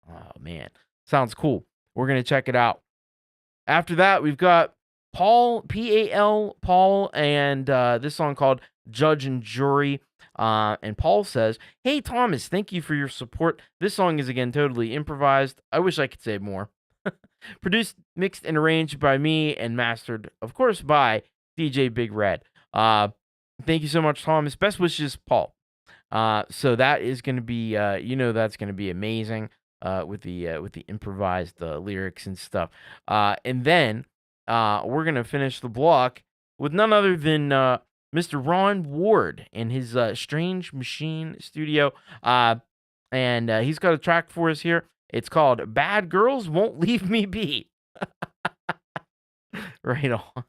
S2: Oh, man. Sounds cool. We're going to check it out. After that, we've got Paul, P-A-L, Paul, and this song called Judge and Jury. And Paul says, "Hey, Thomas, thank you for your support. This song is, again, totally improvised. I wish I could say more. Produced, mixed, and arranged by me, and mastered, of course, by DJ Big Red. Thank you so much, Thomas. Best wishes, Paul." So that is going to be, that's going to be amazing with the improvised lyrics and stuff. And then we're going to finish the block with none other than Mr. Ron Ward and his Strange Machine Studio. And he's got a track for us here. It's called Bad Girls Won't Leave Me Be. Right on.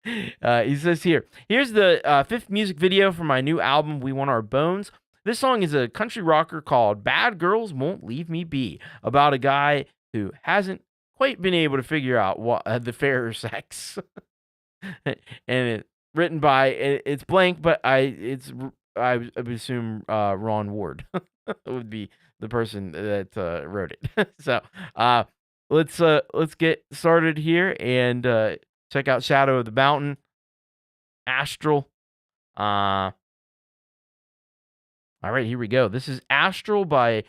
S2: He says here, here's the 5th music video for my new album, We Want Our Bones. This song is a country rocker called Bad Girls Won't Leave Me Be, about a guy who hasn't quite been able to figure out what the fairer sex. And it's written by, it's blank, but I would assume Ron Ward would be the person that wrote it. So let's get started here and check out Shadow of the Mountain, Astral. All right, here we go. This is Astral by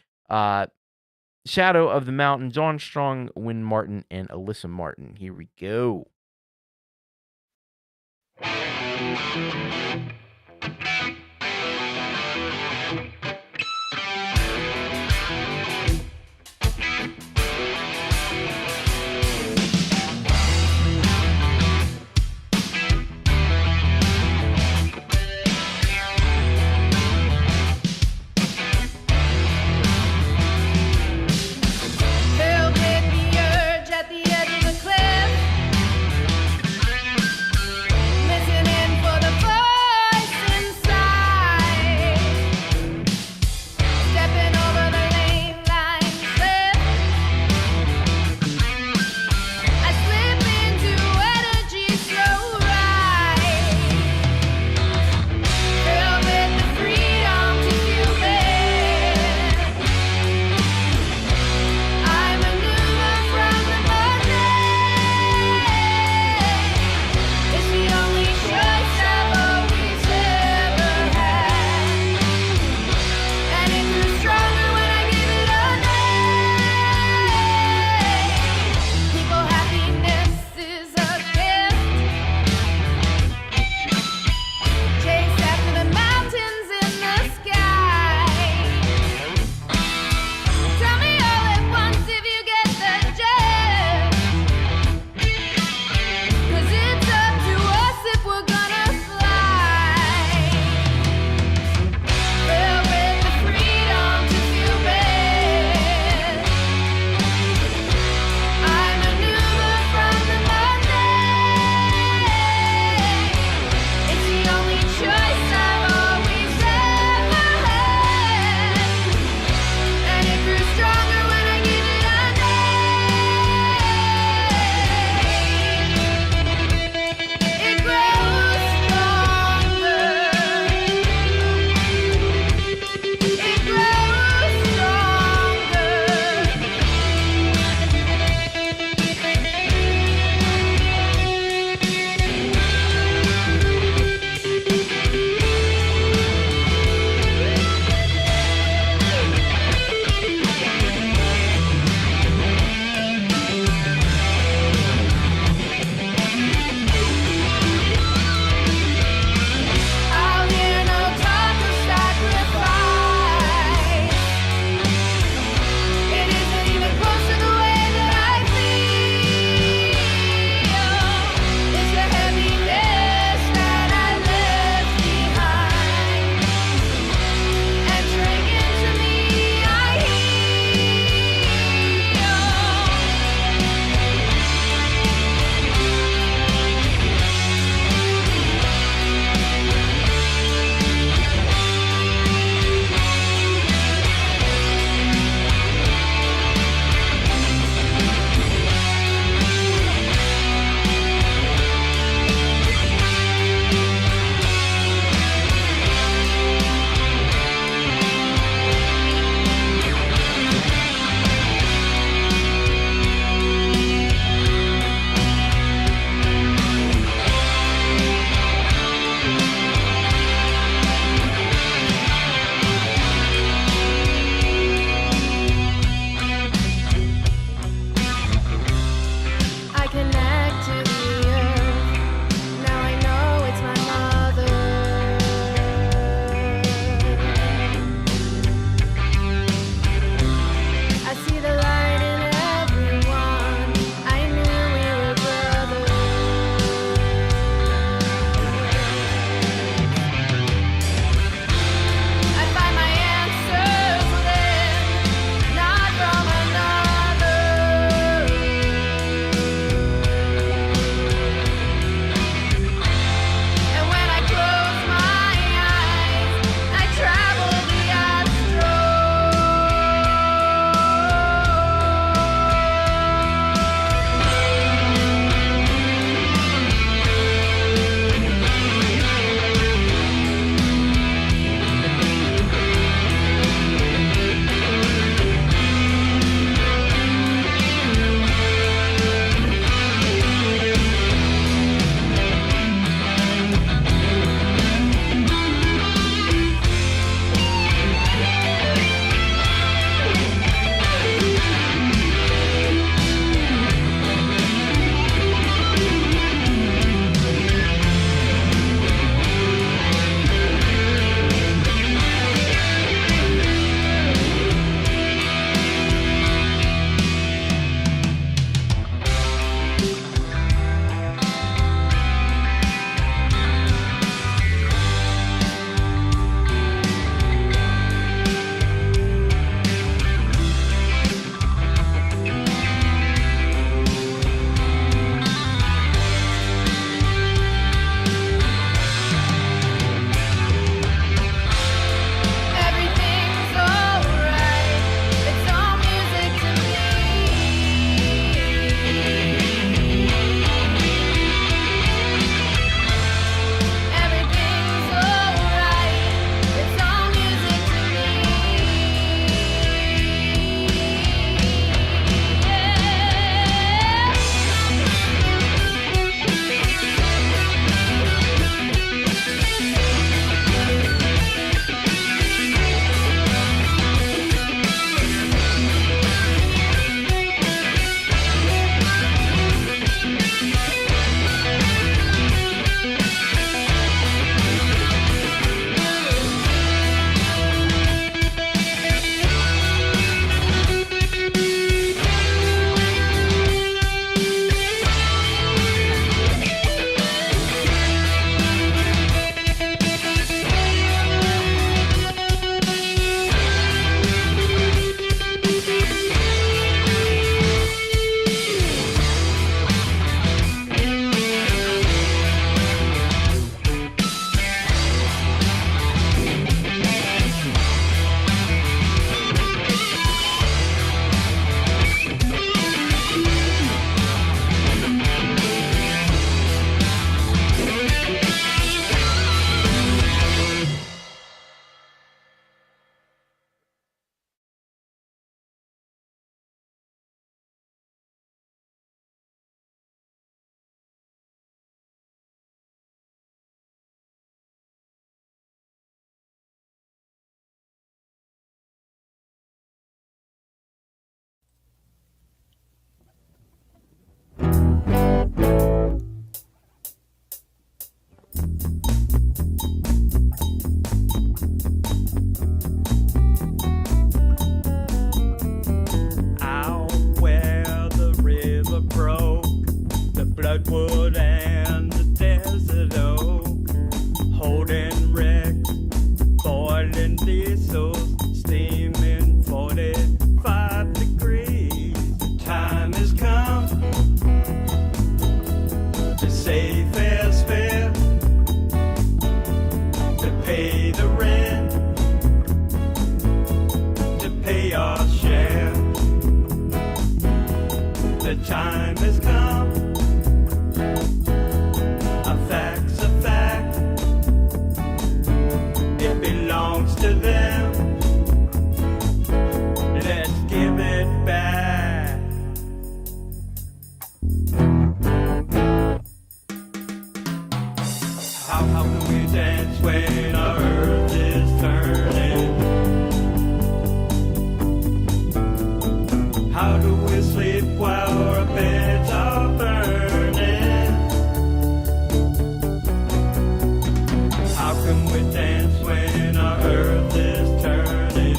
S2: Shadow of the Mountain, John Strong, Wynn Martin, and Alyssa Martin. Here we go.
S12: Listening for the voice
S5: How can we dance when our earth is turning? How do we sleep while our beds are burning? How can we dance when our earth is turning?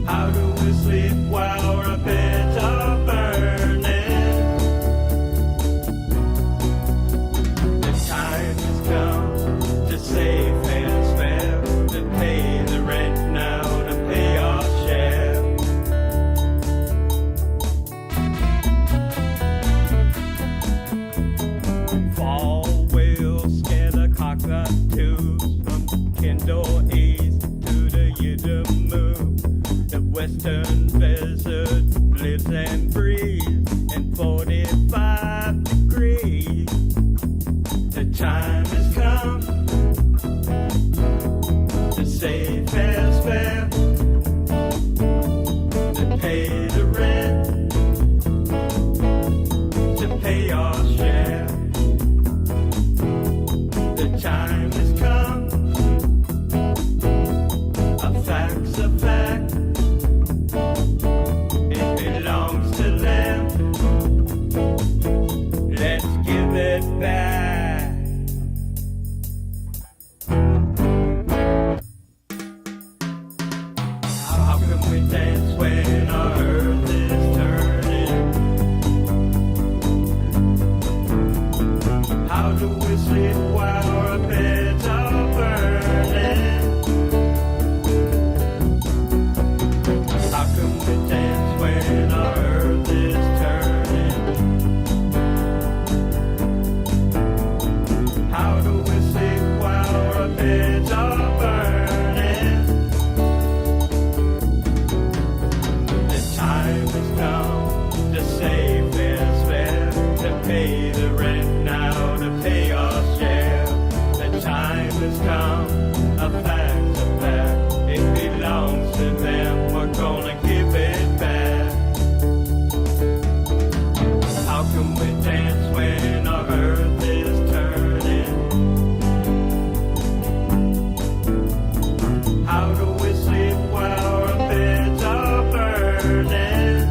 S5: How do we sleep while our beds are burning? The time has come to save fair's fair, to pay the rent now, to pay our share. Fall will scare the cockatoos from Kendall East to the Needham Moon. The western desert lives and breathes in 45 degrees. The time has come to save fair's fair, to pay the rent, to pay our share. The time has come, a fact's a fact, it belongs to them. Let's give it back. How can we dance when our earth is turning? How do we sleep while our beds are burning? How can we dance when our earth is turning? How do we sleep while our beds are burning? The time has come to save fair's fair, to pay the rent now, to pay our share. The time has come, a fact's a fact, it belongs to them, we're gonna give it back. How can we dance when our earth is turning? How do we sleep while our beds are burning?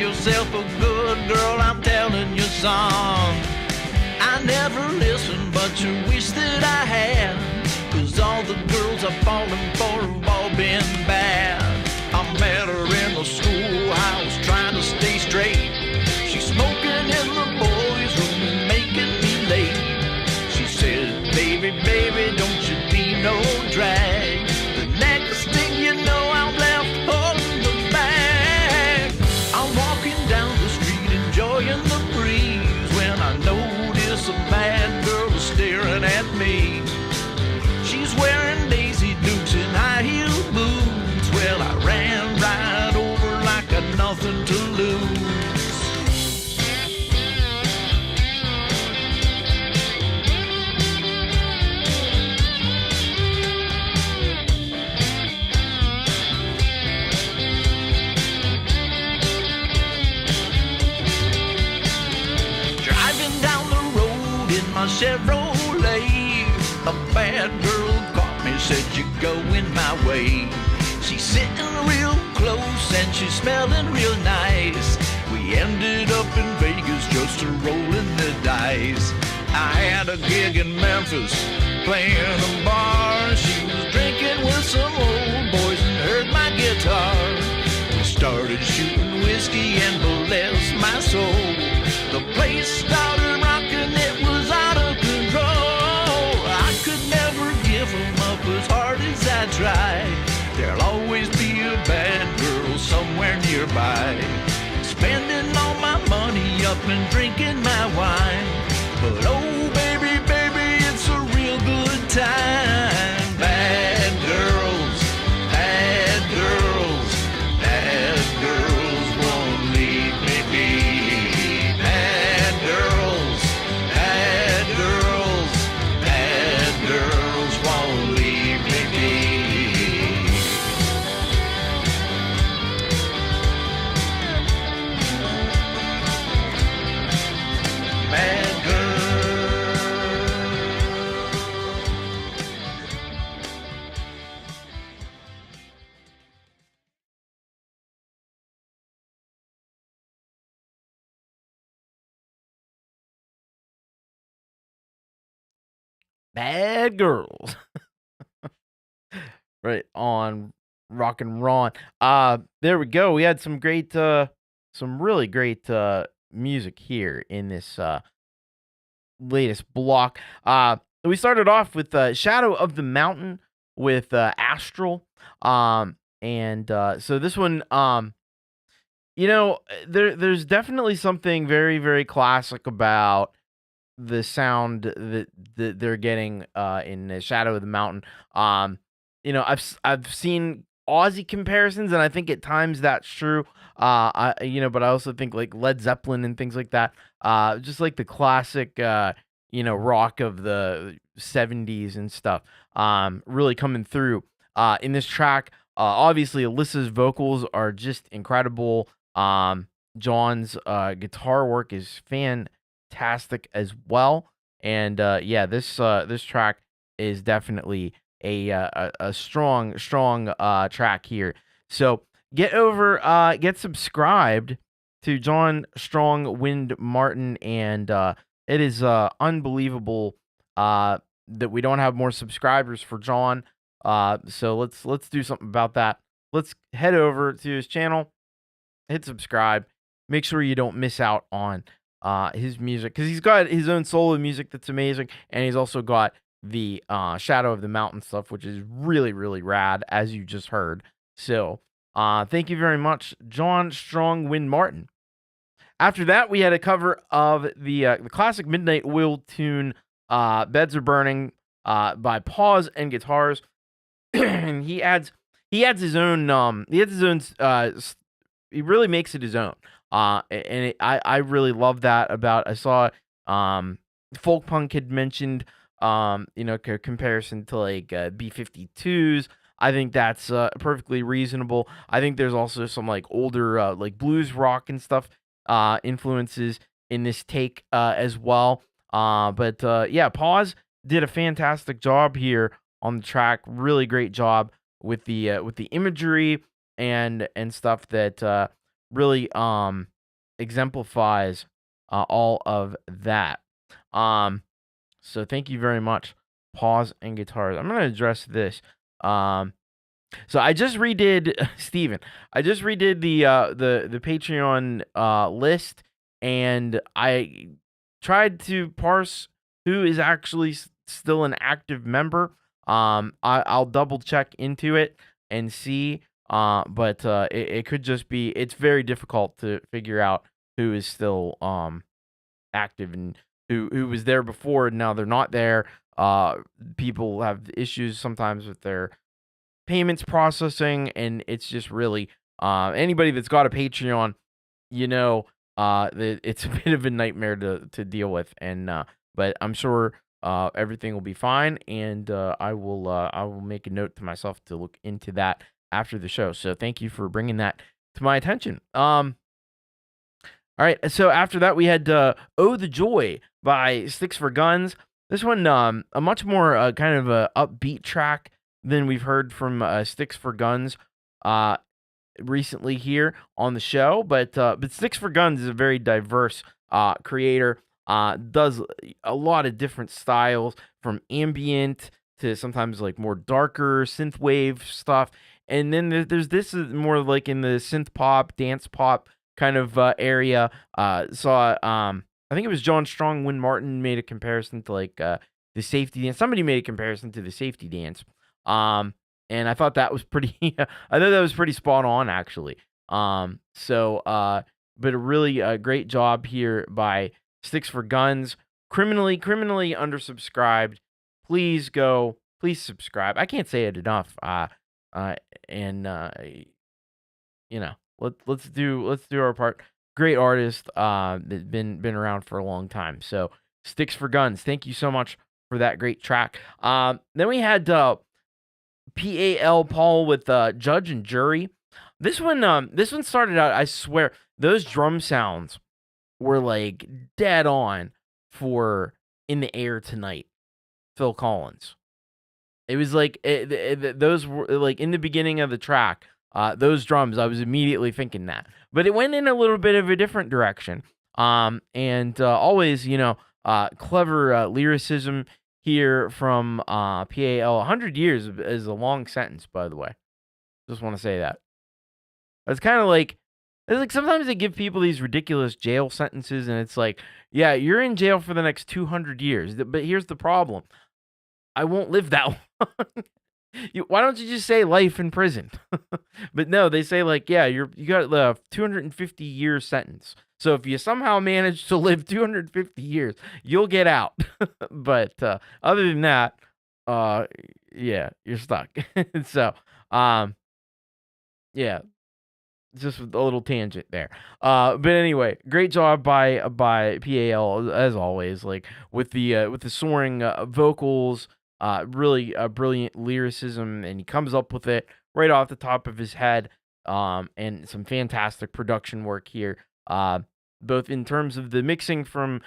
S1: yourself a good girl, I'm telling you song. I never listened, but you wish that I had, 'cause all the girls I've fallen for have all been bad. I met her in the schoolhouse trying to stay straight. She's smoking in the boys' room and making me late. She said, baby, baby, don't you be no drag. The next thing you know, I'm left holding the bag. I'm walking down the street enjoying the breeze when I notice a bad girl is staring at me. She's wearing Daisy Dukes and high-heeled boots. Well, I ran right over like I'd nothing to lose. Driving down the road in my Chevrolet, a bad girl caught me, said you're going my way. She's sitting real close and she's smelling real nice. We ended up in Vegas just a rolling the dice. I had a gig in Memphis playing a bar. She was drinking with some old boys and heard my guitar. We started shooting whiskey and bless my soul, the place started rocking, it was out of control. by. Spending all my money up and drinking my wine. But oh, baby, baby, it's a real good time. Bad girls, bad girls, bad girls won't leave me be. Bad girls, bad girls, bad girls won't leave me be. Bad girls.
S2: Bad girls. Right on Rockin' Ron. There we go. We had some great some really great music here in this latest block. We started off with Shadow of the Mountain with Astral. And so this one, you know, there's definitely something very, very classic about the sound that they're getting in the Shadow of the Mountain. You know, I've seen Aussie comparisons, and I think at times that's true. But I also think like Led Zeppelin and things like that. Just like the classic, rock of the 70s and stuff. Really coming through in this track. Obviously, Alyssa's vocals are just incredible. John's guitar work is fantastic as well. And this track is definitely a strong track here. So get subscribed to John Strong Wind Martin, and it is unbelievable that we don't have more subscribers for John. So let's do something about that. Let's head over to his channel, hit subscribe, make sure you don't miss out on his music, because he's got his own solo music that's amazing, and he's also got the Shadow of the Mountain stuff, which is really, really rad, as you just heard. So thank you very much, John Strong Wind Martin. After that, we had a cover of the classic Midnight Oil tune, Beds Are Burning, by Pause and Guitars. And he adds his own, he really makes it his own. I really love that about, I saw Folkpunk had mentioned, comparison to like B-52s. I think that's perfectly reasonable. I think there's also some like older like blues rock and stuff influences in this take as well. Pause did a fantastic job here on the track. Really great job with the imagery and stuff that really exemplifies all of that. So thank you very much, Pause and Guitars. I'm going to address this. So I just redid Steven. I just redid the Patreon list, and I tried to parse who is actually still an active member. I'll double check into it and see. But it could just be, it's very difficult to figure out who is still active and who was there before and now they're not there. People have issues sometimes with their payments processing, and it's just really anybody that's got a Patreon, it's a bit of a nightmare to deal with. And but I'm sure everything will be fine, and I will make a note to myself to look into that after the show. So thank you for bringing that to my attention. All right, so after that we had Oh the Joy by Sticks for Guns. This one, a much more kind of a upbeat track than we've heard from Sticks for Guns recently here on the show. But Sticks for Guns is a very diverse creator. Does a lot of different styles, from ambient to sometimes like more darker synthwave stuff. And then there's this is more like in the synth pop, dance pop kind of area. I think it was John Strong Wind Martin made a comparison to like the Safety Dance. Somebody made a comparison to the Safety Dance. And I thought that was pretty. I thought that was pretty spot on, actually. But a really great job here by Sticks for Guns. Criminally undersubscribed. Please subscribe. I can't say it enough. And you know, let's do our part. Great artist. Been around for a long time. So Sticks for Guns. Thank you so much for that great track. Then we had PAL Paul with Judge and Jury. This one started out, I swear, those drum sounds were like dead on for In the Air Tonight, Phil Collins. It was like those were like in the beginning of the track, those drums, I was immediately thinking that. But it went in a little bit of a different direction. And always, clever lyricism here from PAL. 100 years is a long sentence, by the way. Just want to say that. It's kind of like, sometimes they give people these ridiculous jail sentences, and it's like, yeah, you're in jail for the next 200 years. But here's the problem. I won't live that long. Why don't you just say life in prison? But no, they say like, yeah, you got the 250-year sentence. So if you somehow manage to live 250 years, you'll get out. But other than that, yeah, you're stuck. So, yeah, just a little tangent there. But anyway, great job by PAL as always. Like with the soaring vocals. Really brilliant lyricism, and he comes up with it right off the top of his head, and some fantastic production work here, both in terms of the mixing from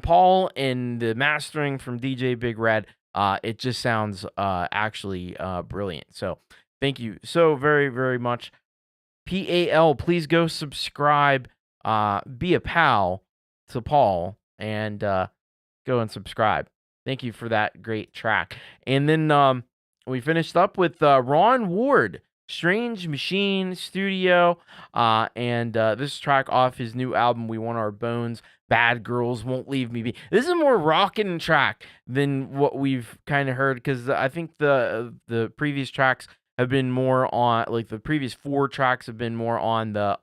S2: Paul and the mastering from DJ Big Red. It just sounds actually brilliant. So thank you so very, very much. PAL, please go subscribe, be a pal to Paul, and go and subscribe. Thank you for that great track. And then we finished up with Ron Ward, Strange Machine Studio, and this track off his new album, We Want Our Bones, Bad Girls Won't Leave Me Be. This is a more rockin' track than what we've kind of heard, because I think the previous tracks have been more on, like the previous 4 tracks have been more on the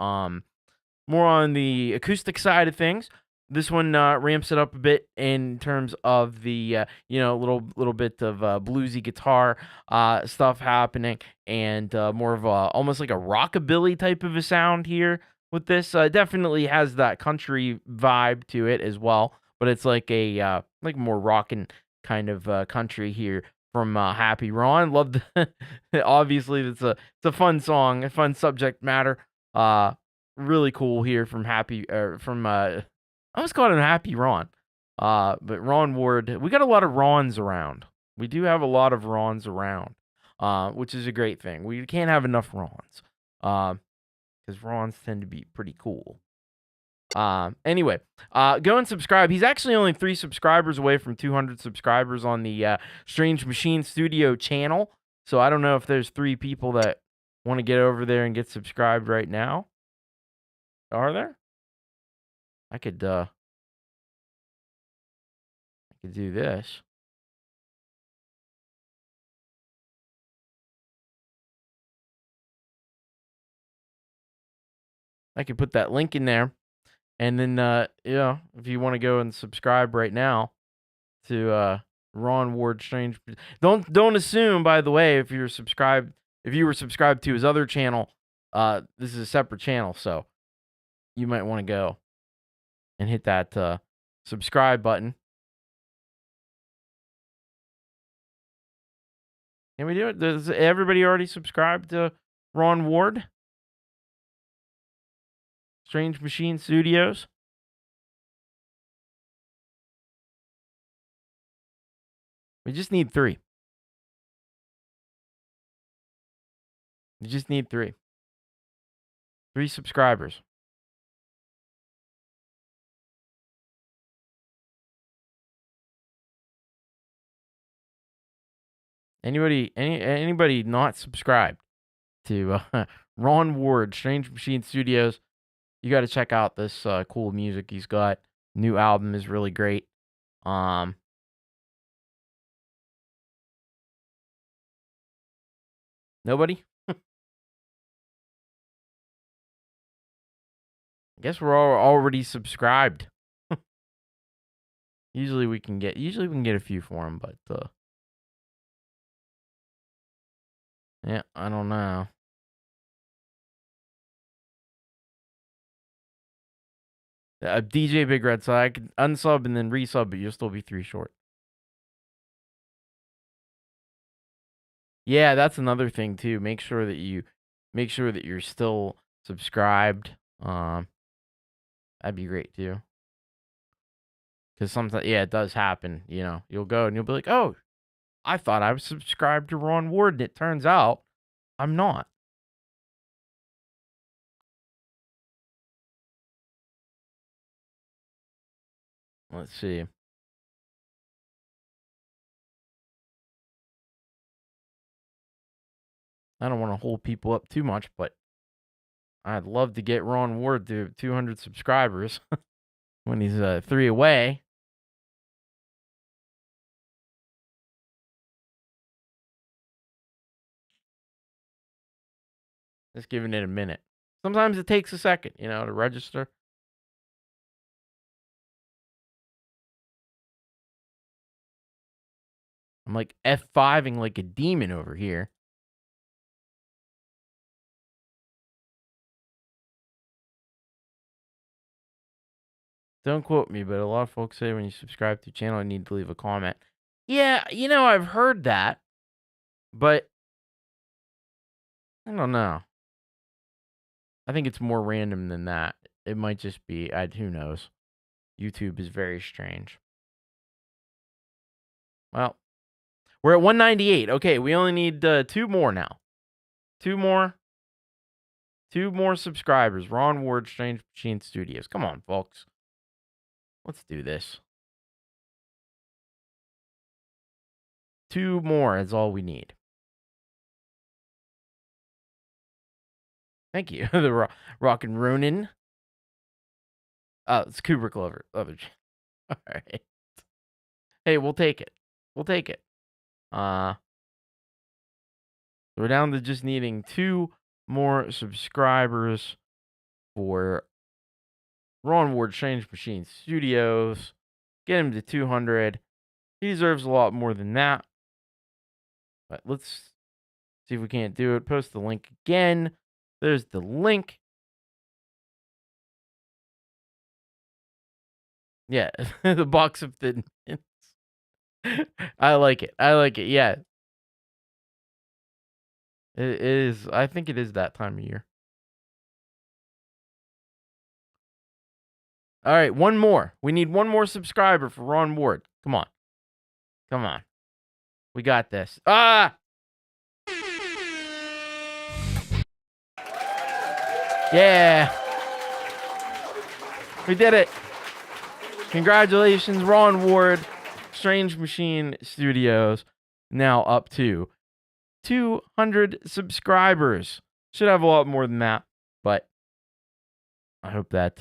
S2: acoustic side of things. This one ramps it up a bit in terms of the little bit of bluesy guitar stuff happening, and more of a almost like a rockabilly type of a sound here with this. Definitely has that country vibe to it as well, but it's like a more rockin' kind of country here from Happy Ron. Love the obviously it's a fun song, a fun subject matter. Really cool here from I was calling him Happy Ron. But Ron Ward, we got a lot of Rons around. We do have a lot of Rons around, which is a great thing. We can't have enough Rons, because Rons tend to be pretty cool. Anyway, go and subscribe. He's actually only 3 subscribers away from 200 subscribers on the Strange Machine Studio channel. So I don't know if there's 3 people that want to get over there and get subscribed right now. Are there? I could do this. I could put that link in there, and then if you want to go and subscribe right now to Ron Ward Strange, don't assume, by the way, if you were subscribed to his other channel, this is a separate channel, so you might want to go and hit that subscribe button. Can we do it? Does everybody already subscribe to Ron Ward? Strange Machine Studios? We just need 3. We just need 3. 3 subscribers. Anybody not subscribed to Ron Ward, Strange Machine Studios, you got to check out this cool music he's got. New album is really great. Nobody? guess we're all already subscribed. Usually we can get a few for them, but yeah, I don't know. DJ Big Red, so I could unsub and then resub, but you'll still be 3 short. Yeah, that's another thing too. Make sure that you're still subscribed. That'd be great too. Because sometimes, yeah, it does happen. You know, you'll go and you'll be like, "Oh, I thought I was subscribed to Ron Ward," and it turns out I'm not. Let's see. I don't want to hold people up too much, but I'd love to get Ron Ward to 200 subscribers when he's 3 away. Just giving it a minute. Sometimes it takes a second, to register. I'm like F5ing like a demon over here. Don't quote me, but a lot of folks say when you subscribe to the channel, you need to leave a comment. Yeah, I've heard that, but I don't know. I think it's more random than that. It might just be, who knows. YouTube is very strange. Well, we're at 198. Okay, we only need 2 more now. 2 more. 2 more subscribers. Ron Ward, Strange Machine Studios. Come on, folks. Let's do this. 2 more is all we need. Thank you. The Rockin' Ronin. Oh, it's Cooper Clover. All right. Hey, we'll take it. We'll take it. We're down to just needing 2 more subscribers for Ron Ward, Strange Machine Studios. Get him to 200. He deserves a lot more than that. But let's see if we can't do it. Post the link again. There's the link. Yeah, the box of thin mints. I like it. Yeah. It is. I think it is that time of year. All right, 1 more. We need 1 more subscriber for Ron Ward. Come on. Come on. We got this. Ah! Yeah. We did it. Congratulations, Ron Ward, Strange Machine Studios, now up to 200 subscribers. Should have a lot more than that, but I hope that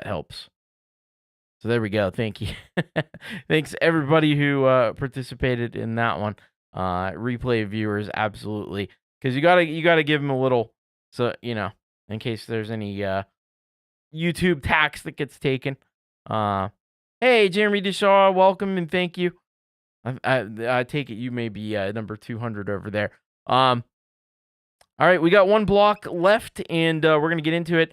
S2: helps. So there we go. Thank you. Thanks everybody who participated in that one. Replay viewers, absolutely, because you gotta give them a little, so in case there's any YouTube tax that gets taken. Hey, Jeremy Deshaw, welcome and thank you. I take it you may be number 200 over there. All right, we got 1 block left, and we're gonna get into it.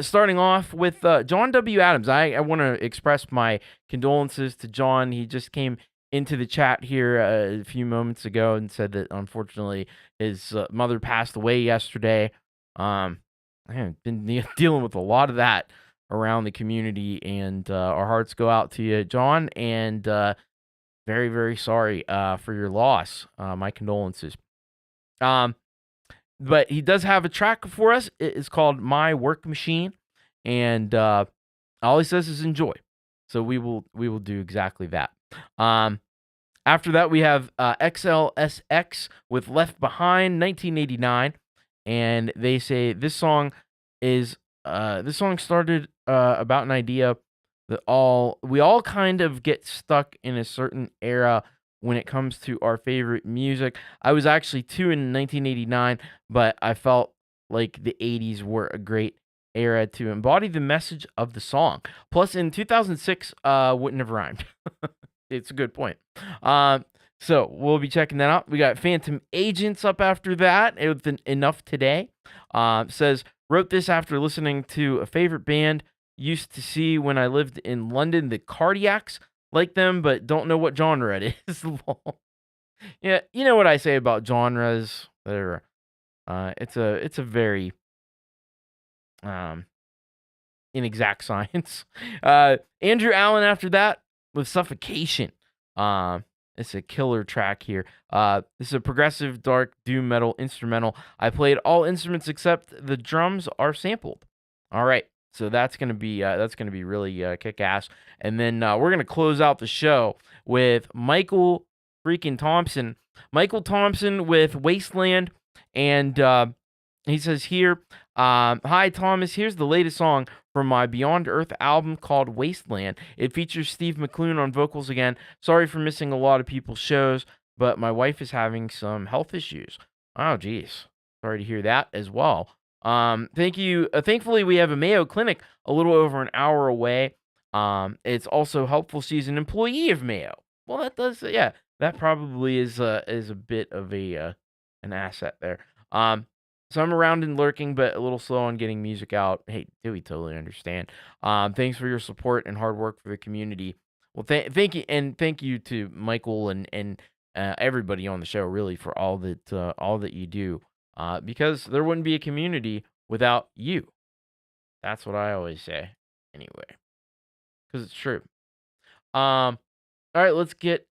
S2: Starting off with John W. Adams. I want to express my condolences to John. He just came into the chat here a few moments ago and said that unfortunately his mother passed away yesterday. I have been dealing with a lot of that around the community, and our hearts go out to you, John, and very, very sorry for your loss. My condolences. But he does have a track for us. It is called My Work Machine, and all he says is enjoy. So we will do exactly that. After that, we have XLSX with Left Behind, 1989, and they say this song started about an idea that we all kind of get stuck in a certain era when it comes to our favorite music. I was actually 2 in 1989, but I felt like the 80s were a great era to embody the message of the song. Plus, in 2006, wouldn't have rhymed. It's a good point. So we'll be checking that out. We got Phantom Agents up after that. It's Enough Today. Says, wrote this after listening to a favorite band used to see when I lived in London, the Cardiacs. Like them, but don't know what genre it is. Yeah, you know what I say about genres. They're, it's a very inexact science. Andrew Allen after that with Suffocation. It's a killer track here. This is a progressive dark doom metal instrumental. I played all instruments except the drums are sampled. All right, so that's gonna be really kick ass. And then we're gonna close out the show with Michael freaking Thompson. Michael Thompson with Wasteland, and he says here, hi Thomas, here's the latest song from my Beyond Earth album called Wasteland. It features Steve McClune on vocals again. Sorry for missing a lot of people's shows, but my wife is having some health issues. Oh, geez. Sorry to hear that as well. Thank you. Thankfully, we have a Mayo Clinic a little over an hour away. It's also Helpful She's an employee of Mayo. Well, that does, yeah, that probably is a bit of an asset there. So I'm around and lurking, but a little slow on getting music out. Hey, we totally understand. Thanks for your support and hard work for the community. Well, thank you, and thank you to Michael and everybody on the show, really, for all that you do. Because there wouldn't be a community without you. That's what I always say, anyway, because it's true. All right, let's get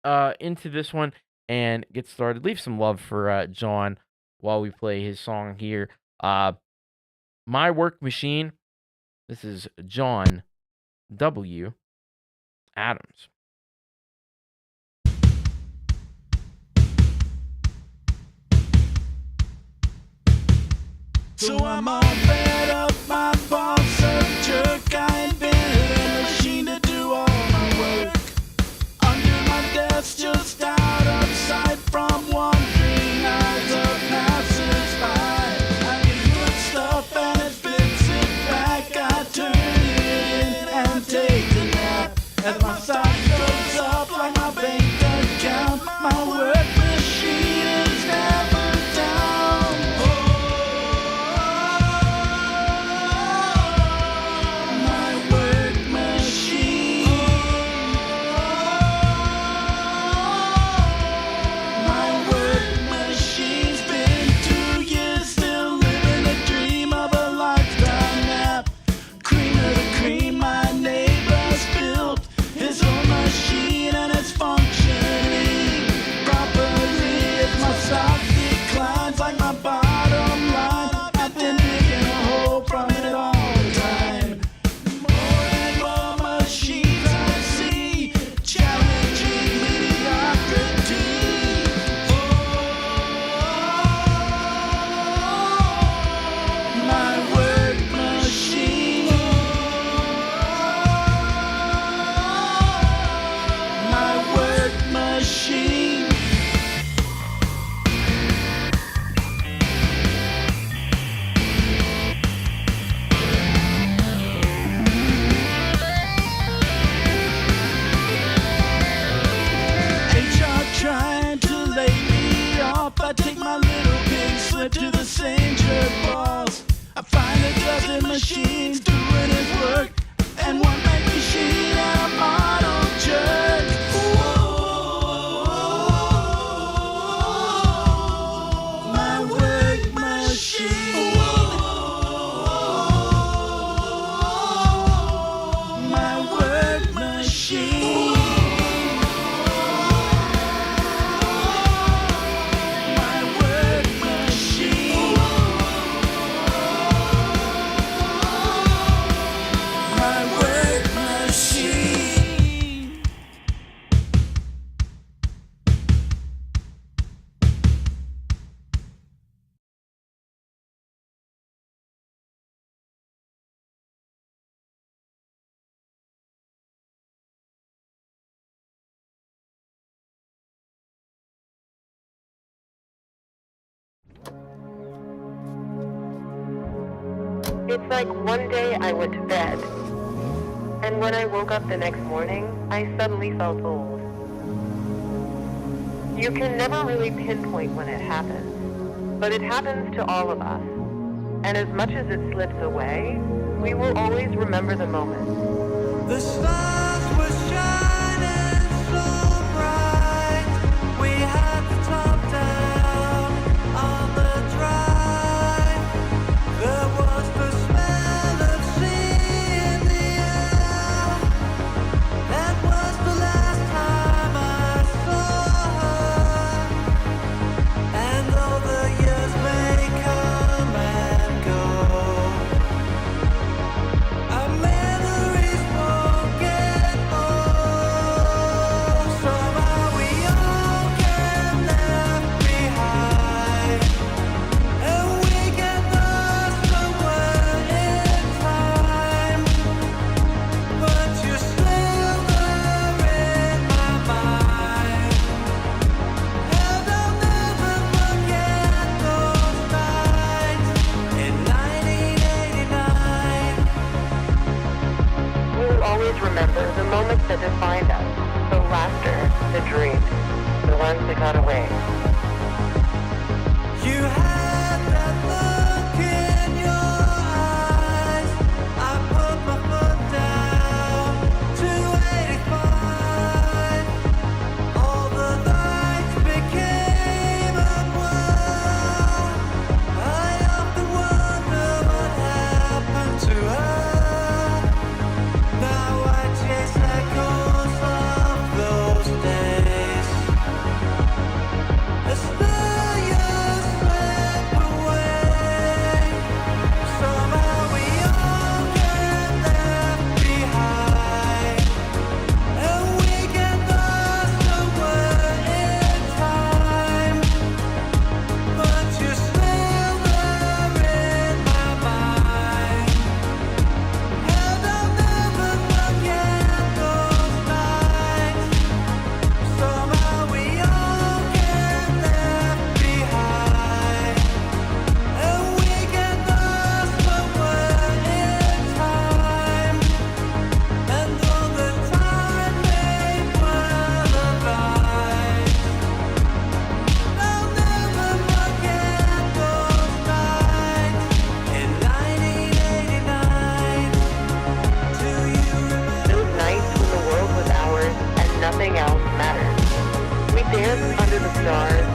S2: into this one and get started. Leave some love for John while we play his song here. My Work Machine. This is John W. Adams.
S6: So I'm all fed up, my boss a jerk. I invented a machine to do all my work. Under my desk, just out of sight from wandering eyes of passers-by. I get good stuff and it fits it back. I turn it in and take a nap. As my side goes up like my bank account, my work machine is never down.
S12: It's like one day I went to bed, and when I woke up the next morning, I suddenly felt old. You can never really pinpoint when it happens, but it happens to all of us. And as much as it slips away, we will always remember the moment.
S1: The stars were shining so bright. We had the top down on the drive. There was the smell of sea in the air. That was the last time I saw her. And though the years may come and go, our memories won't get old. Somehow we all get left behind, and we get lost somewhere in time. But you're still there in my mind, and I'll never forget those nights in 1989.
S12: We will always remember the moments that defined us, the laughter, the dreams, the ones that got away.
S1: You had that look in your eyes. I put my foot down, 285. All the lights became a blur. I often wonder what happened to her. Now I chase echoes of those days. As the years slip away, somehow we all get left behind, and we get lost somewhere in time. But you're still there in my mind, and I'll never forget those nights. Somehow we all get left behind, and we get lost somewhere in time. And though the time may blur the lines, I'll never forget those nights in 1989. Do you remember?
S12: Those nights when the world was ours and nothing else mattered. We danced under the stars,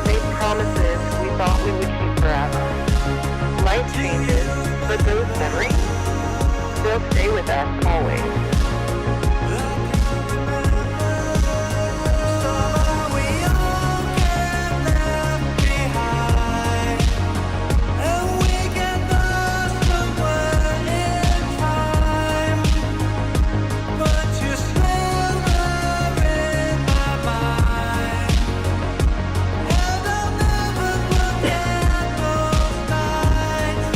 S12: made promises we thought we would keep forever. Life changes, but those memories, they'll stay with us always.
S1: Somehow we all get left behind, and we get lost somewhere in time. But you're still there in my mind, and I'll never forget those nights.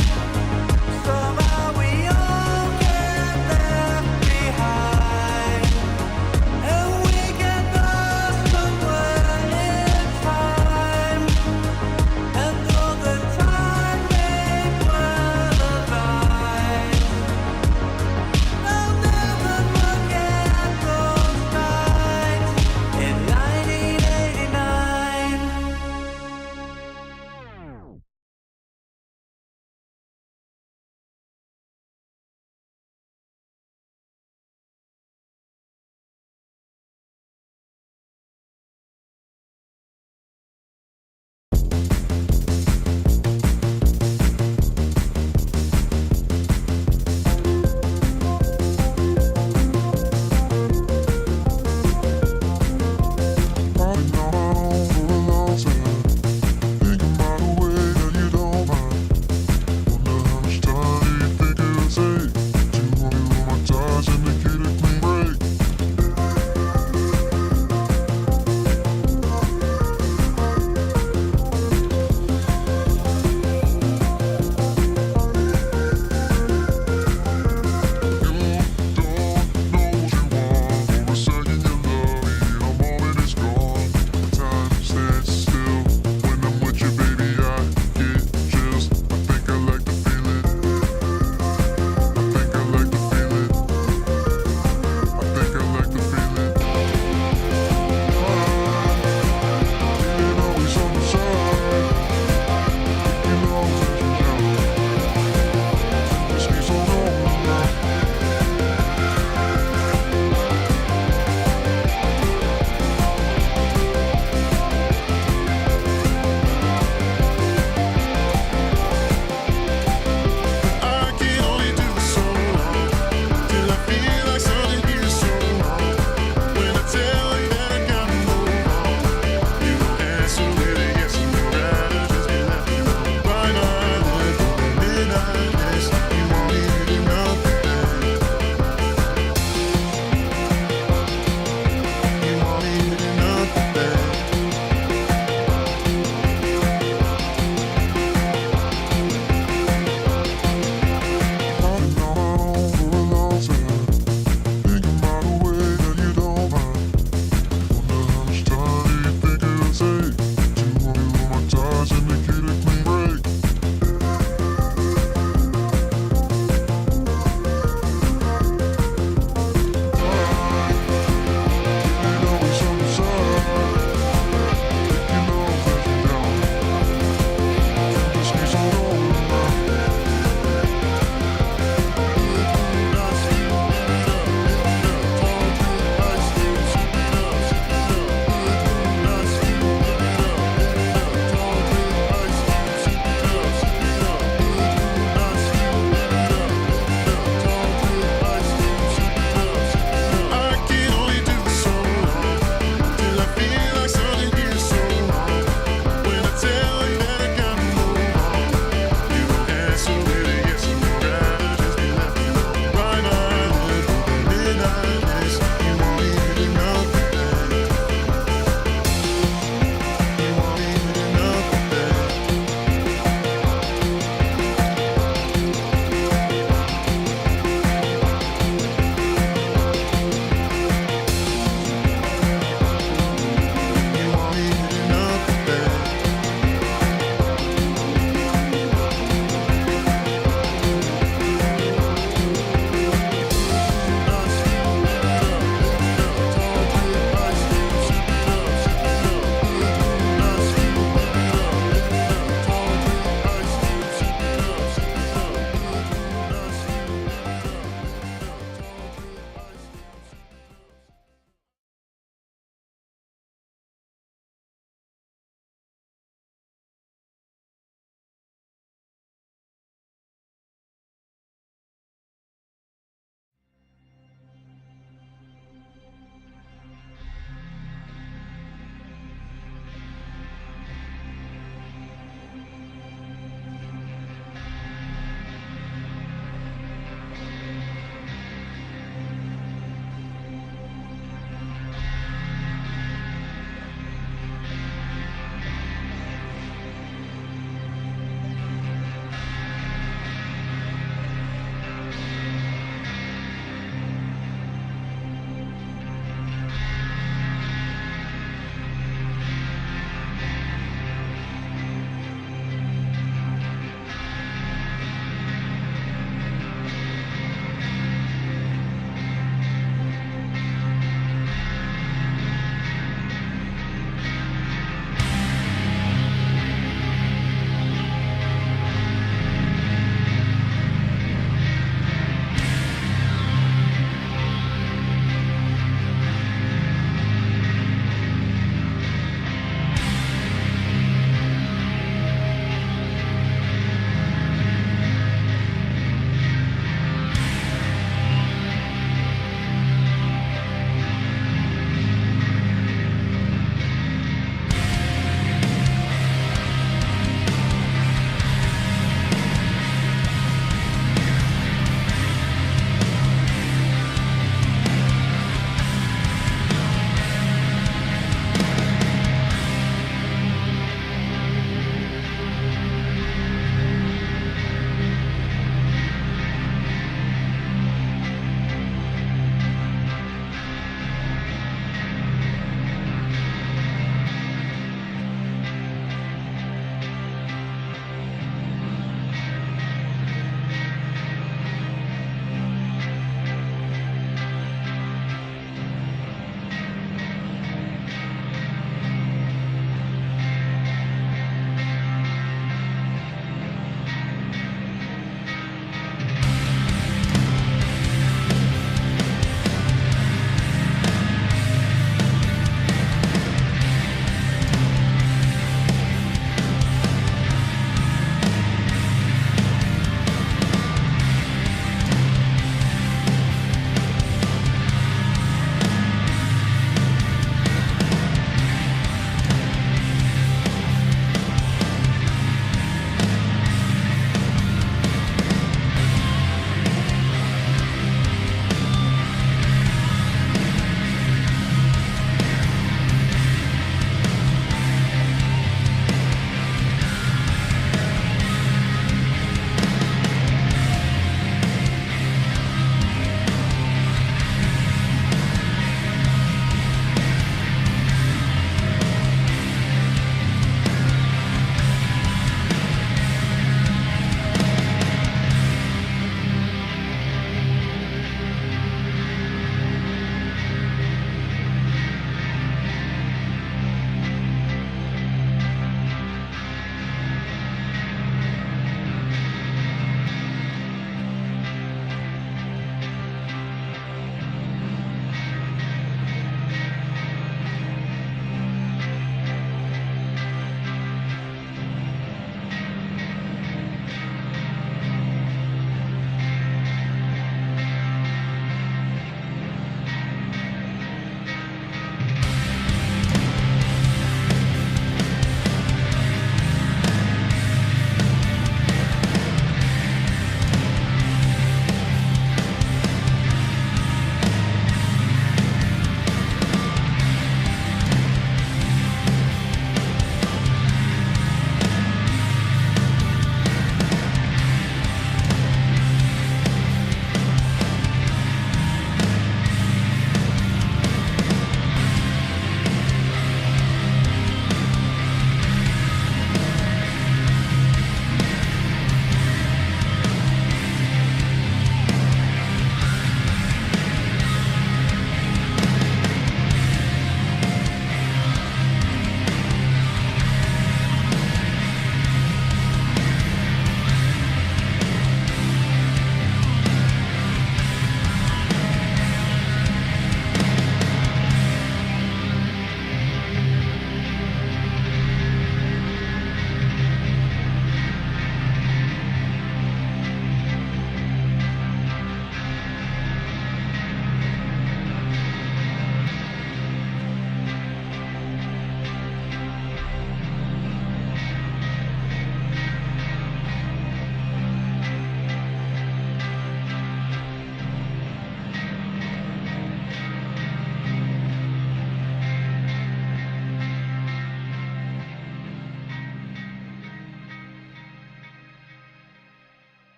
S1: Somehow we all get left behind.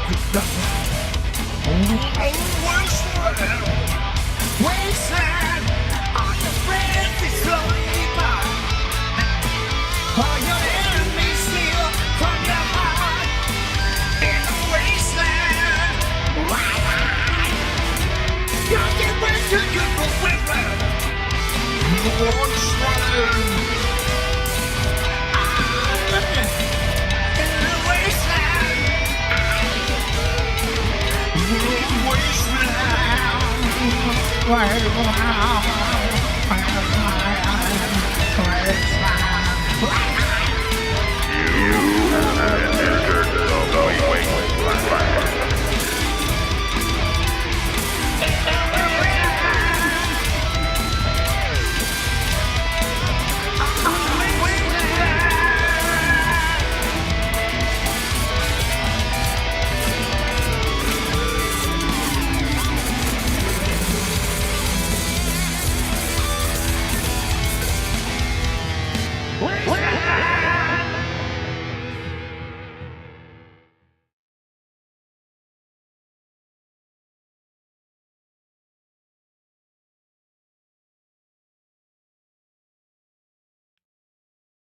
S1: Wasteland, are your friends is slowly by? Are your enemies steal from your heart? In the wasteland, you get way too good for women. Wasteland, in the wasteland,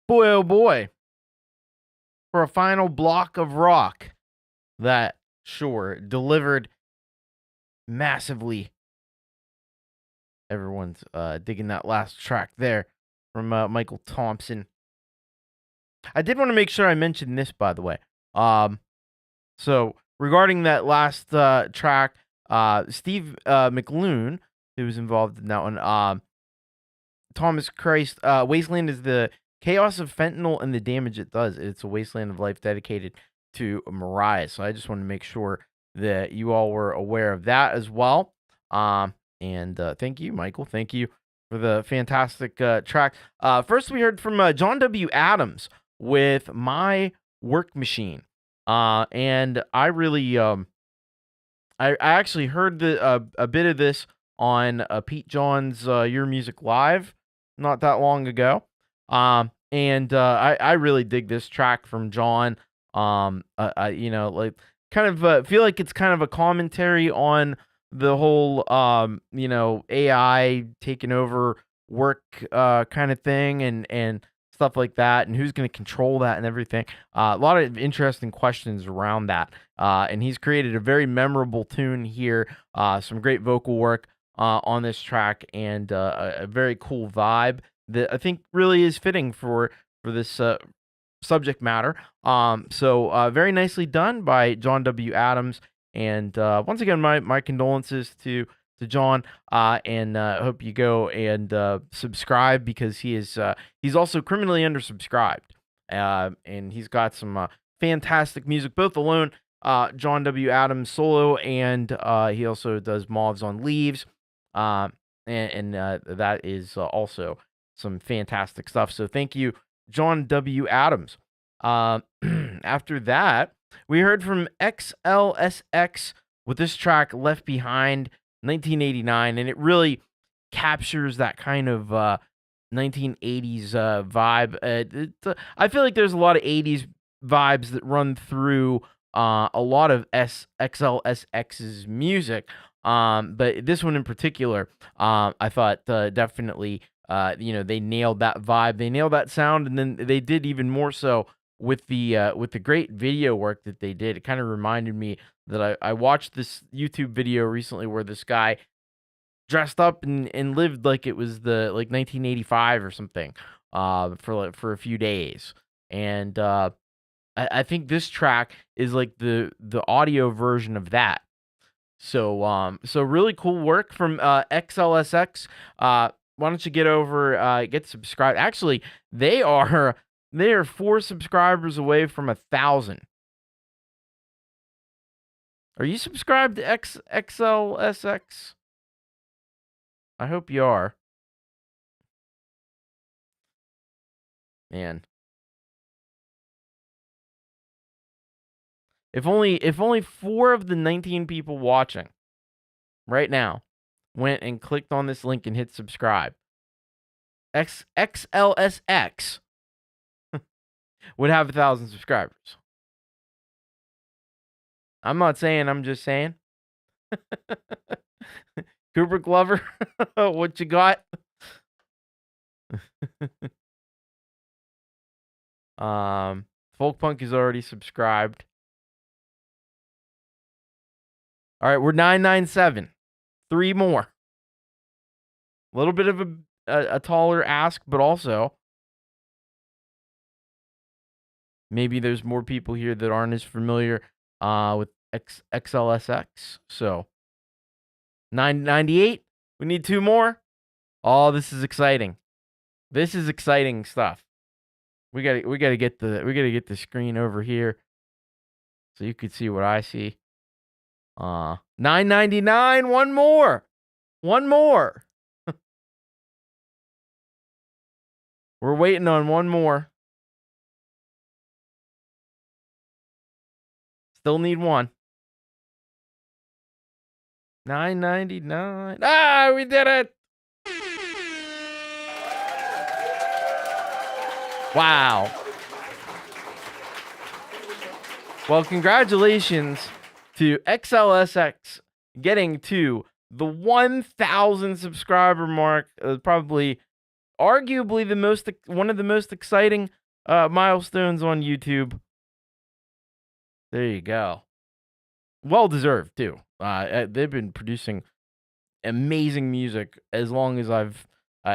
S2: Boy, oh boy. For a final block of rock that, sure, delivered massively. Everyone's digging that last track there from Michael Thompson. I did want to make sure I mentioned this, by the way. So regarding that last track, Steve McLoone, who was involved in that one, Thomas Christ, Wasteland is the chaos of fentanyl and the damage it does. It's a wasteland of life dedicated to Mariah. So I just want to make sure that you all were aware of that as well. And thank you, Michael. Thank you for the fantastic track. First, we heard from John W. Adams with My Work Machine. And I really, I actually heard a bit of this on Pete John's Your Music Live not that long ago. And I really dig this track from John. You know, like kind of feel like it's kind of a commentary on the whole, you know, AI taking over work kind of thing and stuff like that, and who's going to control that and everything. A lot of interesting questions around that. And he's created a very memorable tune here, some great vocal work on this track, and a very cool vibe that I think really is fitting for this subject matter. So very nicely done by John W. Adams. And once again, my condolences to John, and hope you go and subscribe, because he's also criminally undersubscribed, and he's got some fantastic music, both alone, John W. Adams solo, and he also does Moths on Leaves, and that is also some fantastic stuff. So thank you, John W. Adams. After that, we heard from XLSX with this track Left Behind, 1989, and it really captures that kind of 1980s vibe. I feel like there's a lot of 80s vibes that run through a lot of XLSX's music, but this one in particular, I thought definitely, you know, they nailed that vibe, they nailed that sound, and then they did even more so with the great video work that they did. It kind of reminded me that I watched this YouTube video recently where this guy dressed up and lived like it was the 1985 or something for a few days. And I think this track is like the audio version of that. So really cool work from XLSX. Why don't you get over, get subscribed? Actually, they are 4 subscribers away from 1,000. Are you subscribed to XLSX? I hope you are. Man. If only 4 of the 19 people watching right now went and clicked on this link and hit subscribe, XLSX would have 1,000 subscribers. I'm not saying, I'm just saying. Cooper Glover, what you got? Folkpunk is already subscribed. All right, we're 997. 3 more. A little bit of a taller ask, but also maybe there's more people here that aren't as familiar with XLSX. So 998. We need 2 more. Oh, this is exciting. This is exciting stuff. We gotta get the screen over here so you could see what I see. 999. One more. One more. We're waiting on one more. Still need one. 999. Ah, we did it. Wow. Well, congratulations to XLSX getting to the 1,000 subscriber mark. Probably, arguably, one of the most exciting milestones on YouTube. There you go. Well deserved too. They've been producing amazing music as long as I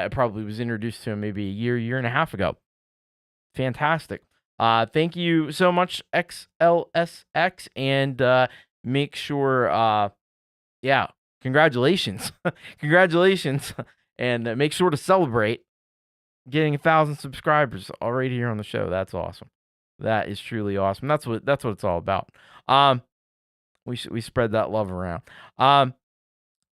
S2: probably was introduced to them maybe a year and a half ago. Fantastic. Thank you so much, XLSX, and make sure, congratulations. Congratulations, and make sure to celebrate getting 1,000 subscribers already here on the show. That's awesome. That is truly awesome. That's what it's all about. We spread that love around.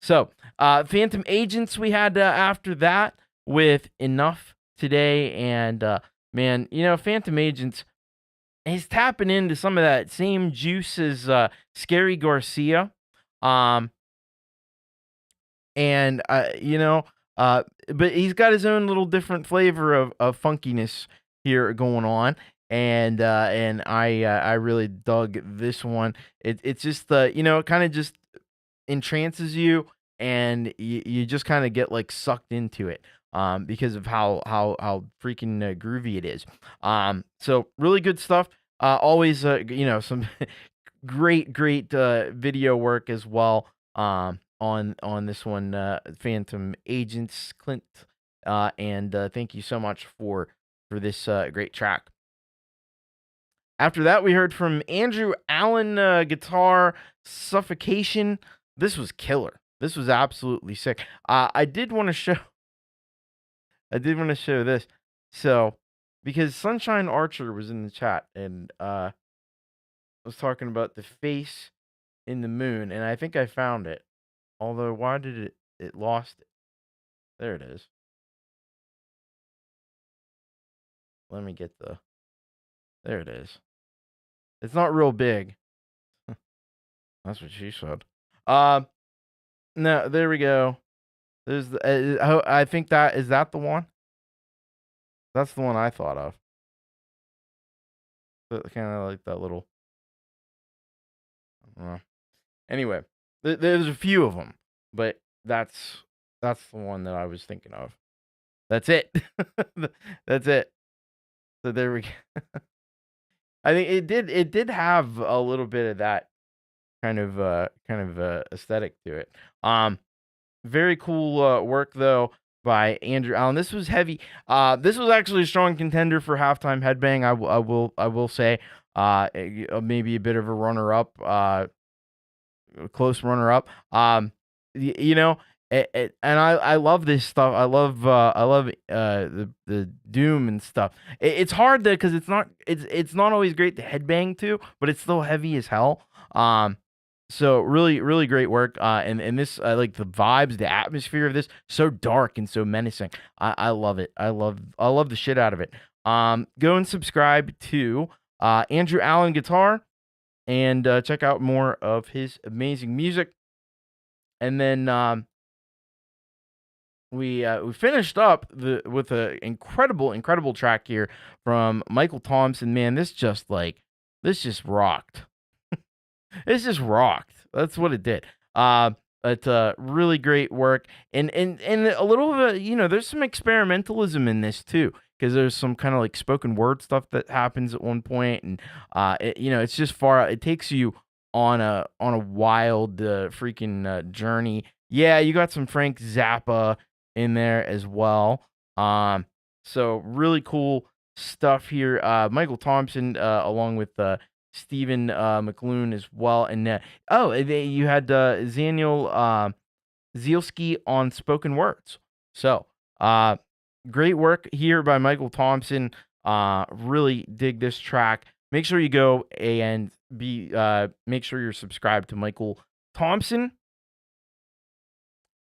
S2: So Phantom Agents we had after that with Enough today, and man, Phantom Agents is tapping into some of that same juice as Scarry Garcia, but he's got his own little different flavor of funkiness here going on. And I really dug this one. It's just it kind of just entrances you, and you just kind of get like sucked into it because of how freaking groovy it is. So really good stuff. Always some great video work as well on this one, Phantom Agents, Clint, and thank you so much for this great track. After that, we heard from Andrew Allen, guitar, Suffocation. This was killer. This was absolutely sick. I did want to show this. So, because Sunshine Archer was in the chat, and was talking about the face in the moon, and I think I found it. Although, why did it lost it? There it is. Let me get there it is. It's not real big. That's what she said. No, there we go. There's I think is that the one? That's the one I thought of. Kind of like that little. Anyway, there's a few of them, but that's the one that I was thinking of. That's it. That's it. So there we go. I think it did have a little bit of that kind of aesthetic to it. Very cool work though by Andrew Allen. This was heavy. This was actually a strong contender for halftime headbang. I will say maybe a bit of a runner up, close runner up. And I love this stuff. I love the doom and stuff. It's hard though because it's not always great to headbang to, but it's still heavy as hell. So really great work. And this I like the vibes, the atmosphere of this, so dark and so menacing. I love it. I love the shit out of it. Go and subscribe to Andrew Allen Guitar and check out more of his amazing music. And then we finished up with an incredible track here from Michael Thompson. Man, this just rocked. It's just rocked. That's what it did. It's really great work, and a little bit, there's some experimentalism in this too, because there's some kind of like spoken word stuff that happens at one point, and it's just far. It takes you on a wild freaking journey. Yeah, you got some Frank Zappa in there as well. So really cool stuff here. Michael Thompson, along with Stephen McLoone as well, and you had Zaniel Zielski on spoken words. So great work here by Michael Thompson. Really dig this track. Make sure you go and make sure you're subscribed to Michael Thompson.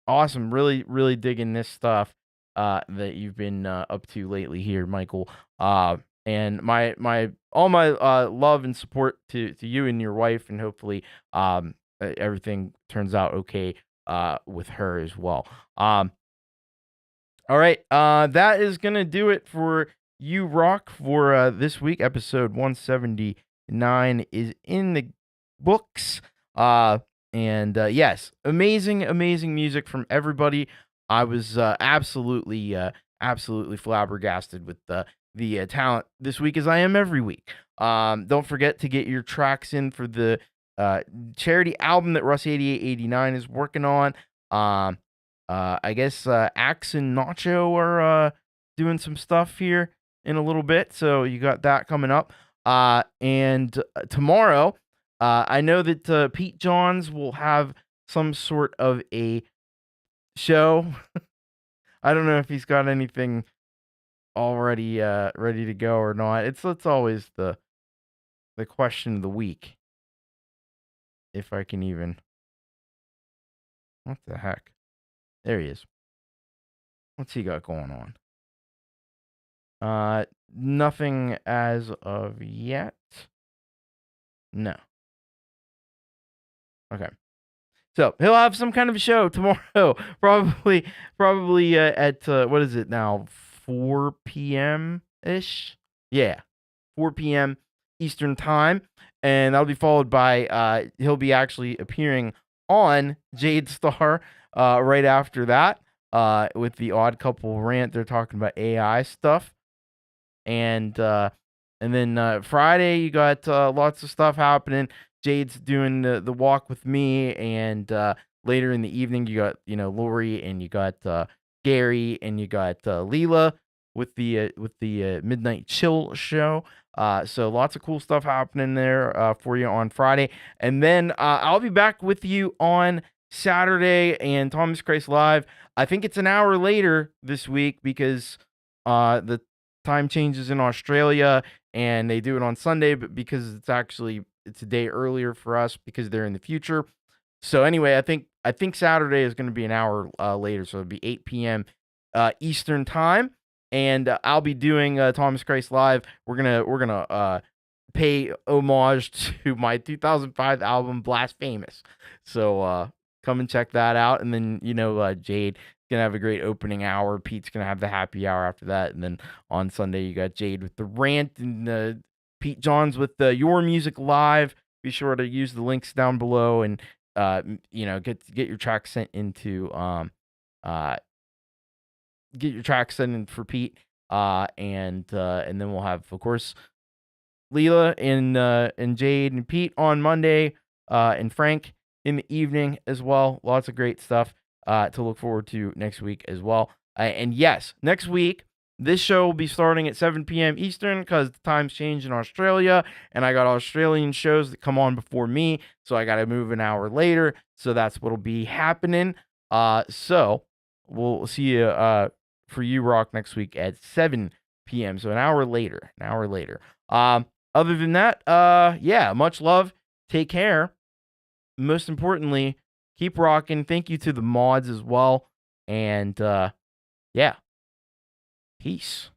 S2: Awesome, really, really digging this stuff that you've been up to lately here, Michael. And my love and support to you and your wife, and hopefully everything turns out okay with her as well. All right, that is gonna do it for You Rock for this week. Episode 179 is in the books. And yes, amazing music from everybody. I was absolutely flabbergasted with the talent this week, as I am every week. Don't forget to get your tracks in for the charity album that Russ8889 is working on. I guess Axe and Nacho are doing some stuff here in a little bit, so you got that coming up. And tomorrow, I know that Pete Johns will have some sort of a show. I don't know if he's got anything already ready to go or not. It's always the question of the week. If I can even. What the heck? There he is. What's he got going on? Nothing as of yet. No. Okay. So he'll have some kind of a show tomorrow, probably at what is it now, 4 p.m. ish? Yeah, 4 p.m. Eastern time, and that'll be followed by he'll be actually appearing on Jade Star right after that with the Odd Couple rant. They're talking about AI stuff, and then Friday you got lots of stuff happening. Jade's doing the walk with me, and later in the evening you got Lori, and you got Gary, and you got Leela with the Midnight Chill show. So lots of cool stuff happening there for you on Friday, and then I'll be back with you on Saturday and Thomas Christ Live. I think it's an hour later this week because the time changes in Australia, and they do it on Sunday, but because it's a day earlier for us because they're in the future. So anyway, I think Saturday is going to be an hour later, so it'll be 8 p.m. Eastern time, and I'll be doing Thomas Christ Live. We're gonna pay homage to my 2005 album Blasphemous. So come and check that out, and then Jade gonna have a great opening hour. Pete's gonna have the happy hour after that, and then on Sunday you got Jade with the rant, and Pete Johns with Your Music Live. Be sure to use the links down below, and get your tracks sent into get your tracks sent in for Pete, and then we'll have, of course, Leela and Jade and Pete on Monday, and Frank in the evening as well. Lots of great stuff to look forward to next week as well. And yes, next week, this show will be starting at 7 p.m. Eastern because the time's changed in Australia, and I got Australian shows that come on before me, so I got to move an hour later. So that's what'll be happening. So we'll see you for You Rock next week at 7 p.m. So an hour later. Other than that, yeah, much love. Take care. Most importantly, keep rocking. Thank you to the mods as well. And yeah. Peace.